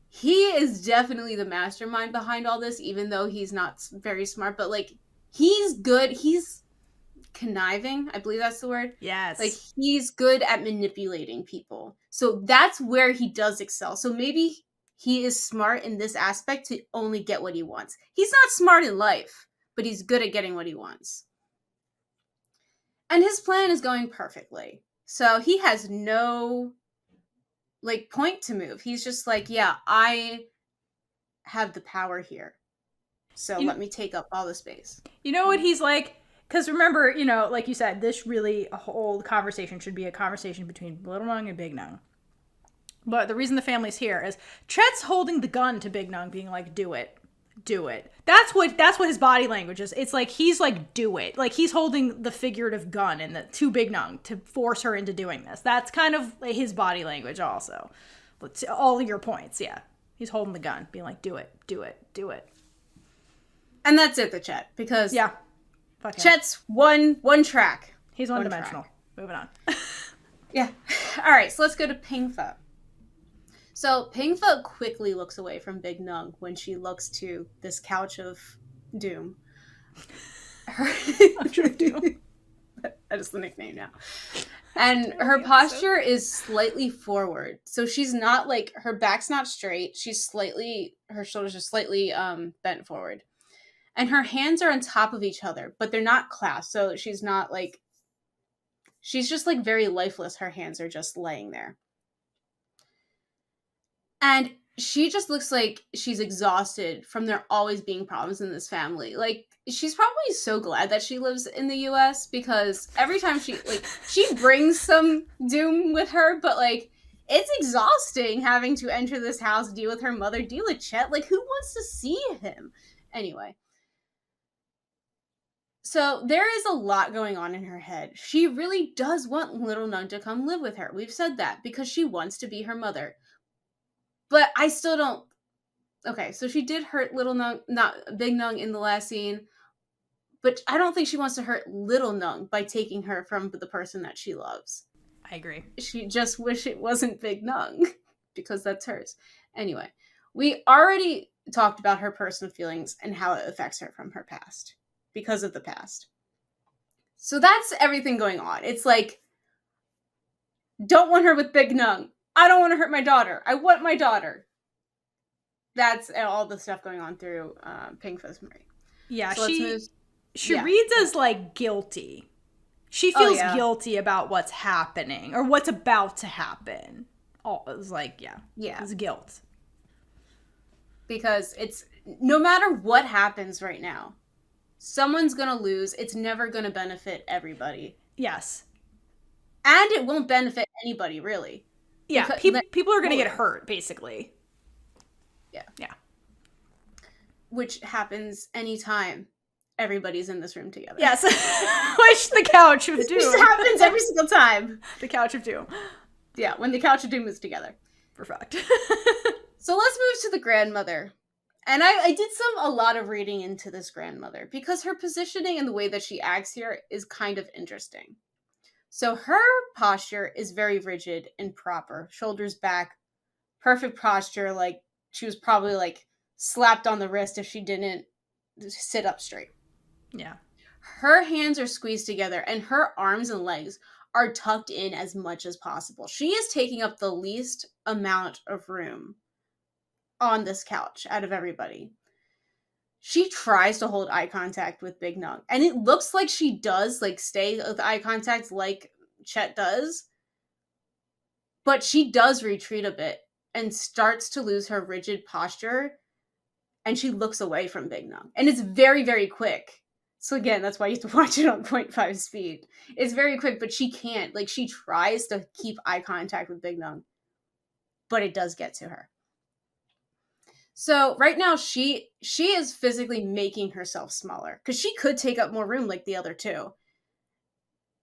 He is definitely the mastermind behind all this, even though he's not very smart, but, like, he's good. He's conniving, I believe that's the word. Yes. Like, he's good at manipulating people. So that's where he does excel. So maybe he is smart in this aspect to only get what he wants. He's not smart in life, but he's good at getting what he wants. And his plan is going perfectly. So he has no, like, point to move. He's just like, yeah, I have the power here. So let me take up all the space. You know what he's like? Because remember, you know, like you said, this really a whole conversation should be a conversation between Little Nueng and Big Nueng. But the reason the family's here is Chet's holding the gun to Big Nueng, being like, do it. Do it. That's what his body language is. It's like he's like, do it. Like he's holding the figurative gun to Big Nueng to force her into doing this. That's kind of his body language also. But to all of your points, yeah. He's holding the gun, being like, do it, do it, do it. And that's it, the Chet, because yeah, Chet's one track. He's one-dimensional. Moving on. Yeah. All right, so let's go to Pinka. So Pinka quickly looks away from Big Nueng when she looks to this couch of doom. Doom. That is the nickname now. And her posture is slightly forward. So she's not like, her back's not straight. Her shoulders are slightly bent forward. And her hands are on top of each other, but they're not clasped. So she's not like, she's just like very lifeless. Her hands are just laying there. And she just looks like she's exhausted from there always being problems in this family. Like, she's probably so glad that she lives in the US, because every time she brings some doom with her, but like, it's exhausting having to enter this house, deal with her mother, deal with Chet. Like, who wants to see him? Anyway. So there is a lot going on in her head. She really does want Little Nueng to come live with her. We've said that because she wants to be her mother. But I still don't... Okay, so she did hurt Little Nueng, not Big Nueng in the last scene. But I don't think she wants to hurt Little Nueng by taking her from the person that she loves. I agree. She just wish it wasn't Big Nueng, because that's hers. Anyway, we already talked about her personal feelings and how it affects her from her past. Because of the past. So that's everything going on. It's like, don't want her with Big Nueng. I don't want to hurt my daughter. I want my daughter. That's all the stuff going on through Pinka's memory. Yeah, so she reads as like guilty. She feels guilty about what's happening or what's about to happen. Oh, it's like, it's guilt. Because it's, no matter what happens right now, someone's going to lose. It's never going to benefit everybody. Yes. And it won't benefit anybody, really. Yeah, people are going to get hurt, basically. Yeah. Yeah. Which happens anytime everybody's in this room together. Yes. Which the couch of doom. This happens every single time. The couch of doom. Yeah, when the couch of doom is together. Perfect. So let's move to the grandmother. And I did a lot of reading into this grandmother because her positioning and the way that she acts here is kind of interesting. So her posture is very rigid and proper. Shoulders back, perfect posture. Like, she was probably like slapped on the wrist if she didn't sit up straight. Yeah. Her hands are squeezed together and her arms and legs are tucked in as much as possible. She is taking up the least amount of room on this couch out of everybody. She tries to hold eye contact with Big Nueng, and it looks like she does, like, stay with eye contact like Chet does, but she does retreat a bit and starts to lose her rigid posture, and she looks away from Big Nueng, and it's very, very quick. So again, that's why you have to watch it on 0.5 speed. It's very quick, but she can't. Like, she tries to keep eye contact with Big Nueng, but it does get to her. So right now she is physically making herself smaller because she could take up more room like the other two.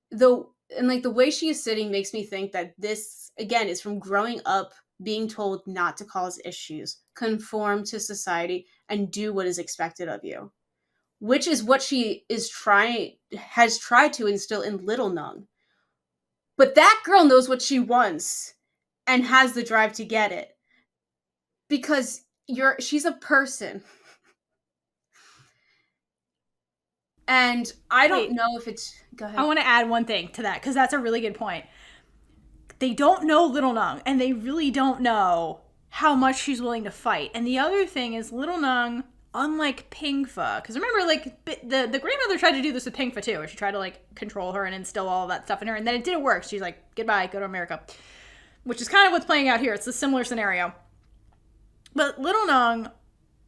Though, and like the way she is sitting makes me think that this, again, is from growing up being told not to cause issues, conform to society, and do what is expected of you, which is what she has tried to instill in Little Nueng. But that girl knows what she wants and has the drive to get it because she's a person. And I don't know if it's... Go ahead. I want to add one thing to that, because that's a really good point. They don't know Little Nueng, and they really don't know how much she's willing to fight. And the other thing is, Little Nueng, unlike Pinka, because remember, like, the grandmother tried to do this with Pinka, too, where she tried to, like, control her and instill all of that stuff in her, and then it didn't work. She's like, goodbye, go to America. Which is kind of what's playing out here. It's a similar scenario. But Little Nueng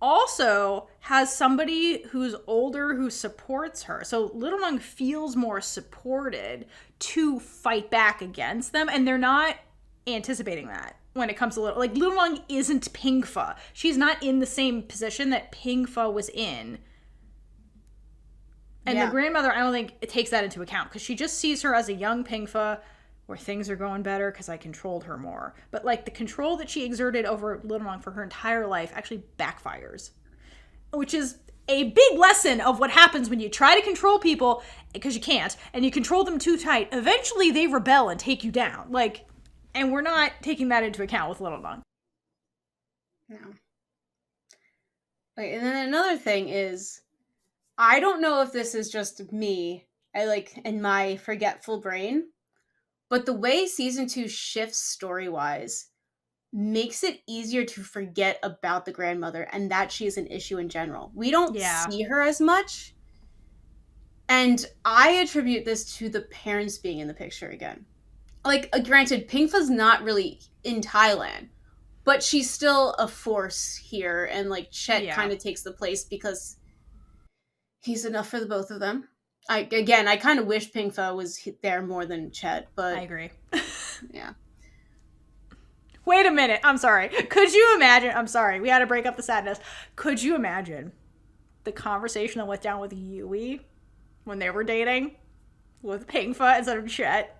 also has somebody who's older who supports her. So Little Nueng feels more supported to fight back against them, and they're not anticipating that when it comes to Little Nueng isn't Pinka. She's not in the same position that Pinka was in. And the grandmother, I don't think it takes that into account, because she just sees her as a young Pinka where things are going better because I controlled her more. But like the control that she exerted over Little Nueng for her entire life actually backfires, which is a big lesson of what happens when you try to control people, because you can't, and you control them too tight. Eventually they rebel and take you down. Like, and we're not taking that into account with Little Nueng. No. Okay, and then another thing is, I don't know if this is just me, in my forgetful brain, but the way season 2 shifts story-wise makes it easier to forget about the grandmother and that she is an issue in general. We don't see her as much. And I attribute this to the parents being in the picture again. Like, granted, Pinka's not really in Thailand, but she's still a force here, and like Chet kind of takes the place because he's enough for the both of them. I kind of wish Pinka was there more than Chet, but I agree. Yeah. Wait a minute. I'm sorry. Could you imagine? I'm sorry. We had to break up the sadness. Could you imagine the conversation that went down with Yui when they were dating with Pinka instead of Chet?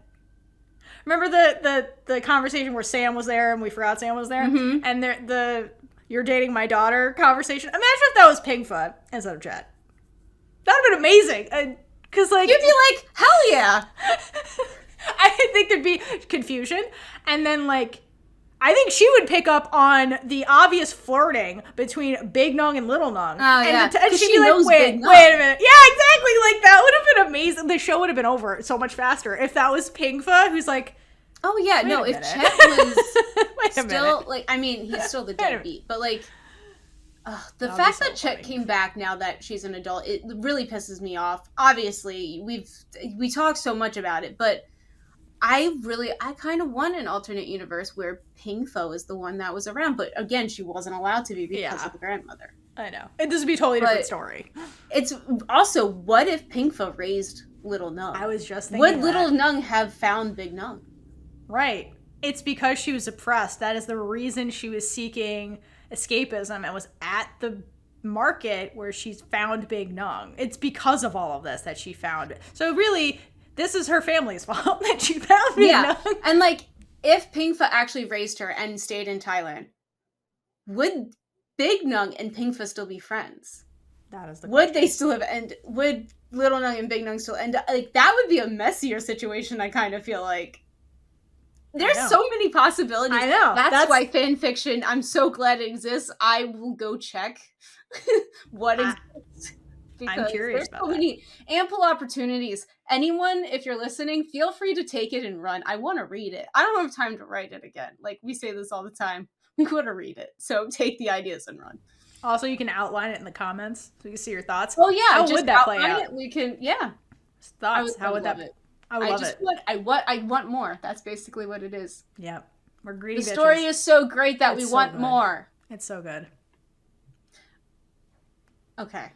Remember the conversation where Sam was there and we forgot Sam was there? Mm-hmm. And the you're dating my daughter conversation? Imagine if that was Pinka instead of Chet. That would have been amazing. Because, like... You'd be like, hell yeah! I think there'd be confusion. And then, like... I think she would pick up on the obvious flirting between Big Nueng and Little Nueng. Oh, yeah. And she'd she be like, wait a minute. Yeah, exactly. Like, that would have been amazing. The show would have been over so much faster if that was Pinka, who's like... Oh, yeah. No, if Chet was still... minute. Like, I mean, he's still the deadbeat. But, like... the fact that Chet came back now that she's an adult, it really pisses me off. Obviously, we talk so much about it, but I kind of want an alternate universe where Pinka is the one that was around. But again, she wasn't allowed to be because of the grandmother. I know. And this would be a totally different story. It's also, what if Pinka raised Little Nueng? I was just thinking would Little Nueng have found Big Nueng? Right. It's because she was oppressed. That is the reason she was seeking escapism and was at the market where she's found Big Nueng. It's because of all of this that she found it. So really, this is her family's fault that she found Big Nueng. And like, if Pinka actually raised her and stayed in Thailand, would Big Nueng and Pinka still be friends? That is the question. Would they still have would Little Nueng and Big Nueng still end up? Like, that would be a messier situation, I kind of feel like. There's so many possibilities. I know. That's why fan fiction, I'm so glad it exists. I will go check what exists. I'm curious about so many ample opportunities. Anyone, if you're listening, feel free to take it and run. I want to read it. I don't have time to write it again. Like, we say this all the time. We want to read it. So take the ideas and run. Also, you can outline it in the comments so we can see your thoughts. Oh, yeah. How would that play out? We can, Thoughts. How would that it? I love it. I want more. That's basically what it is. Yeah. We're greedy bitches. The story is so great that we want more. It's so good. Okay.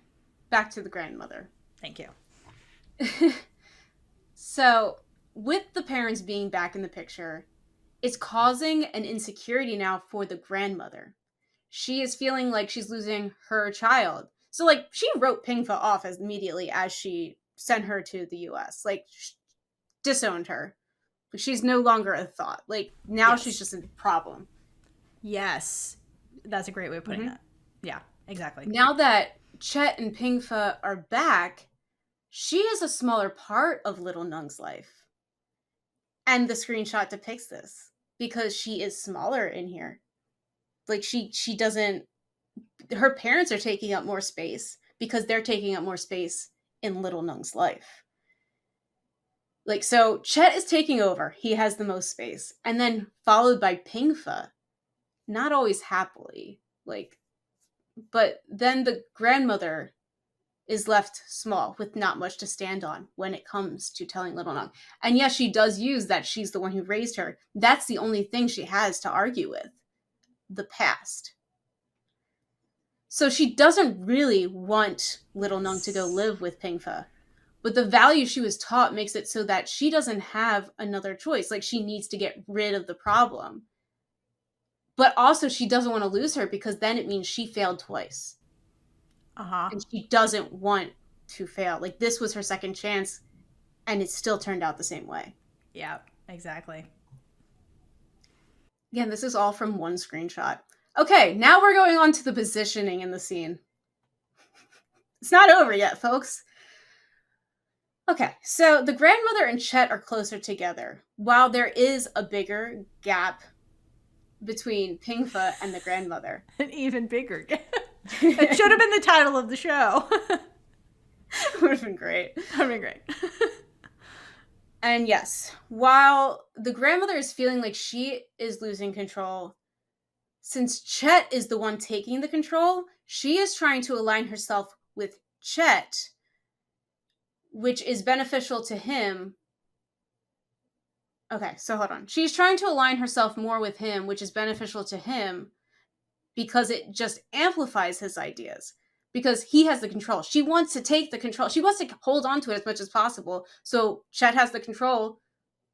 Back to the grandmother. Thank you. So, with the parents being back in the picture, it's causing an insecurity now for the grandmother. She is feeling like she's losing her child. So, like, she wrote Pinka off immediately as she sent her to the U.S. Like, disowned her. She's no longer a thought. Like, now she's just a problem. Yes. That's a great way of putting that. Yeah, exactly. Now that Chet and Pinka are back, she is a smaller part of Little Nueng's life. And the screenshot depicts this. Because she is smaller in here. Like, she doesn't... Her parents are taking up more space because they're taking up more space in Little Nueng's life. Like, so Chet is taking over. He has the most space. And then followed by Pinka. Not always happily. Like, but then the grandmother is left small with not much to stand on when it comes to telling Little Nueng. And yes, she does use that she's the one who raised her. That's the only thing she has to argue with. The past. So she doesn't really want Little Nueng to go live with Pinka. But the value she was taught makes it so that she doesn't have another choice. Like, she needs to get rid of the problem. But also, she doesn't want to lose her because then it means she failed twice. And she doesn't want to fail. Like, this was her second chance, and it still turned out the same way. Yeah, exactly. Again, this is all from one screenshot. Okay, now we're going on to the positioning in the scene. It's not over yet, folks. Okay, so the grandmother and Chet are closer together, while there is a bigger gap between Pinka and the grandmother. An even bigger gap. It should have been the title of the show. Would have been great. Would have been great. And yes, while the grandmother is feeling like she is losing control, since Chet is the one taking the control, she is trying to align herself with Chet, which is beneficial to him. Okay, so hold on. She's trying to align herself more with him, which is beneficial to him because it just amplifies his ideas. Because he has the control. She wants to take the control. She wants to hold on to it as much as possible. So Chet has the control.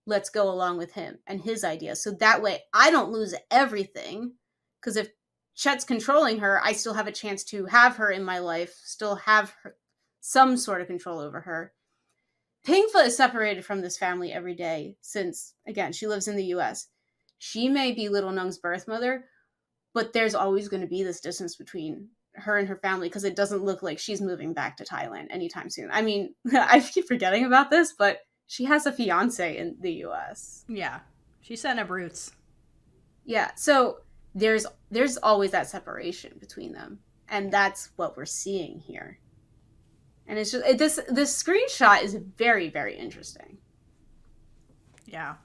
Let's go along with him and his ideas. So that way I don't lose everything. Because if Chet's controlling her, I still have a chance to have her in my life, still have her, some sort of control over her. Pinka is separated from this family every day since, again, she lives in the US. She may be Little Nueng's birth mother, but there's always going to be this distance between her and her family because it doesn't look like she's moving back to Thailand anytime soon. I mean, I keep forgetting about this, but she has a fiance in the US. Yeah, she sent up roots. Yeah, so there's always that separation between them, and that's what we're seeing here. And it's just this screenshot is very, very interesting. Yeah.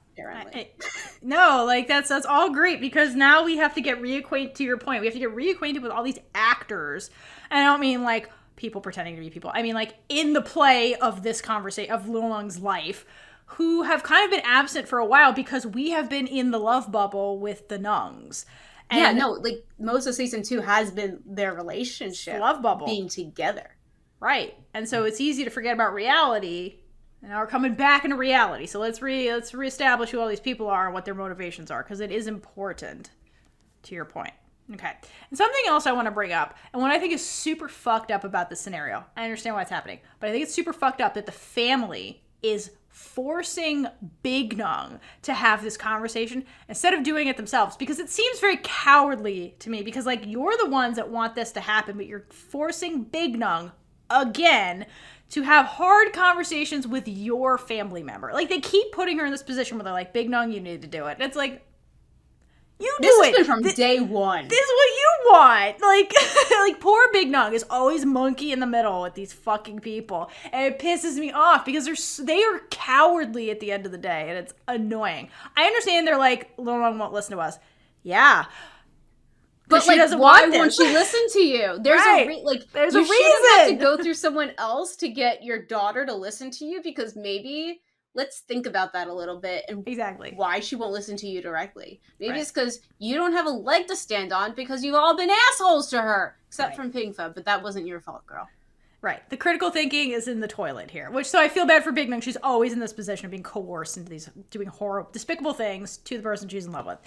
No, like that's all great because now we have to get reacquainted. To your point, we have to get reacquainted with all these actors, and I don't mean like people pretending to be people. I mean like in the play of this conversation of Little Nueng's life, who have kind of been absent for a while because we have been in the love bubble with the Nuengs. And yeah, no, like most of season 2 has been their relationship, love bubble, being together, right? And so it's easy to forget about reality. And now we're coming back into reality. So let's reestablish who all these people are and what their motivations are, because it is important, to your point. Okay. And something else I want to bring up, and what I think is super fucked up about this scenario, I understand why it's happening, but I think it's super fucked up that the family is forcing Big Nueng to have this conversation instead of doing it themselves, because it seems very cowardly to me, because like you're the ones that want this to happen, but you're forcing Big Nueng again to have hard conversations with your family member. Like, they keep putting her in this position where they're like, Big Nueng, you need to do it. And it's like, you do this it. This has been from day one. This is what you want. Like, like poor Big Nueng is always monkey in the middle with these fucking people. And it pisses me off because they are cowardly at the end of the day. And it's annoying. I understand they're like, Little Nueng won't listen to us. Yeah. But she like, doesn't why want won't she listen to you? There's right. there's a reason. You shouldn't have to go through someone else to get your daughter to listen to you, because maybe let's think about that a little bit and exactly why she won't listen to you directly. Maybe it's because you don't have a leg to stand on because you've all been assholes to her, except from Pinka, but that wasn't your fault, girl. Right. The critical thinking is in the toilet here, which, so I feel bad for Big Nueng. She's always in this position of being coerced into these, doing horrible, despicable things to the person she's in love with.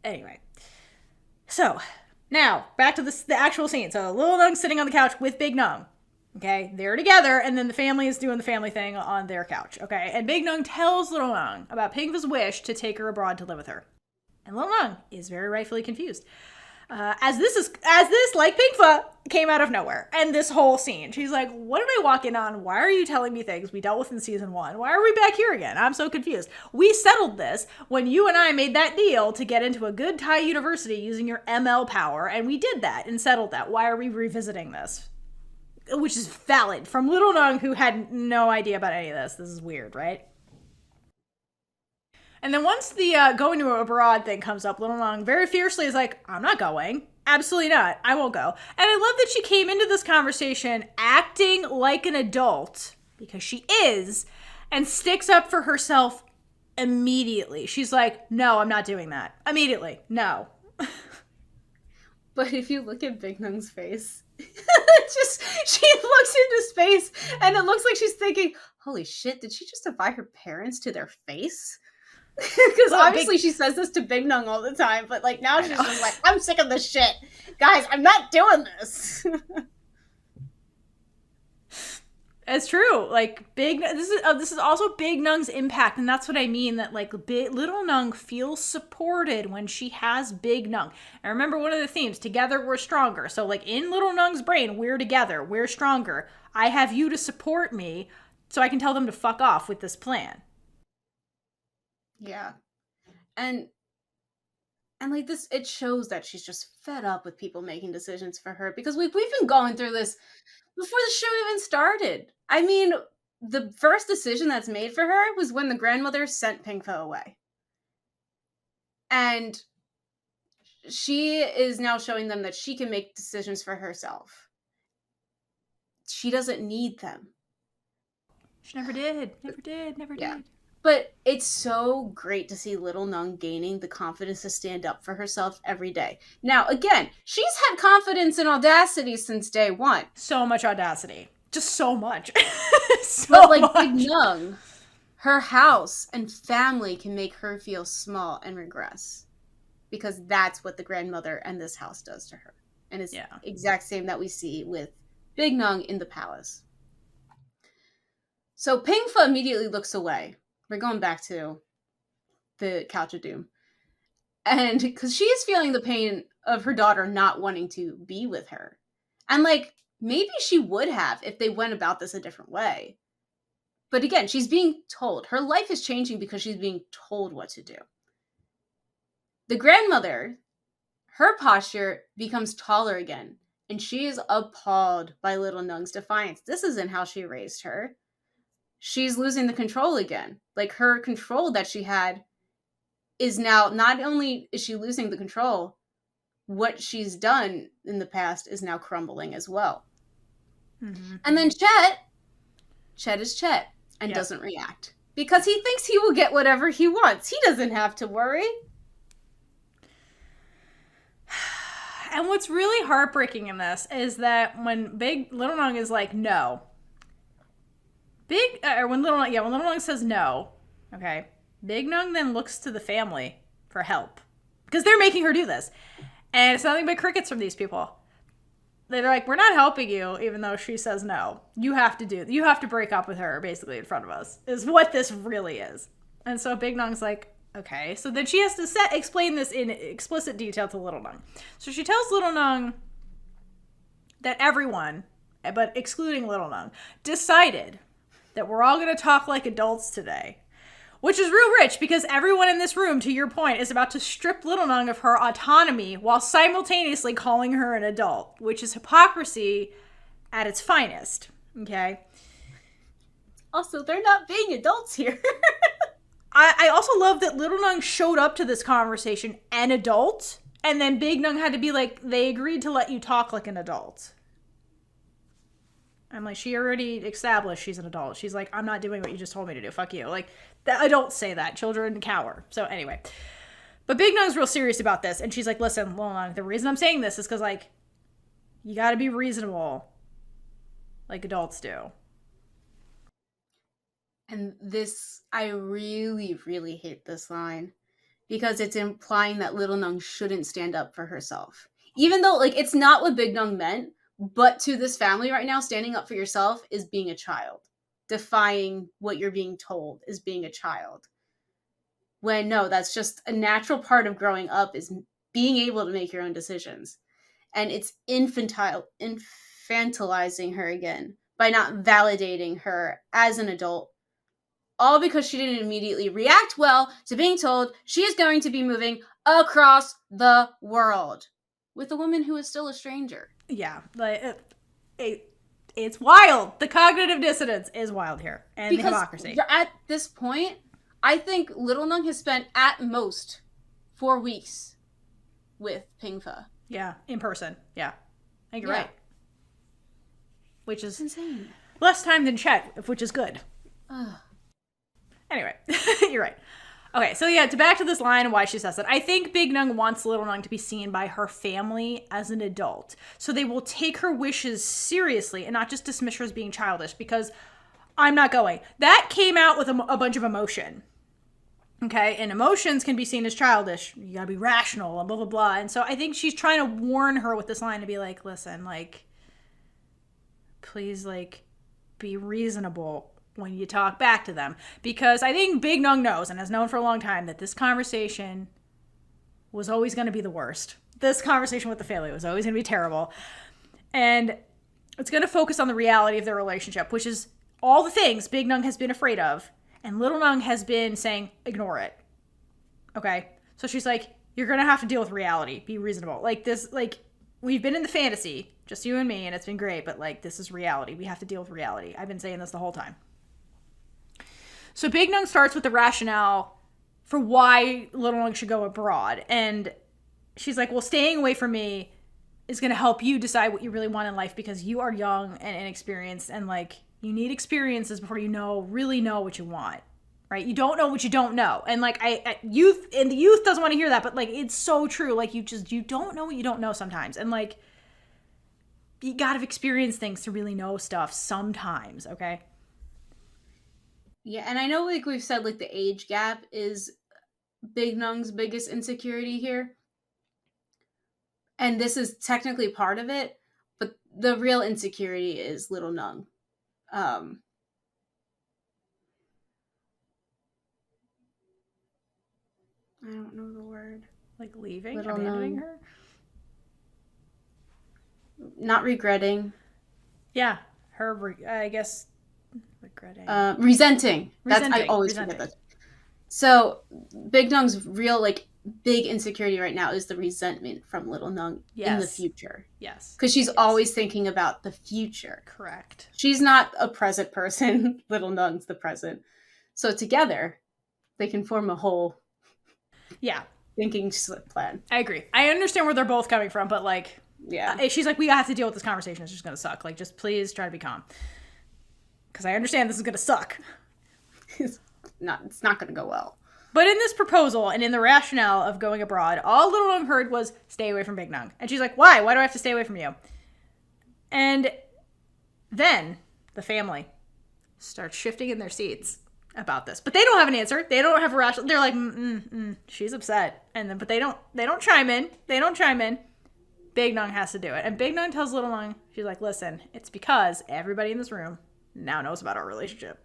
Anyway. So, now, back to the actual scene. So, Little Nueng's sitting on the couch with Big Nueng. Okay? They're together, and then the family is doing the family thing on their couch. Okay? And Big Nueng tells Little Nueng about Pinka's wish to take her abroad to live with her. And Little Nueng is very rightfully confused. As this, like Pinka, came out of nowhere. And this whole scene. She's like, what did I walk in on? Why are you telling me things we dealt with in season 1? Why are we back here again? I'm so confused. We settled this when you and I made that deal to get into a good Thai university using your ML power. And we did that and settled that. Why are we revisiting this? Which is valid from Little Nueng, who had no idea about any of this. This is weird, right? And then once the going to abroad thing comes up, Little Nueng very fiercely is like, I'm not going. Absolutely not. I won't go. And I love that she came into this conversation acting like an adult, because she is, and sticks up for herself immediately. She's like, no, I'm not doing that. Immediately. No. But if you look at Big Nueng's face, just she looks into space and it looks like she's thinking, holy shit, did she just defy her parents to their face? Because obviously she says this to Big Nueng all the time, but like now she's just like, I'm sick of this shit. Guys, I'm not doing this. It's true. Like this is also Big Nueng's impact, and that's what I mean. That like Little Nueng feels supported when she has Big Nueng. And remember, one of the themes: together we're stronger. So like in Little Nueng's brain, we're together, we're stronger. I have you to support me, so I can tell them to fuck off with this plan. Yeah, and like this, it shows that she's just fed up with people making decisions for her, because we've been going through this before the show even started. I mean, the first decision that's made for her was when the grandmother sent Pinka away. And she is now showing them that she can make decisions for herself. She doesn't need them. She never did. Never did. But it's so great to see Little Nueng gaining the confidence to stand up for herself every day. Now, again, she's had confidence and audacity since day one. So much audacity. Just so much. But like Big Nueng, her house and family can make her feel small and regress. Because that's what the grandmother and this house does to her. And it's the exact same that we see with Big Nueng in the palace. So Pinka immediately looks away. We're going back to the Couch of Doom. And because she is feeling the pain of her daughter not wanting to be with her. And like, maybe she would have if they went about this a different way. But again, she's being told. Her life is changing because she's being told what to do. The grandmother, her posture becomes taller again. And she is appalled by Little Nueng's defiance. This isn't how she raised her. She's losing the control again. Like, her control that she had is now, not only is she losing the control, what she's done in the past is now crumbling as well. Mm-hmm. And then Chet is Chet and doesn't react. Because he thinks he will get whatever he wants. He doesn't have to worry. And what's really heartbreaking in this is that when Little Nueng is like, no. When Little Nueng says no, okay, Big Nueng then looks to the family for help. Because they're making her do this. And it's nothing but crickets from these people. They're like, we're not helping you, even though she says no. You have to break up with her, basically, in front of us, is what this really is. And so Big Nueng's like, okay. So then she has to explain this in explicit detail to Little Nueng. So she tells Little Nueng that everyone, but excluding Little Nueng, decided that we're all going to talk like adults today. Which is real rich, because everyone in this room, to your point, is about to strip Little Nueng of her autonomy while simultaneously calling her an adult, which is hypocrisy at its finest. Okay? Also, they're not being adults here. I also love that Little Nueng showed up to this conversation an adult, and then Big Nueng had to be like, they agreed to let you talk like an adult. I'm like, she already established she's an adult. She's like, I'm not doing what you just told me to do. Fuck you. Like, adults say that. Children cower. So anyway. But Big Nueng's real serious about this. And she's like, listen, Little Nueng, the reason I'm saying this is because, like, you got to be reasonable like adults do. And this, I really, really hate this line. Because it's implying that Little Nueng shouldn't stand up for herself. Even though, like, it's not what Big Nueng meant. But to this family right now, standing up for yourself is being a child. Defying what you're being told is being a child. When no, that's just a natural part of growing up, is being able to make your own decisions. And it's infantilizing her again by not validating her as an adult. All because she didn't immediately react well to being told she is going to be moving across the world with a woman who is still a stranger. Yeah, like it's wild. The cognitive dissonance is wild here, and because the hypocrisy. At this point, I think Little Nueng has spent at most 4 weeks with Pinka. Yeah, in person. Yeah, I think you're right. Which is insane. Less time than Chet, which is good. Anyway, you're right. Okay, so yeah, back to this line and why she says it. I think Big Nueng wants Little Nueng to be seen by her family as an adult. So they will take her wishes seriously and not just dismiss her as being childish, because I'm not going. That came out with a bunch of emotion. Okay, and emotions can be seen as childish. You gotta be rational and blah, blah, blah. And so I think she's trying to warn her with this line to be like, listen, like, please, like, be reasonable when you talk back to them. Because I think Big Nueng knows, and has known for a long time, that this conversation was always going to be the worst. This conversation with the family was always going to be terrible. And it's going to focus on the reality of their relationship, which is all the things Big Nueng has been afraid of. And Little Nueng has been saying, ignore it. Okay? So she's like, you're going to have to deal with reality. Be reasonable. Like this, like, we've been in the fantasy, just you and me, and it's been great, but like, this is reality. We have to deal with reality. I've been saying this the whole time. So Big Nueng starts with the rationale for why Little Nueng should go abroad. And she's like, well, staying away from me is going to help you decide what you really want in life, because you are young and inexperienced, and like, you need experiences before you really know what you want, right? You don't know what you don't know. And like, the youth doesn't want to hear that, but like, it's so true. Like, you don't know what you don't know sometimes. And like, you gotta experience things to really know stuff sometimes, okay? Yeah, and I know, like we've said, like the age gap is Big Nueng's biggest insecurity here. And this is technically part of it, but the real insecurity is Little Nueng. I don't know the word. Like leaving, Little abandoning Nueng. her? Not regretting. Yeah, I guess, regretting. Resenting. Resenting. I always forget that. So Big Nueng's real, like, big insecurity right now is the resentment from Little Nueng in the future. Yes. Because she's always thinking about the future. Correct. She's not a present person. Little Nueng's the present. So together, they can form a whole thinking plan. I agree. I understand where they're both coming from, but like, she's like, we have to deal with this conversation. It's just going to suck. Like, just please try to be calm. Because I understand this is going to suck. It's not going to go well. But in this proposal and in the rationale of going abroad, all Little Nueng heard was, stay away from Big Nueng. And she's like, why? Why do I have to stay away from you? And then the family starts shifting in their seats about this. But they don't have an answer. They don't have a rational. They're like, she's upset. And then, but they don't chime in. They don't chime in. Big Nueng has to do it. And Big Nueng tells Little Nueng, she's like, listen, it's because everybody in this room now knows about our relationship.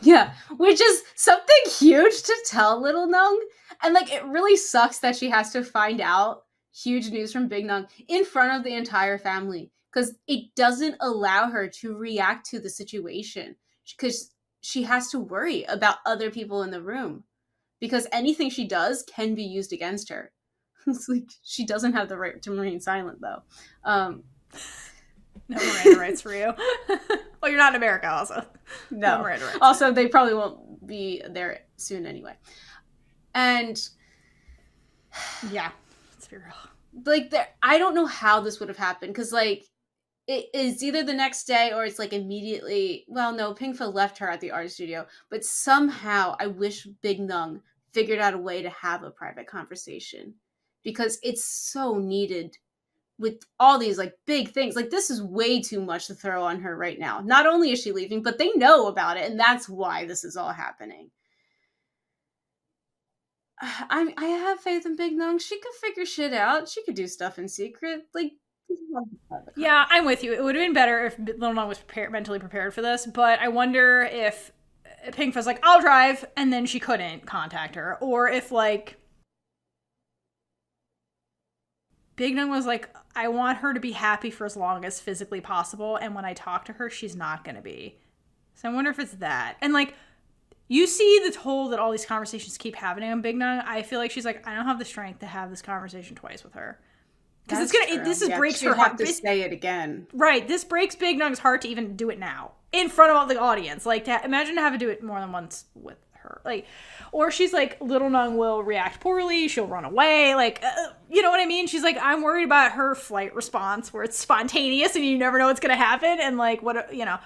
Yeah, which is something huge to tell Little Nueng. And like, it really sucks that she has to find out huge news from Big Nueng in front of the entire family, because it doesn't allow her to react to the situation, because she has to worry about other people in the room, because anything she does can be used against her. It's like, she doesn't have the right to remain silent, though. No Miranda rights for you. Well, you're not in America, also. No Miranda rights. Also, they probably won't be there soon anyway. And yeah, let's be real. Like, I don't know how this would have happened, because like, it is either the next day or it's like immediately. Well, no, Pinka left her at the art studio, but somehow I wish Big Nueng figured out a way to have a private conversation, because it's so needed with all these like big things. Like, this is way too much to throw on her right now. Not only is she leaving, but they know about it, and that's why this is all happening. I have faith in Big Nueng. She could figure shit out. She could do stuff in secret. Like, yeah, I'm with you. It would have been better if Little Nueng was mentally prepared for this, but I wonder if Pink was like, I'll drive, and then she couldn't contact her. Or if like Big Nueng was like, I want her to be happy for as long as physically possible, and when I talk to her, she's not going to be. So I wonder if it's that. And like, you see the toll that all these conversations keep happening on Big Nueng. I feel like she's like, I don't have the strength to have this conversation twice with her. Because it's gonna, this is breaks her heart. Have to say it again, right? This breaks Big Nueng's heart to even do it now in front of all the audience. Like, imagine to have to do it more than once with her. Like, or she's like, Little Nueng will react poorly. She'll run away. Like, you know what I mean? She's like, I'm worried about her flight response where it's spontaneous and you never know what's gonna happen. And like, what, you know,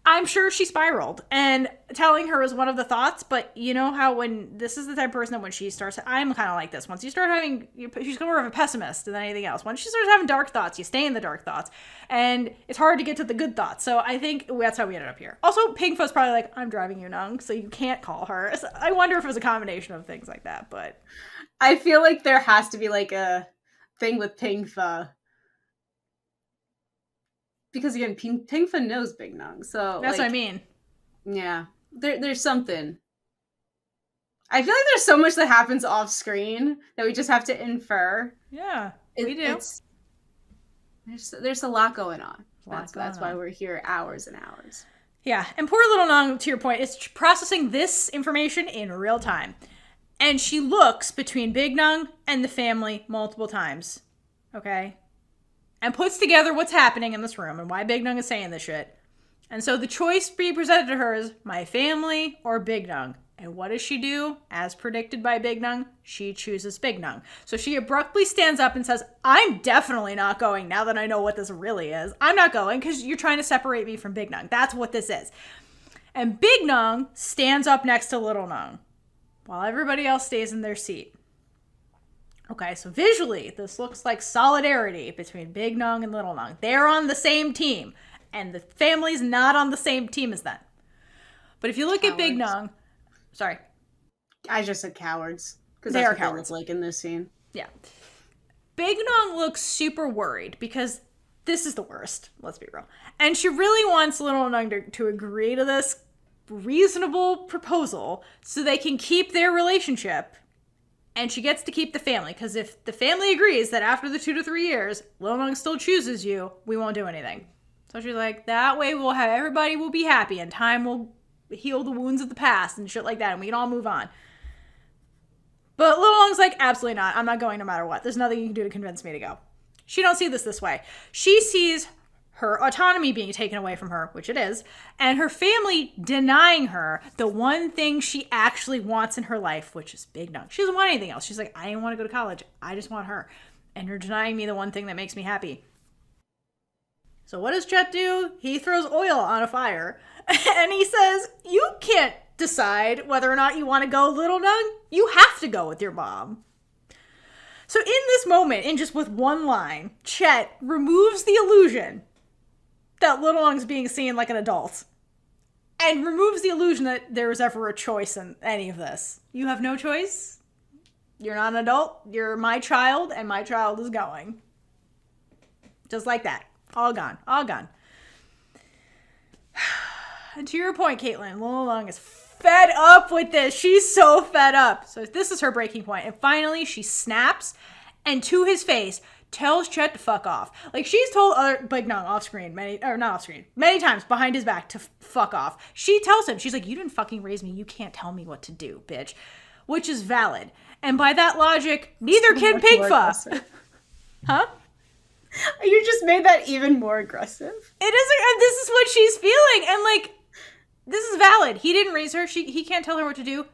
I'm sure she spiraled, and telling her is one of the thoughts, but you know how when this is the type of person that when she starts, I'm kind of like this. Once you start having, she's more of a pessimist than anything else. Once she starts having dark thoughts, you stay in the dark thoughts, and it's hard to get to the good thoughts. So I think that's how we ended up here. Also, Pinka's probably like, I'm driving you, Nueng, so you can't call her. So I wonder if it was a combination of things like that, but I feel like there has to be like a thing with Pinka. Because again, Pinka knows Big Nueng, so that's like, what I mean. Yeah, there's something. I feel like there's so much that happens off screen that we just have to infer. Yeah, we do. There's a lot going on. That's why we're here hours and hours. Yeah, and poor little Nueng, to your point, is processing this information in real time. And she looks between Big Nueng and the family multiple times. Okay? And puts together what's happening in this room and why Big Nueng is saying this shit. And so the choice being presented to her is my family or Big Nueng. And what does she do? As predicted by Big Nueng, she chooses Big Nueng. So she abruptly stands up and says, I'm definitely not going now that I know what this really is. I'm not going because you're trying to separate me from Big Nueng. That's what this is. And Big Nueng stands up next to Little Nueng while everybody else stays in their seat. Okay, so visually, this looks like solidarity between Big Nueng and Little Nueng. They're on the same team, and the family's not on the same team as them. But if you look at Big Nueng, sorry. I just said cowards, because that's what they look like in this scene. Yeah. Big Nueng looks super worried, because this is the worst, let's be real. And she really wants Little Nueng to agree to this reasonable proposal so they can keep their relationship. And she gets to keep the family, because if the family agrees that after the 2 to 3 years, Little Nueng still chooses you, we won't do anything. So she's like, that way we'll have everybody will be happy, and time will heal the wounds of the past and shit like that, and we can all move on. But Little Nueng's like, absolutely not. I'm not going no matter what. There's nothing you can do to convince me to go. She don't see this way. She sees her autonomy being taken away from her, which it is, and her family denying her the one thing she actually wants in her life, which is Big Nueng. She doesn't want anything else. She's like, I didn't want to go to college. I just want her. And you're denying me the one thing that makes me happy. So what does Chet do? He throws oil on a fire. And he says, you can't decide whether or not you want to go, Little Nueng. You have to go with your mom. So in this moment, in just with one line, Chet removes the illusion that Little Nueng's being seen like an adult, and removes the illusion that there was ever a choice in any of this. You have no choice. You're not an adult. You're my child, and my child is going. Just like that. All gone. All gone. And to your point, Kaitlynn, Little Nueng is fed up with this. She's so fed up. So this is her breaking point. And finally, she snaps, and to his face, tells Chet to fuck off. Like, she's told other Big Nueng many times behind his back to fuck off. She tells him, she's like, you didn't fucking raise me. You can't tell me what to do, bitch. Which is valid. And by that logic, neither can Pinka. Huh? You just made that even more aggressive. It is, and this is what she's feeling. And like, this is valid. He didn't raise her. He can't tell her what to do.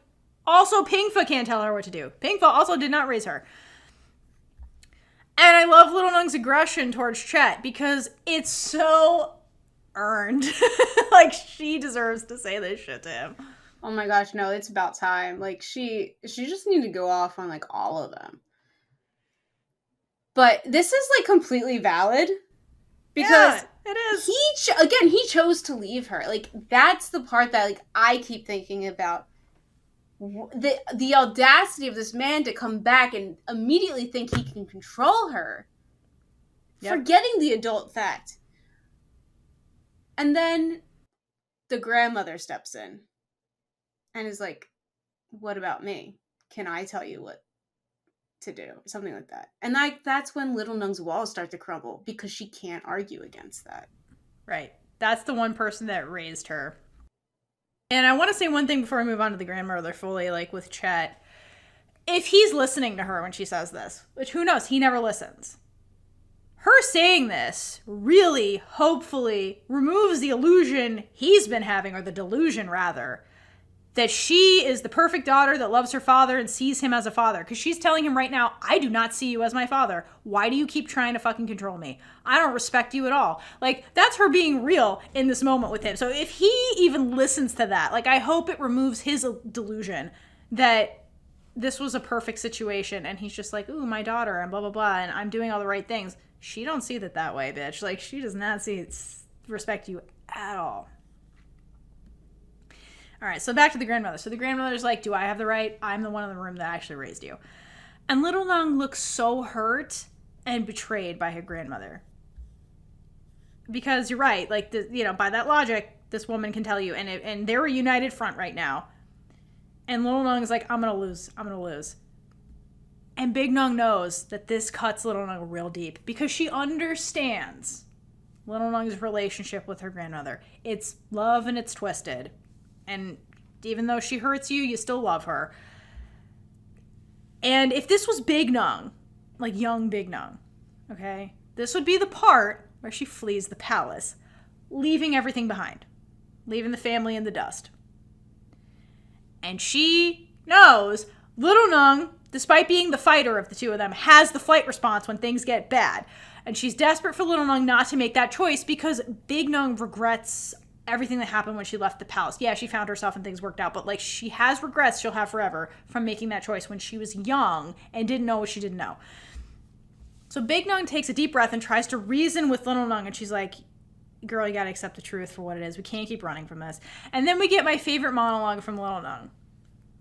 Also, Pinka can't tell her what to do. Pinka also did not raise her. And I love Little Nueng's aggression towards Chet because it's so earned. Like, she deserves to say this shit to him. Oh my gosh, no, it's about time. Like, she just needs to go off on, like, all of them. But this is, like, completely valid. Because it is. He chose to leave her. Like, that's the part that, like, I keep thinking about. The audacity of this man to come back and immediately think he can control her. Yep. Forgetting the adult fact. And then the grandmother steps in and is like, what about me? Can I tell you what to do? Something like that. And that's when Little Nueng's walls start to crumble because she can't argue against that. Right. That's the one person that raised her. And I want to say one thing before I move on to the grandmother fully, like with Chet. If he's listening to her when she says this, which who knows, he never listens. Her saying this really, hopefully, removes the illusion he's been having, or the delusion rather, that she is the perfect daughter that loves her father and sees him as a father. Because she's telling him right now, I do not see you as my father. Why do you keep trying to fucking control me? I don't respect you at all. Like, that's her being real in this moment with him. So if he even listens to that, like, I hope it removes his delusion that this was a perfect situation and he's just like, ooh, my daughter and blah, blah, blah, and I'm doing all the right things. She don't see that way, bitch. Like, she does not respect you at all. All right, so back to the grandmother. So the grandmother's like, do I have the right? I'm the one in the room that actually raised you. And Little Nueng looks so hurt and betrayed by her grandmother. Because you're right, like, by that logic, this woman can tell you, and they're a united front right now. And Little Nueng is like, I'm going to lose. And Big Nueng knows that this cuts Little Nueng real deep because she understands Little Nueng's relationship with her grandmother. It's love and it's twisted. And even though she hurts you, you still love her. And if this was Big Nueng, like young Big Nueng, okay, this would be the part where she flees the palace, leaving everything behind, leaving the family in the dust. And she knows Little Nueng, despite being the fighter of the two of them, has the flight response when things get bad. And she's desperate for Little Nueng not to make that choice because Big Nueng regrets everything that happened when she left the palace. Yeah, she found herself and things worked out, but like she has regrets she'll have forever from making that choice when she was young and didn't know what she didn't know. So Big Nueng takes a deep breath and tries to reason with Little Nueng, and she's like, girl, you gotta accept the truth for what it is. We can't keep running from this. And then we get my favorite monologue from Little Nueng,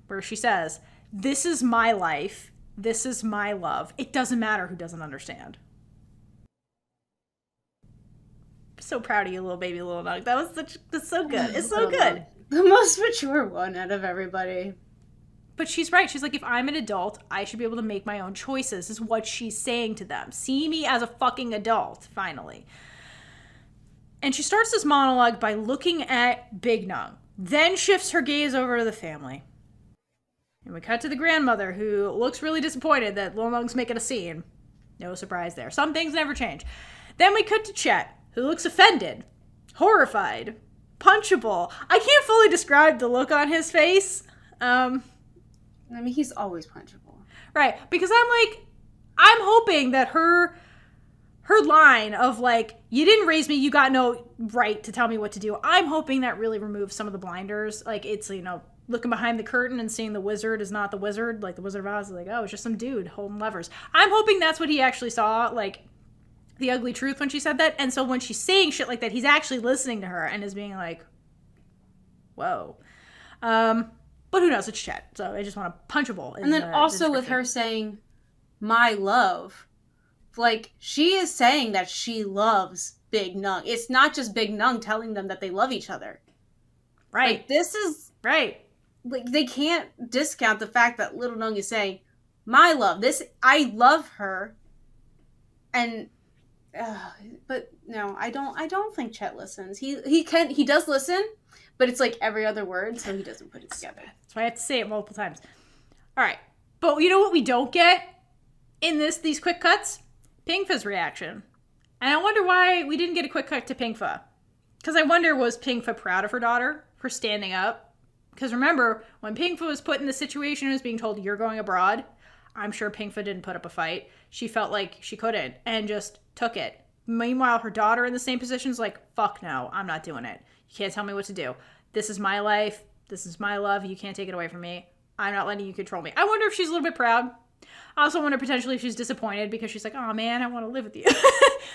where she says, this is my life. This is my love. It doesn't matter who doesn't understand. So proud of you, little baby Little Nueng. That's so good. It's so good. The most mature one out of everybody. But she's right. She's like, if I'm an adult, I should be able to make my own choices, is what she's saying to them. See me as a fucking adult, finally. And she starts this monologue by looking at Big Nueng, then shifts her gaze over to the family. And we cut to the grandmother, who looks really disappointed that Little Nueng's making a scene. No surprise there. Some things never change. Then we cut to Chet, who looks offended, horrified, punchable. I can't fully describe the look on his face. I mean, he's always punchable. Right, because I'm hoping that her line of like, you didn't raise me, you got no right to tell me what to do. I'm hoping that really removes some of the blinders. Like, it's, looking behind the curtain and seeing the wizard is not the wizard. Like, the Wizard of Oz is like, oh, it's just some dude holding levers. I'm hoping that's what he actually saw, like, the ugly truth when she said that. And so when she's saying shit like that, he's actually listening to her and is being like, whoa. But who knows? It's Chet. So I just want a punchable. And then also with her saying, my love. Like, she is saying that she loves Big Nueng. It's not just Big Nueng telling them that they love each other. Right. Like, this is... Right. Like, they can't discount the fact that Little Nueng is saying, my love. I love her. And... but no, I don't think Chet listens. He does listen, but it's like every other word, so he doesn't put it together. That's why I have to say it multiple times. All right, but you know what we don't get in these quick cuts? Pinka's reaction, and I wonder why we didn't get a quick cut to Pinka. Because I wonder, was Pinka proud of her daughter for standing up? Because remember, when Pinka was put in the situation and was being told, you're going abroad, I'm sure Pinka didn't put up a fight. She felt like she couldn't and just took it. Meanwhile, her daughter in the same position is like, fuck no, I'm not doing it. You can't tell me what to do. This is my life. This is my love. You can't take it away from me. I'm not letting you control me. I wonder if she's a little bit proud. I also wonder potentially if she's disappointed because she's like, oh man, I want to live with you.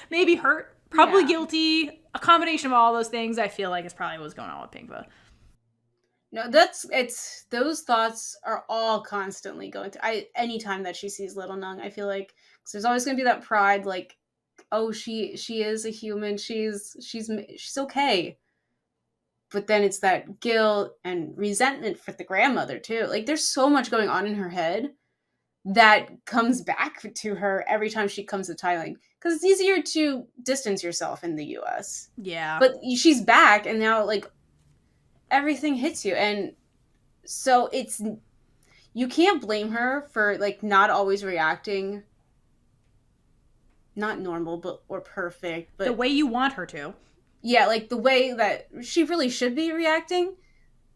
Maybe hurt. Probably guilty. A combination of all those things, I feel like, is probably what's going on with Pinka. No, those thoughts are all constantly going to, anytime that she sees Little Nueng, I feel like, because there's always going to be that pride, like, oh, she is a human, she's okay. But then it's that guilt and resentment for the grandmother, too. Like, there's so much going on in her head that comes back to her every time she comes to Thailand. Because it's easier to distance yourself in the U.S. Yeah. But she's back, and now, like, everything hits you. And so you can't blame her for, like, not always reacting, not normal, or perfect. But the way you want her to. Yeah, like, the way that she really should be reacting.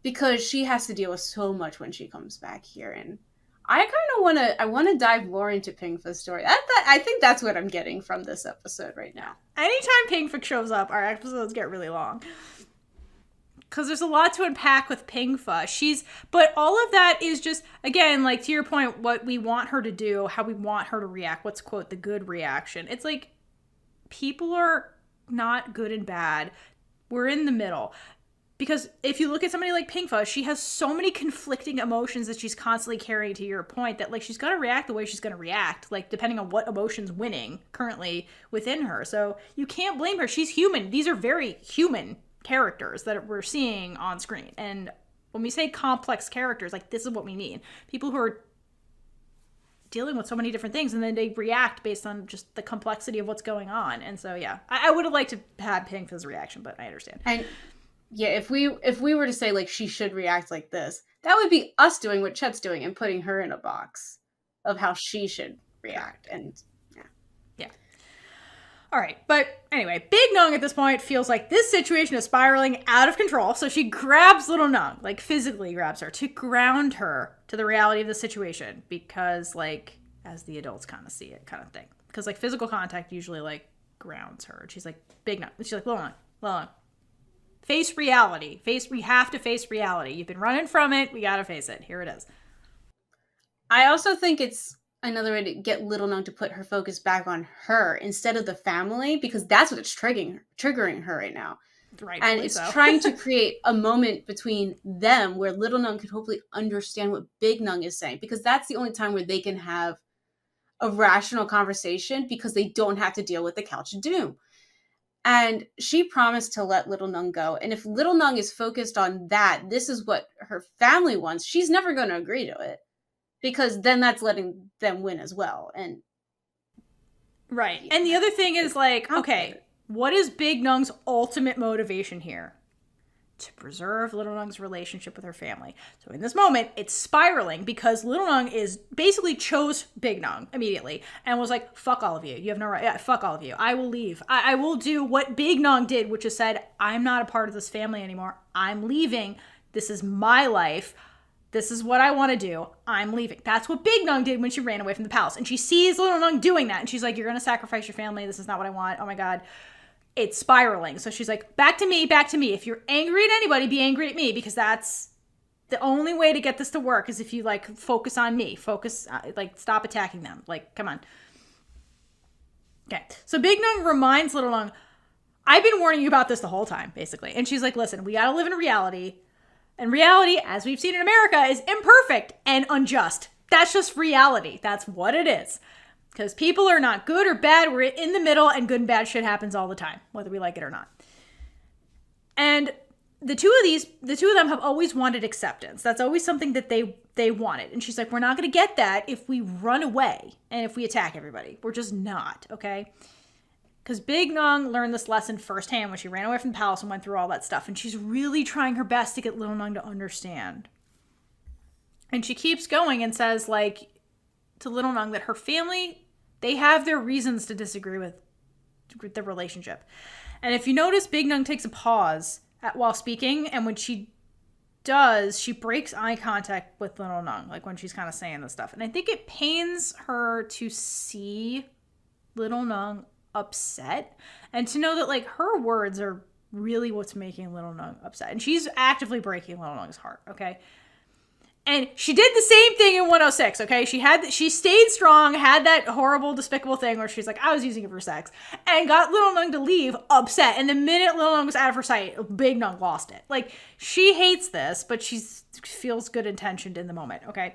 because she has to deal with so much when she comes back here. And I kind of want to dive more into Pinka's story. I think that's what I'm getting from this episode right now. Anytime Pinka shows up, our episodes get really long. Because there's a lot to unpack with Pinka. But all of that is just, again, like, to your point, what we want her to do, how we want her to react, what's, quote, the good reaction. It's like, people are not good and bad. We're in the middle. Because if you look at somebody like Pinka, she has so many conflicting emotions that she's constantly carrying, to your point, that, like, she's going to react the way she's going to react, like, depending on what emotion's winning currently within her. So you can't blame her. She's human. These are very human characters that we're seeing on screen. And when we say complex characters, like, this is what we need. People who are dealing with so many different things, and then they react based on just the complexity of what's going on. And so, yeah, I would have liked to have Pinka's reaction, but I understand. And yeah, if we were to say, like, she should react like this, that would be us doing what Chet's doing and putting her in a box of how she should react. And all right, but anyway, Big Nueng at this point feels like this situation is spiraling out of control, so she grabs Little Nueng, like, physically grabs her to ground her to the reality of the situation, because, like, as the adults kind of see it, kind of thing. Because, like, physical contact usually, like, grounds her. She's like, Big Nueng. She's like, Little Nueng. Face reality. We have to face reality. You've been running from it. We gotta face it. Here it is. I also think it's another way to get Little Nueng to put her focus back on her instead of the family, because that's what it's triggering her right now. Rightfully and it's so. trying to create a moment between them where Little Nueng could hopefully understand what Big Nueng is saying, because that's the only time where they can have a rational conversation, because they don't have to deal with the couch of doom. And she promised to let Little Nueng go. And if Little Nueng is focused on that, this is what her family wants, she's never going to agree to it. Because then that's letting them win as well. And right. And the other thing is, like, okay, what is Big Nueng's ultimate motivation here? To preserve Little Nueng's relationship with her family. So in this moment, it's spiraling because Little Nueng basically chose Big Nueng immediately and was like, fuck all of you. You have no right. Yeah, fuck all of you. I will leave. I will do what Big Nueng did, which is said, I'm not a part of this family anymore. I'm leaving. This is my life. This is what I want to do. I'm leaving. That's what Big Nueng did when she ran away from the palace. And she sees Little Nueng doing that. And she's like, you're going to sacrifice your family. This is not what I want. Oh my God. It's spiraling. So she's like, back to me, back to me. If you're angry at anybody, be angry at me, because that's the only way to get this to work, is if you, like, focus on me. Stop attacking them. Like, come on. Okay. So Big Nueng reminds Little Nueng, I've been warning you about this the whole time, basically. And she's like, listen, we got to live in reality. And reality, as we've seen in America, is imperfect and unjust. That's just reality. That's what it is. Because people are not good or bad. We're in the middle, and good and bad shit happens all the time, whether we like it or not. And the two of them have always wanted acceptance. That's always something that they wanted. And she's like, we're not going to get that if we run away and if we attack everybody. We're just not, okay? Because Big Nueng learned this lesson firsthand when she ran away from the palace and went through all that stuff. And she's really trying her best to get Little Nueng to understand. And she keeps going and says, like, to Little Nueng that her family, they have their reasons to disagree with the relationship. And if you notice, Big Nueng takes a pause while speaking. And when she does, she breaks eye contact with Little Nueng, like when she's kind of saying this stuff. And I think it pains her to see Little Nueng upset and to know that, like, her words are really what's making Little Nueng upset, and she's actively breaking Little Nueng's heart, okay? And she did the same thing in 106, okay? She stayed strong, had that horrible, despicable thing where she's like, I was using it for sex, and got Little Nueng to leave upset. And the minute Little Nueng was out of her sight, Big Nueng lost it. Like, she hates this, but she feels good intentioned in the moment, okay?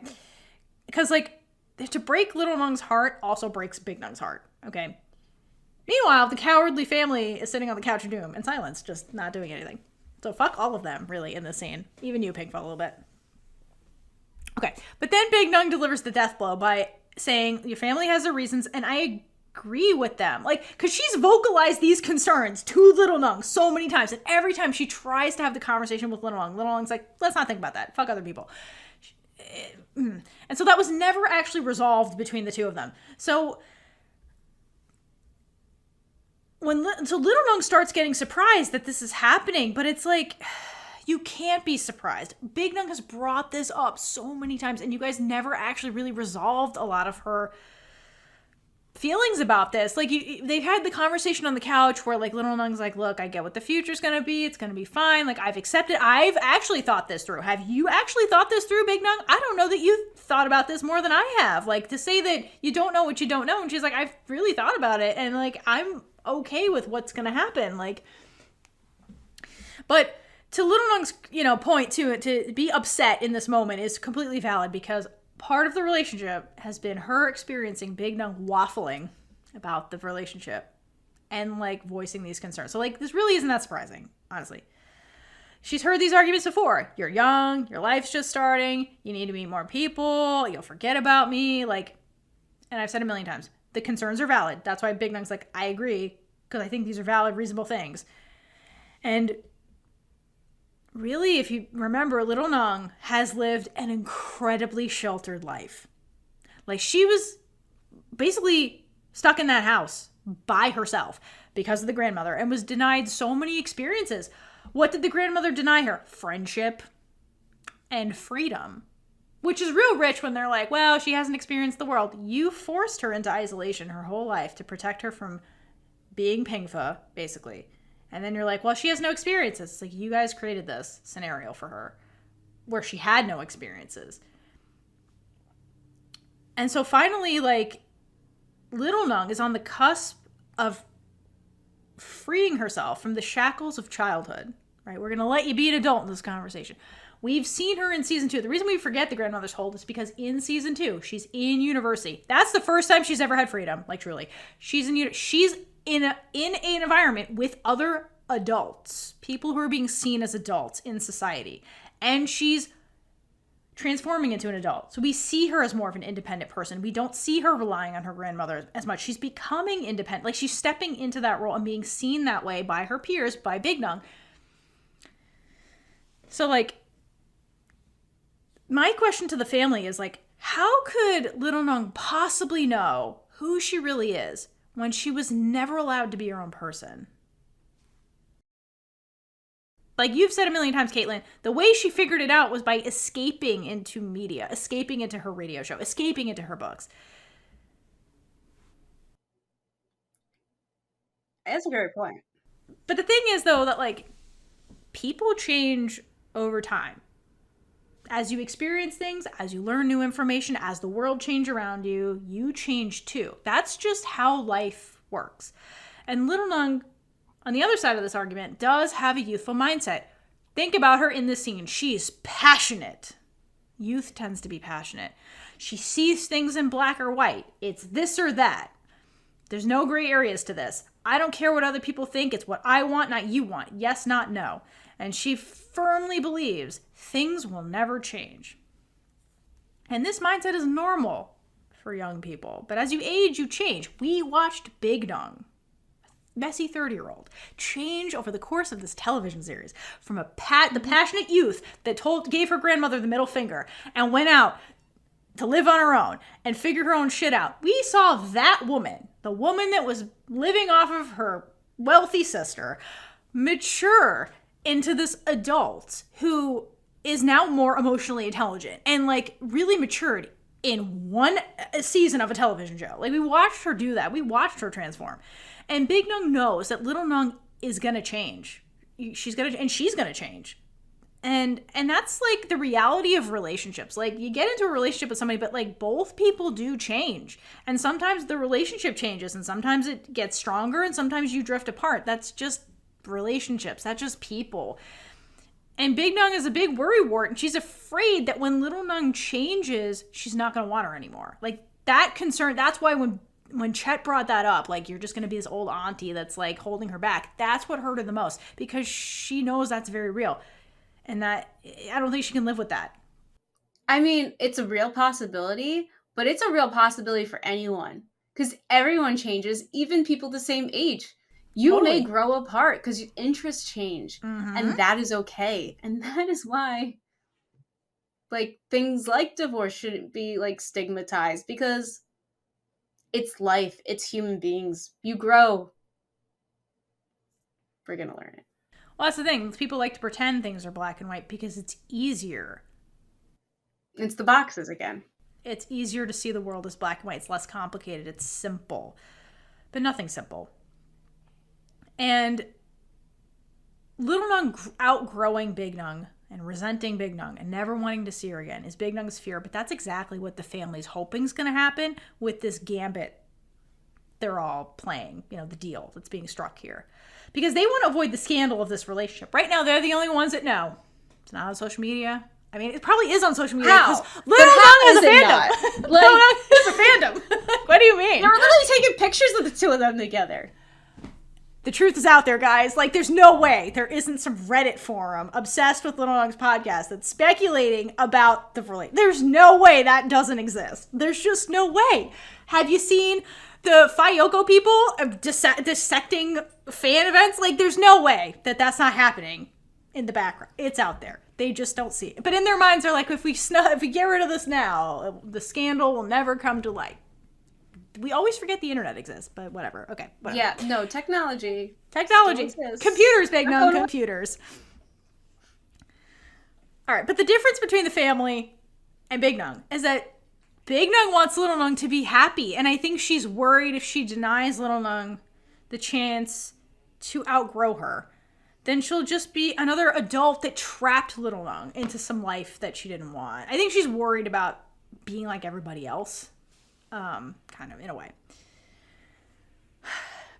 Because, like, to break Little Nueng's heart also breaks Big Nueng's heart, okay? Meanwhile, the cowardly family is sitting on the couch of doom in silence, just not doing anything. So fuck all of them, really, in this scene. Even you, Pinka, a little bit. Okay, but then Big Nueng delivers the death blow by saying, your family has their reasons, and I agree with them. Like, because she's vocalized these concerns to Little Nueng so many times, and every time she tries to have the conversation with Little Nueng's like, let's not think about that. Fuck other people. And so that was never actually resolved between the two of them. So Little Nueng starts getting surprised that this is happening, but it's like, You can't be surprised. Big Nueng has brought this up so many times, and you guys never actually really resolved a lot of her feelings about this. Like, they've had the conversation on the couch where, like, Little Nueng's like, look, I get what the future's gonna be. It's gonna be fine. Like, I've accepted. I've actually thought this through. Have you actually thought this through, Big Nueng? I don't know that you thought about this more than I have. Like, to say that you don't know what you don't know. And she's like, I've really thought about it. And, like, I'm okay with what's gonna happen. Like, but to Little Nueng's, point to be upset in this moment is completely valid, because part of the relationship has been her experiencing Big Nueng waffling about the relationship and, like, voicing these concerns. So, like, this really isn't that surprising, honestly. She's heard these arguments before. You're young, your life's just starting, you need to meet more people, you'll forget about me, like, and I've said a million times, the concerns are valid. That's why Big Nueng's like, I agree, because I think these are valid, reasonable things. And really, if you remember, Little Nueng has lived an incredibly sheltered life. Like, she was basically stuck in that house by herself because of the grandmother and was denied so many experiences. What did the grandmother deny her? Friendship and freedom, which is real rich when they're like, well, she hasn't experienced the world. You forced her into isolation her whole life to protect her from being Pinka, basically. And then you're like, well, she has no experiences. It's like, you guys created this scenario for her where she had no experiences. And so finally, like, Little Nueng is on the cusp of freeing herself from the shackles of childhood, right? We're going to let you be an adult in this conversation. We've seen her in season 2. The reason we forget the grandmother's hold is because in season 2, she's in university. That's the first time she's ever had freedom, like, truly. She's in an environment with other adults, people who are being seen as adults in society, and she's transforming into an adult. So we see her as more of an independent person. We don't see her relying on her grandmother as much. She's becoming independent. Like, she's stepping into that role and being seen that way by her peers, by Big Nueng. So, like, my question to the family is, like, how could Little Nueng possibly know who she really is when she was never allowed to be her own person? Like, you've said a million times, Kaitlynn, the way she figured it out was by escaping into media, escaping into her radio show, escaping into her books. That's a great point. But the thing is, though, that, like, people change over time. As you experience things, as you learn new information, as the world changes around you, you change too. That's just how life works. And Little Nueng, on the other side of this argument, does have a youthful mindset. Think about her in this scene. She's passionate. Youth tends to be passionate. She sees things in black or white. It's this or that. There's no gray areas to this. I don't care what other people think. It's what I want, not you want. Yes, not no. And she firmly believes things will never change. And this mindset is normal for young people. But as you age, you change. We watched Big Nueng, messy 30-year-old, change over the course of this television series from the passionate youth that gave her grandmother the middle finger and went out to live on her own and figure her own shit out. We saw that woman, the woman that was living off of her wealthy sister, mature into this adult who is now more emotionally intelligent and, like, really matured in one season of a television show. Like, we watched her do that. We watched her transform. And Big Nueng knows that Little Nueng is going to change. She's going to change. And that's, like, the reality of relationships. Like, you get into a relationship with somebody, but, like, both people do change. And sometimes the relationship changes, and sometimes it gets stronger, and sometimes you drift apart. That's just relationships. That's just people. And Big Nueng is a big worrywart, and she's afraid that when Little Nueng changes, she's not going to want her anymore. Like, that concern, that's why when Chet brought that up, like, you're just going to be this old auntie that's, like, holding her back, that's what hurt her the most, because she knows that's very real. And that, I don't think she can live with that. I mean, it's a real possibility, but it's a real possibility for anyone, because everyone changes, even people the same age. You Totally. may grow apart because interests change, and that is okay. And that is why, like, things like divorce shouldn't be, like, stigmatized, because it's life. It's human beings. You grow. We're going to learn it. Well, that's the thing. People like to pretend things are black and white because it's easier. It's the boxes again. It's easier to see the world as black and white. It's less complicated. It's simple. But nothing's simple. And Little Nueng outgrowing Big Nueng and resenting Big Nueng and never wanting to see her again is Big Nueng's fear. But that's exactly what the family's hoping is going to happen with this gambit they're all playing, you know, the deal that's being struck here. Because they want to avoid the scandal of this relationship. Right now, they're the only ones that know. It's not on social media. I mean, it probably is on social media. How? Little Nueng is a fandom. Little Nueng is a fandom. What do you mean? They were literally taking pictures of the two of them together. The truth is out there, guys. Like, there's no way there isn't some Reddit forum obsessed with Little Nueng's podcast that's speculating about the relationship. There's no way that doesn't exist. There's just no way. Have you seen the fayeyoko people dissecting fan events? Like, there's no way that that's not happening in the background. It's out there. They just don't see it. But in their minds, they're like, if we get rid of this now, the scandal will never come to light. We always forget the internet exists, but whatever. Okay, whatever. Yeah, no, technology. Computers, Big Nueng, computers. All right, but the difference between the family and Big Nueng is that Big Nueng wants Little Nueng to be happy, and I think she's worried if she denies Little Nueng the chance to outgrow her, then she'll just be another adult that trapped Little Nueng into some life that she didn't want. I think she's worried about being like everybody else. Kind of, in a way.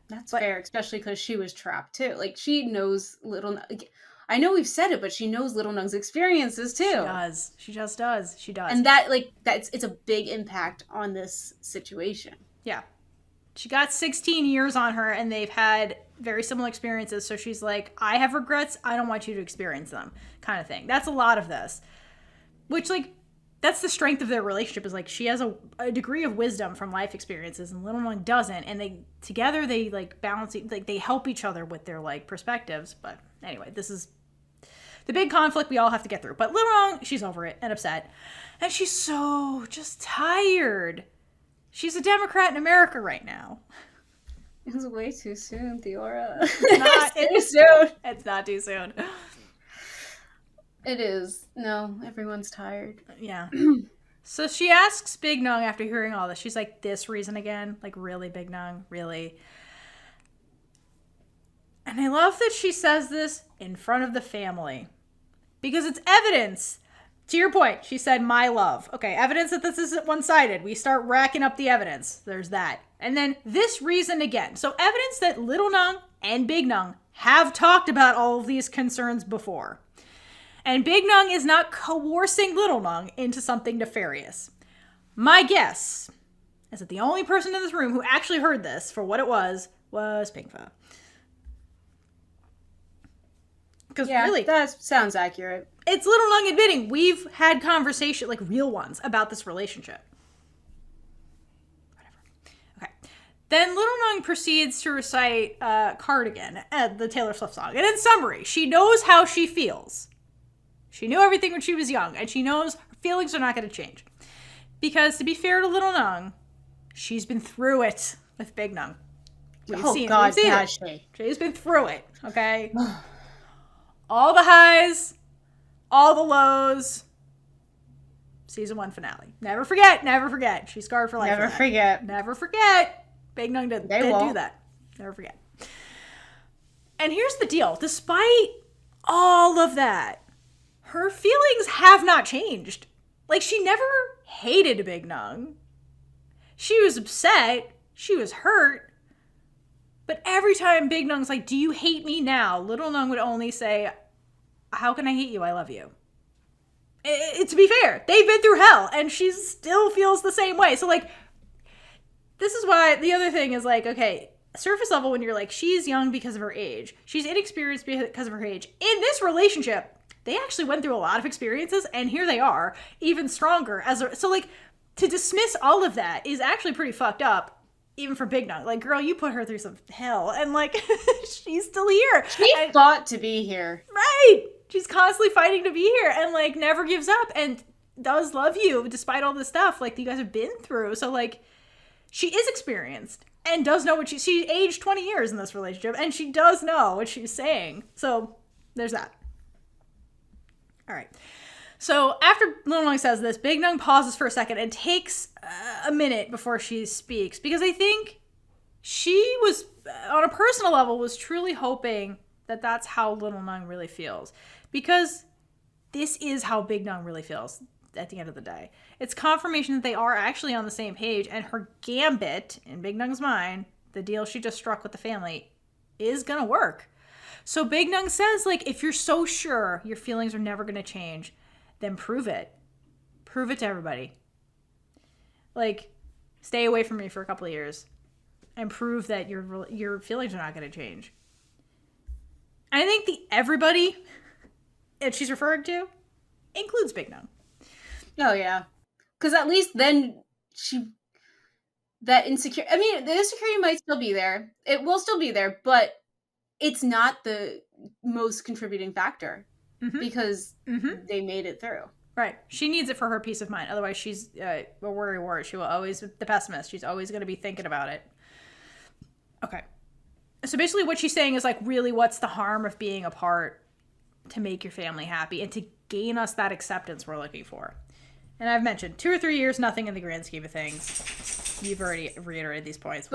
That's fair, especially because she was trapped too. Like, she knows I know we've said it, but she knows Little Nueng's experiences too. She does. She just does. She does. And it's a big impact on this situation. Yeah. She got 16 years on her, and they've had very similar experiences. So she's like, I have regrets. I don't want you to experience them, kind of thing. That's a lot of this. Which, like, that's the strength of their relationship, is like she has a degree of wisdom from life experiences and Little Nueng doesn't, and they together they like balance, like they help each other with their like perspectives. But anyway, this is the big conflict we all have to get through. But Little Nueng, she's over it and upset, and she's so just tired. She's a Democrat in America right now. It's way too soon, Theora. It's too soon. It's not too soon. It is. No, everyone's tired. Yeah. So she asks Big Nueng after hearing all this. She's like, this reason again? Like, really, Big Nueng? Really? And I love that she says this in front of the family. Because it's evidence. To your point, she said, my love. Okay, evidence that this isn't one-sided. We start racking up the evidence. There's that. And then this reason again. So evidence that Little Nueng and Big Nueng have talked about all of these concerns before. And Big Nueng is not coercing Little Nueng into something nefarious. My guess is that the only person in this room who actually heard this for what it was Pinka. Because really, that sounds accurate. It's Little Nueng admitting we've had conversation, like real ones, about this relationship. Whatever. Okay. Then Little Nueng proceeds to recite Cardigan, the Taylor Swift song. And in summary, she knows how she feels. She knew everything when she was young, and she knows her feelings are not going to change. Because, to be fair to Little Nueng, she's been through it with Big Nueng. We've seen it. She's been through it, okay? All the highs, all the lows. Season 1 finale. Never forget. She's scarred for life. Never forget. Big Nueng did do that. Never forget. And here's the deal. Despite all of that, her feelings have not changed. Like, she never hated Big Nueng. She was upset. She was hurt. But every time Big Nueng's like, do you hate me now? Little Nueng would only say, how can I hate you? I love you. To be fair, they've been through hell, and she still feels the same way. So, like, this is why the other thing is, like, okay, surface level, when you're like, she's young because of her age. She's inexperienced because of her age. In this relationship, they actually went through a lot of experiences, and here they are, even stronger. So, like, to dismiss all of that is actually pretty fucked up, even for Big Nueng. Like, girl, you put her through some hell, and, like, she's still here. She fought to be here. Right! She's constantly fighting to be here, and, like, never gives up, and does love you, despite all this stuff, like, you guys have been through. So, like, she is experienced, and does know what she aged 20 years in this relationship, and she does know what she's saying. So There's that. All right. So after Little Nueng says this, Big Nueng pauses for a second and takes a minute before she speaks, because I think she was, on a personal level, was truly hoping that that's how Little Nueng really feels. Because this is how Big Nueng really feels at the end of the day. It's confirmation that they are actually on the same page, and her gambit, in Big Nueng's mind, the deal she just struck with the family, is going to work. So Big Nueng says, like, if you're so sure your feelings are never going to change, then prove it. Prove it to everybody. Like, stay away from me for a couple of years and prove that your feelings are not going to change. And I think the everybody that she's referring to includes Big Nueng. Oh, yeah. Because at least then the insecurity might still be there. It will still be there, but it's not the most contributing factor. Because they made it through. Right. She needs it for her peace of mind. Otherwise, she's a worry. She will always be the pessimist. She's always going to be thinking about it. Okay. So basically what she's saying is, like, really, what's the harm of being apart to make your family happy and to gain us that acceptance we're looking for? And I've mentioned 2 or 3 years, nothing in the grand scheme of things. You've already reiterated these points.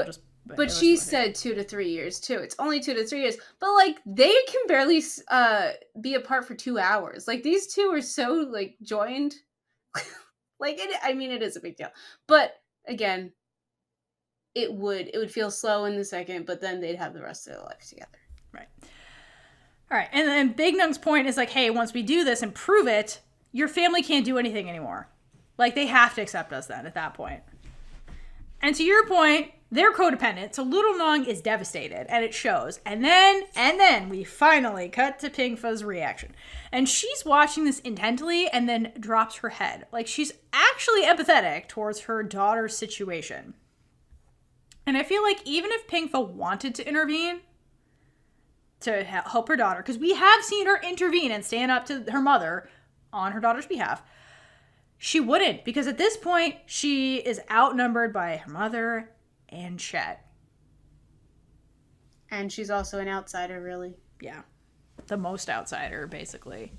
But she said 2 to 3 years too. It's only 2 to 3 years. But like, they can barely be apart for 2 hours. Like, these two are so like joined. Like, it is a big deal. But again, it would feel slow in the second, but then they'd have the rest of their life together. Right. All right. And then Big Nueng's point is like, hey, once we do this and prove it, your family can't do anything anymore. Like, they have to accept us then at that point. And to your point, they're codependent, so Little Nueng is devastated, and it shows. And then we finally cut to Pinka's reaction. And she's watching this intently and then drops her head. Like, she's actually empathetic towards her daughter's situation. And I feel like even if Pinka wanted to intervene to help her daughter, because we have seen her intervene and stand up to her mother on her daughter's behalf, she wouldn't, because at this point, she is outnumbered by her mother and Chet. And she's also an outsider, really. Yeah. The most outsider, basically.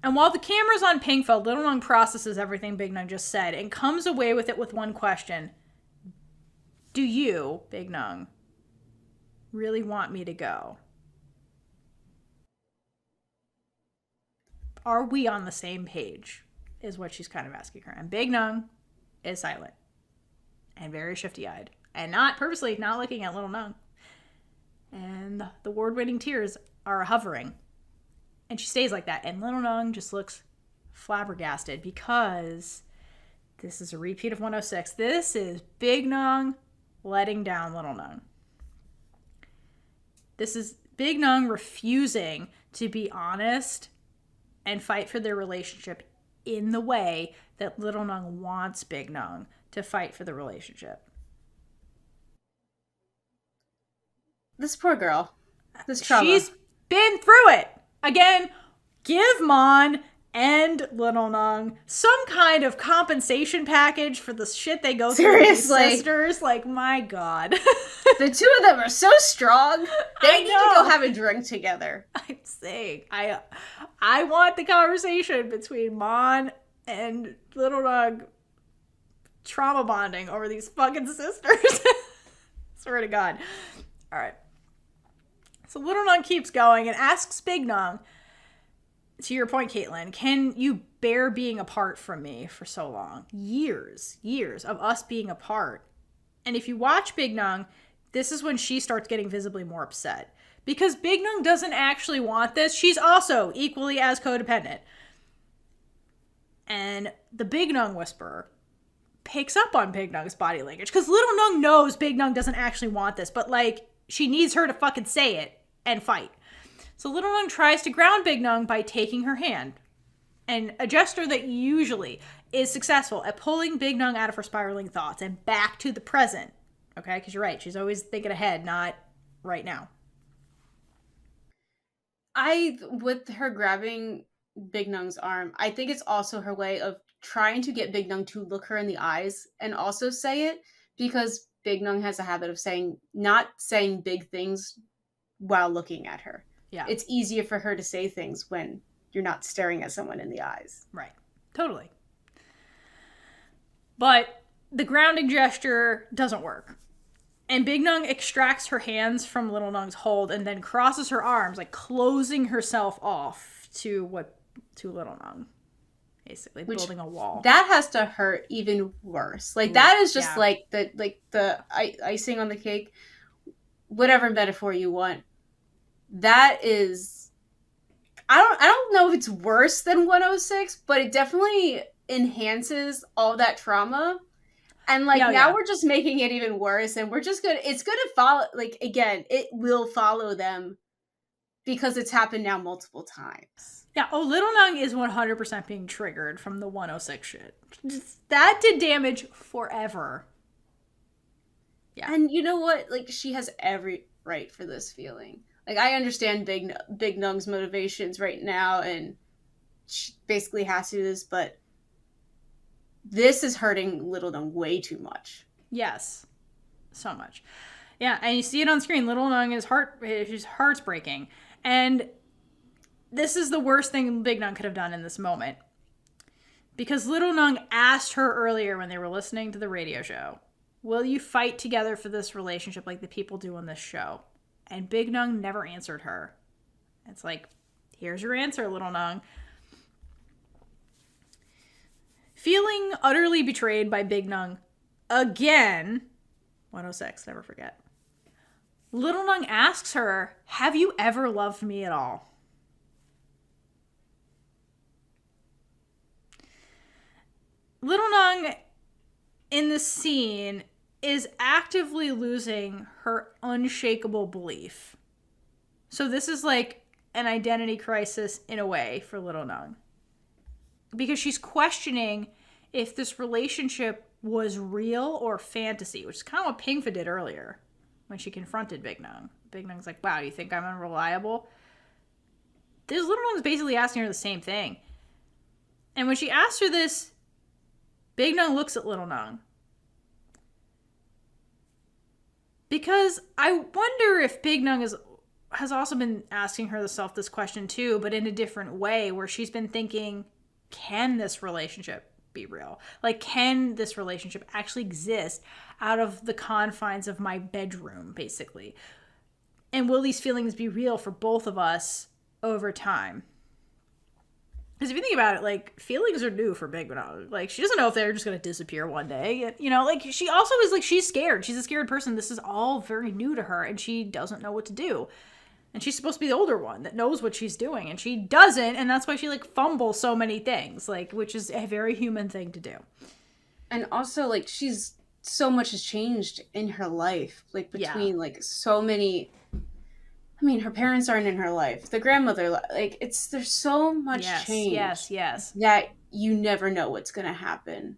And while the camera's on Pinka, Little Nueng processes everything Big Nueng just said and comes away with it with one question. Do you, Big Nueng, really want me to go? Are we on the same page? Is what she's kind of asking her. And Big Nueng is silent and very shifty-eyed and not purposely not looking at Little Nueng. And the award-winning tears are hovering. And she stays like that. And Little Nueng just looks flabbergasted because this is a repeat of 106. This is Big Nueng letting down Little Nueng. This is Big Nueng refusing to be honest and fight for their relationship in the way that Little Nueng wants Big Nueng to fight for the relationship. This poor girl. This trauma. She's been through it. Again, give Mon and Little Nueng some kind of compensation package for the shit they go through with these sisters. Like, my God. The two of them are so strong. They need to go have a drink together. I'm saying, I want the conversation between Mon and Little Nueng trauma bonding over these fucking sisters. Swear to God. All right. So Little Nueng keeps going and asks Big Nueng, to your point, Kaitlynn, can you bear being apart from me for so long? Years of us being apart. And if you watch Big Nueng, this is when she starts getting visibly more upset. Because Big Nueng doesn't actually want this. She's also equally as codependent. And the Big Nueng whisperer picks up on Big Nueng's body language. Because Little Nueng knows Big Nueng doesn't actually want this. But, like, she needs her to fucking say it and fight. So Little Nueng tries to ground Big Nueng by taking her hand. And a gesture that usually is successful at pulling Big Nueng out of her spiraling thoughts and back to the present. Okay? Because you're right. She's always thinking ahead, not right now. With her grabbing Big Nueng's arm, I think it's also her way of trying to get Big Nueng to look her in the eyes and also say it, because Big Nueng has a habit of not saying big things while looking at her. Yeah. It's easier for her to say things when you're not staring at someone in the eyes. Right. Totally. But the grounding gesture doesn't work. And Big Nueng extracts her hands from Little Nueng's hold and then crosses her arms, like closing herself off to Little Nueng. Basically, building a wall. That has to hurt even worse. Like, that is just like the icing on the cake. Whatever metaphor you want. That is, I don't know if it's worse than 106, but it definitely enhances all that trauma. And like now we're just making it even worse, and it's gonna follow, like, again, it will follow them because it's happened now multiple times. Yeah, Little Nueng is 100% being triggered from the 106 shit. That did damage forever. Yeah. And you know what? Like, she has every right for this feeling. Like, I understand Big Nueng's motivations right now, and she basically has to do this, but this is hurting Little Nueng way too much. Yes. So much. Yeah, and you see it on screen. Little Nueng, his heart's breaking. And this is the worst thing Big Nueng could have done in this moment. Because Little Nueng asked her earlier when they were listening to the radio show, will you fight together for this relationship like the people do on this show? And Big Nueng never answered her. It's like, here's your answer, Little Nueng. Feeling utterly betrayed by Big Nueng again, 106, never forget. Little Nueng asks her, have you ever loved me at all? Little Nueng in this scene is actively losing her unshakable belief. So this is like an identity crisis in a way for Little Nueng. Because she's questioning if this relationship was real or fantasy, which is kind of what Pinka did earlier when she confronted Big Nueng. Big Nueng's like, wow, do you think I'm unreliable? This Little Nueng's basically asking her the same thing. And when she asks her this, Big Nueng looks at Little Nueng. Because I wonder if Big Nueng has also been asking herself this question too, but in a different way, where she's been thinking, can this relationship be real? Like, can this relationship actually exist out of the confines of my bedroom, basically? And will these feelings be real for both of us over time? Because if you think about it, like, feelings are new for Big Nueng. Like, she doesn't know if they're just going to disappear one day. You know, like, she also is, like, she's scared. She's a scared person. This is all very new to her, and she doesn't know what to do. And she's supposed to be the older one that knows what she's doing, and she doesn't, and that's why she, like, fumbles so many things, like, which is a very human thing to do. And also, like, so much has changed in her life, like, between, like, so many... I mean, her parents aren't in her life. The grandmother, like, there's so much change. Yes. That you never know what's going to happen.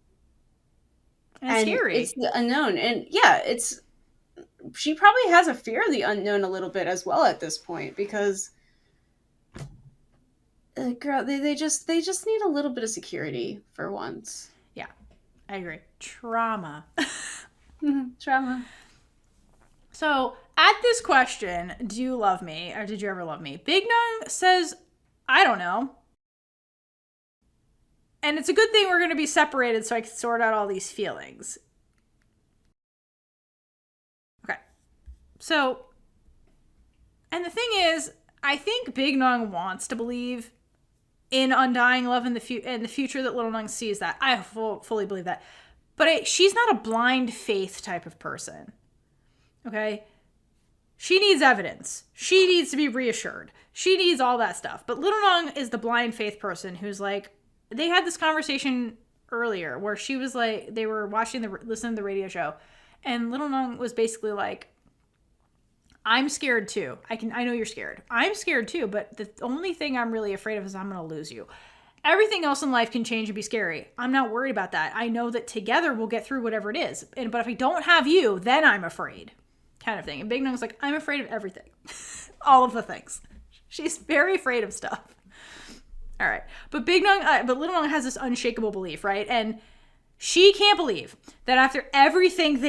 And it's scary. It's the unknown. And yeah, she probably has a fear of the unknown a little bit as well at this point, because girl, they just need a little bit of security for once. Yeah, I agree. Trauma. Trauma. So at this question, do you love me or did you ever love me? Big Nueng says, I don't know. And it's a good thing we're going to be separated so I can sort out all these feelings. Okay. So, and the thing is, I think Big Nueng wants to believe in undying love in the future that Little Nueng sees that. I fully believe that. But she's not a blind faith type of person. Okay? She needs evidence. She needs to be reassured. She needs all that stuff. But Little Nueng is the blind faith person who's like, they had this conversation earlier where she was like, they were listening to the radio show, and Little Nueng was basically like, I'm scared too. I know you're scared. I'm scared too, but the only thing I'm really afraid of is I'm going to lose you. Everything else in life can change and be scary. I'm not worried about that. I know that together we'll get through whatever it is. But if I don't have you, then I'm afraid. Kind of thing. And Big Nueng's like, I'm afraid of everything. All of the things. She's very afraid of stuff. All right. But Little Nueng has this unshakable belief, right? And she can't believe that after everything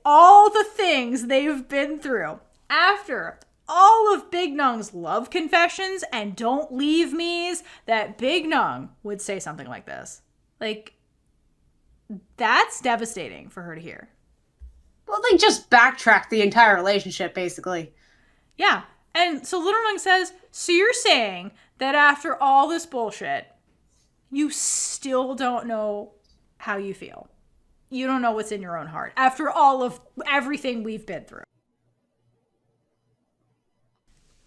all the things they've been through, after all of Big Nueng's love confessions and don't leave me's, that Big Nueng would say something like this. Like, that's devastating for her to hear. Well, they just backtracked the entire relationship, basically. Yeah. And so Little Nueng says, so you're saying that after all this bullshit, you still don't know how you feel. You don't know what's in your own heart after all of everything we've been through.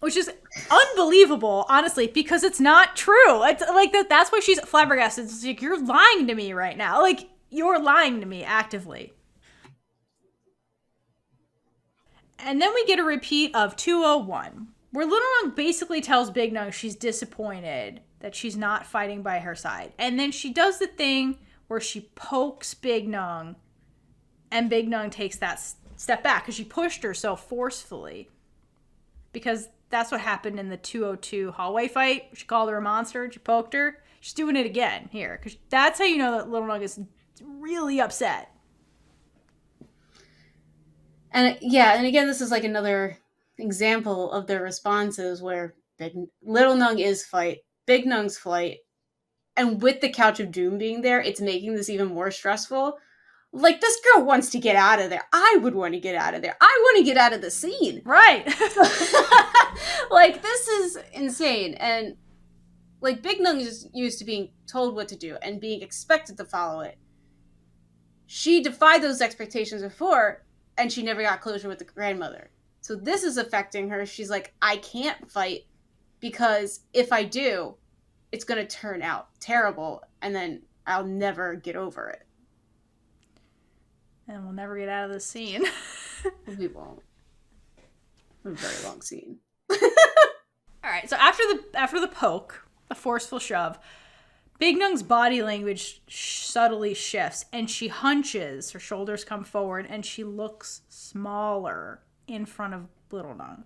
Which is unbelievable, honestly, because it's not true. It's like that's why she's flabbergasted. It's like, you're lying to me right now. Like, you're lying to me actively. And then we get a repeat of 201, where Little Nueng basically tells Big Nueng she's disappointed that she's not fighting by her side. And then she does the thing where she pokes Big Nueng, and Big Nueng takes that step back because she pushed her so forcefully. Because that's what happened in the 202 hallway fight. She called her a monster. She poked her. She's doing it again here. Because that's how you know that Little Nueng is really upset. And again, this is like another example of their responses where Little Nueng is fight, Big Nueng's flight, and with the Couch of Doom being there, it's making this even more stressful. Like, this girl wants to get out of there. I would want to get out of there. I want to get out of the scene. Right. Like, this is insane. And, like, Big Nueng is used to being told what to do and being expected to follow it. She defied those expectations before, and she never got closure with the grandmother. So this is affecting her. She's like, I can't fight because if I do, it's going to turn out terrible, and then I'll never get over it. And we'll never get out of this scene. We won't. A very long scene. All right, so after the poke, the forceful shove, Big Nueng's body language subtly shifts, and she hunches. Her shoulders come forward, and she looks smaller in front of Little Nueng.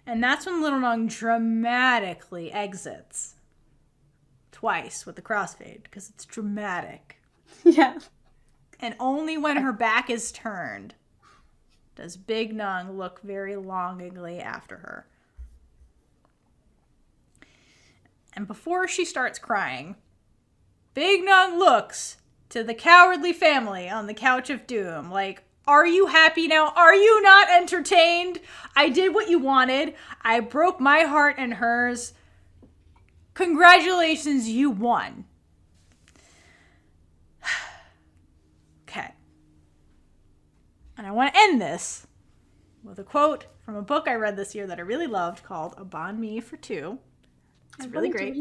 And that's when Little Nueng dramatically exits. Twice with the crossfade, because it's dramatic. Yeah. And only when her back is turned does Big Nueng look very longingly after her. And before she starts crying, Big Nueng looks to the cowardly family on the Couch of Doom like, are you happy now? Are you not entertained? I did what you wanted. I broke my heart and hers. Congratulations, you won. Okay. And I want to end this with a quote from a book I read this year that I really loved called A Bond Me for Two. It's really great.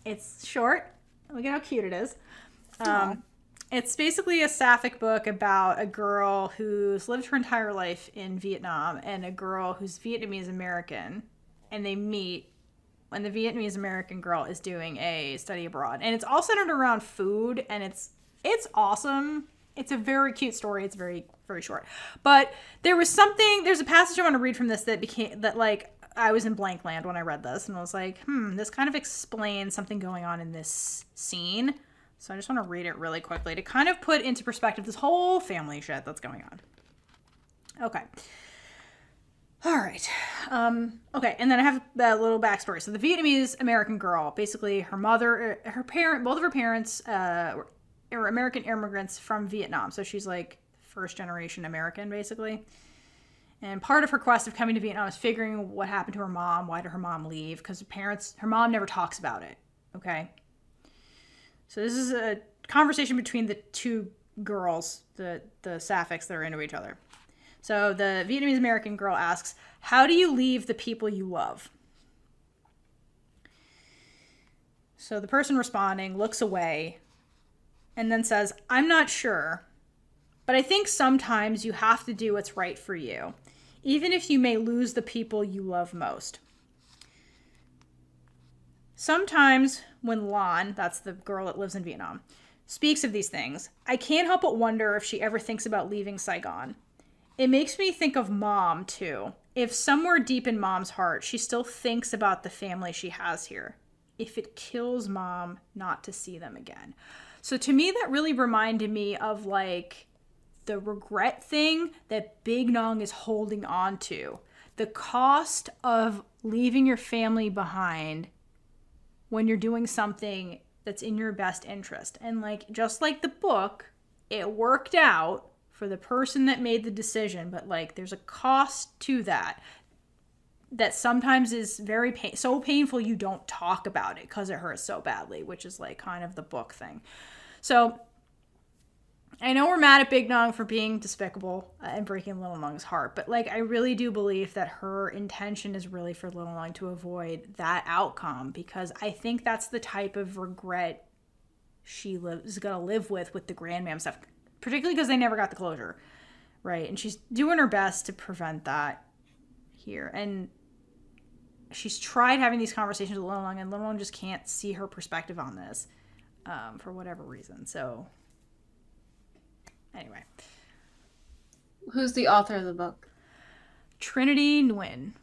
It's short. Look at how cute it is. It's basically a sapphic book about a girl who's lived her entire life in Vietnam and a girl who's Vietnamese American, and they meet when the Vietnamese American girl is doing a study abroad. And it's all centered around food, and it's awesome. It's a very cute story. It's very, very short. But there's a passage I want to read from this that I was in blank land when I read this, and I was like, this kind of explains something going on in this scene. So I just want to read it really quickly to kind of put into perspective this whole family shit that's going on. Okay. All right. Okay, and then I have that little backstory. So the Vietnamese American girl, basically her mother, both of her parents were American immigrants from Vietnam. So she's like first generation American, basically. And part of her quest of coming to Vietnam is figuring what happened to her mom. Why did her mom leave? Because her mom never talks about it. Okay. So this is a conversation between the two girls, the sapphics that are into each other. So the Vietnamese American girl asks, how do you leave the people you love? So the person responding looks away and then says, I'm not sure, but I think sometimes you have to do what's right for you, even if you may lose the people you love most. Sometimes when Lan, that's the girl that lives in Vietnam, speaks of these things, I can't help but wonder if she ever thinks about leaving Saigon. It makes me think of Mom, too. If somewhere deep in Mom's heart, she still thinks about the family she has here. If it kills Mom not to see them again. So to me, that really reminded me of like the regret thing that Big Nueng is holding on to. the cost of leaving your family behind when you're doing something that's in your best interest. And like, just like the book, it worked out for the person that made the decision, but like there's a cost to that sometimes is very so painful you don't talk about it because it hurts so badly, which is like kind of the book thing. So I know we're mad at Big Nueng for being despicable and breaking Little Nueng's heart, but like I really do believe that her intention is really for Little Nueng to avoid that outcome, because I think that's the type of regret she is going to live with the grandmam stuff, particularly because they never got the closure, right? And she's doing her best to prevent that here. And she's tried having these conversations with Little Nueng, and Little Nueng just can't see her perspective on this for whatever reason. So anyway. Who's the author of the book? Trinity Nguyen.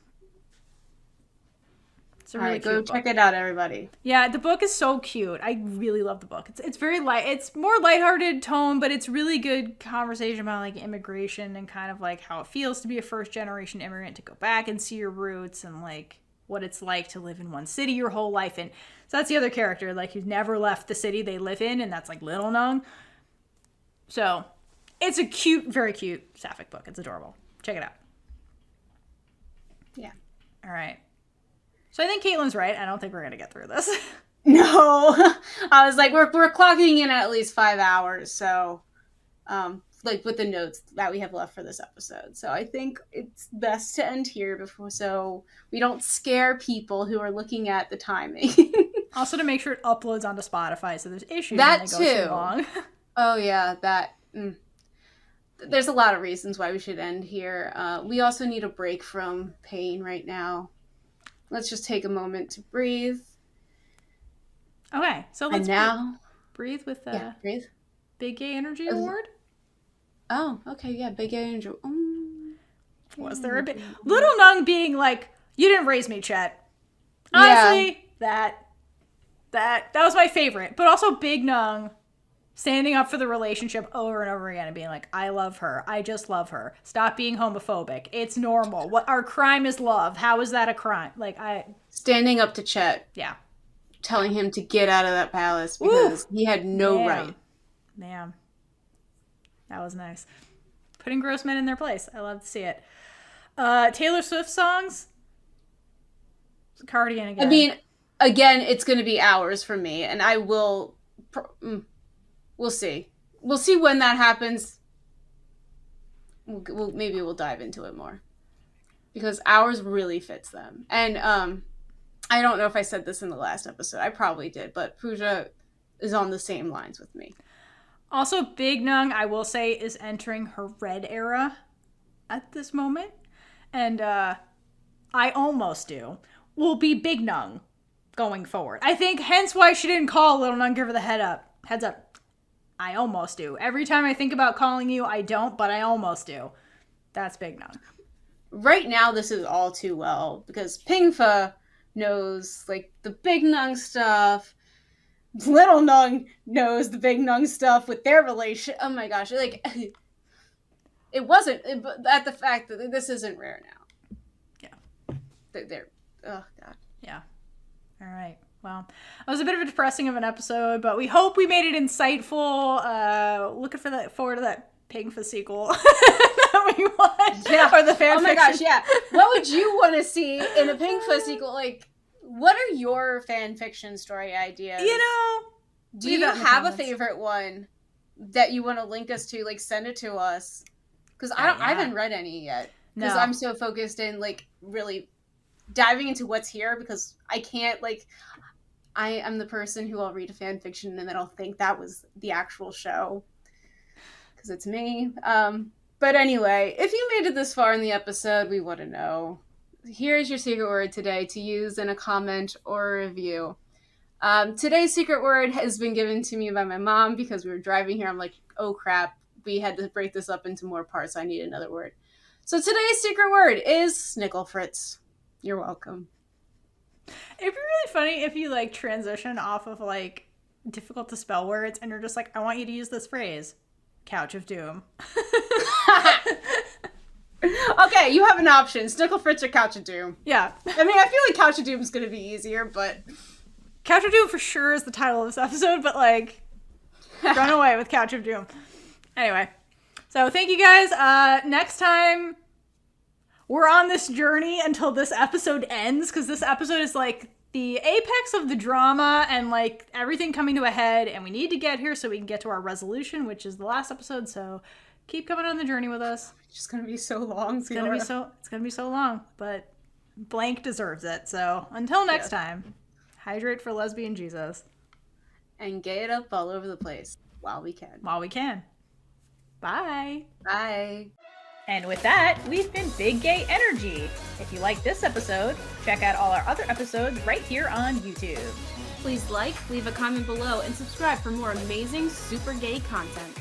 It's a really go cute check book. it out, everybody. Yeah, the book is so cute. I really love the book. It's very light. It's more lighthearted tone, but it's really good conversation about like immigration and kind of like how it feels to be a first generation immigrant, to go back and see your roots, and like what it's like to live in one city your whole life. And so that's the other character, like, who's never left the city they live in, and that's like Little Nueng. So it's a cute, very cute sapphic book. It's adorable. Check it out. Yeah. All right. So I think Kaitlynn's right. I don't think we're going to get through this. No. I was like, we're clocking in at least 5 hours. So, like with the notes that we have left for this episode. So I think it's best to end here so we don't scare people who are looking at the timing. Also to make sure it uploads onto Spotify, so there's issues that when they go too long. Oh yeah, there's a lot of reasons why we should end here. We also need a break from pain right now. Let's just take a moment to breathe. Okay, so let's breathe with the breathe. Big Gay Energy Award. Oh, okay, yeah, Big Gay Energy. Was there a bit? Little Nueng being like, "You didn't raise me, Chet." Honestly, that was my favorite. But also Big Nueng standing up for the relationship over and over again and being like, I love her. I just love her. Stop being homophobic. It's normal. What our crime is love. How is that a crime? Like, standing up to Chet. Yeah. Telling him to get out of that palace because he had no right. Man. That was nice. Putting gross men in their place. I love to see it. Taylor Swift songs. Cardigan again. I mean, again, it's going to be hours for me, and I will... We'll see. We'll see when that happens. Maybe we'll dive into it more. Because ours really fits them. And I don't know if I said this in the last episode. I probably did. But Pooja is on the same lines with me. Also, Big Nueng, I will say, is entering her red era at this moment. And I almost do. Will be Big Nueng going forward. I think hence why she didn't call Little Nueng, give her the heads up. I almost do. Every time I think about calling you, I don't, but I almost do. That's Big Nueng. Right now, this is all too well, because Pinka knows, like, the Big Nueng stuff. Little Nueng knows the Big Nueng stuff with their relation. Oh my gosh. Like, it wasn't, at the fact that this isn't rare now. Yeah. They're oh, God. Yeah. All right. Well, it was a bit of a depressing of an episode, but we hope we made it insightful. Looking forward to that Pinka sequel that we want. Yeah. Or the fan Oh my fiction. gosh, yeah. What would you want to see in a Pinka sequel? Like, what are your fan fiction story ideas? You know, do you have a favorite one that you want to link us to? Like, send it to us. Because I haven't read any yet. Because I'm so focused in, like, really diving into what's here, because I can't, like... I am the person who will read a fan fiction and then I'll think that was the actual show. Because it's me. But anyway, if you made it this far in the episode, we want to know. Here's your secret word today to use in a comment or a review. Today's secret word has been given to me by my mom because we were driving here. I'm like, oh crap, we had to break this up into more parts. So I need another word. So today's secret word is Snickle Fritz. You're welcome. It'd be really funny if you, like, transition off of, like, difficult to spell words and you're just like, I want you to use this phrase. Couch of Doom. Okay, you have an option. Snickle Fritz or Couch of Doom. Yeah. I mean, I feel like Couch of Doom is going to be easier, but... Couch of Doom for sure is the title of this episode, but like, run away with Couch of Doom. Anyway, so thank you guys. Next time, we're on this journey until this episode ends, because this episode is like the apex of the drama and like everything coming to a head, and we need to get here so we can get to our resolution, which is the last episode. So keep coming on the journey with us. It's just going to be so long. It's gonna be so long, but blank deserves it. So until next time. Hydrate for lesbian Jesus. And gay it up all over the place while we can. Bye. Bye. And with that, we've been Big Gay Energy. If you like this episode, check out all our other episodes right here on YouTube. Please like, leave a comment below, and subscribe for more amazing super gay content.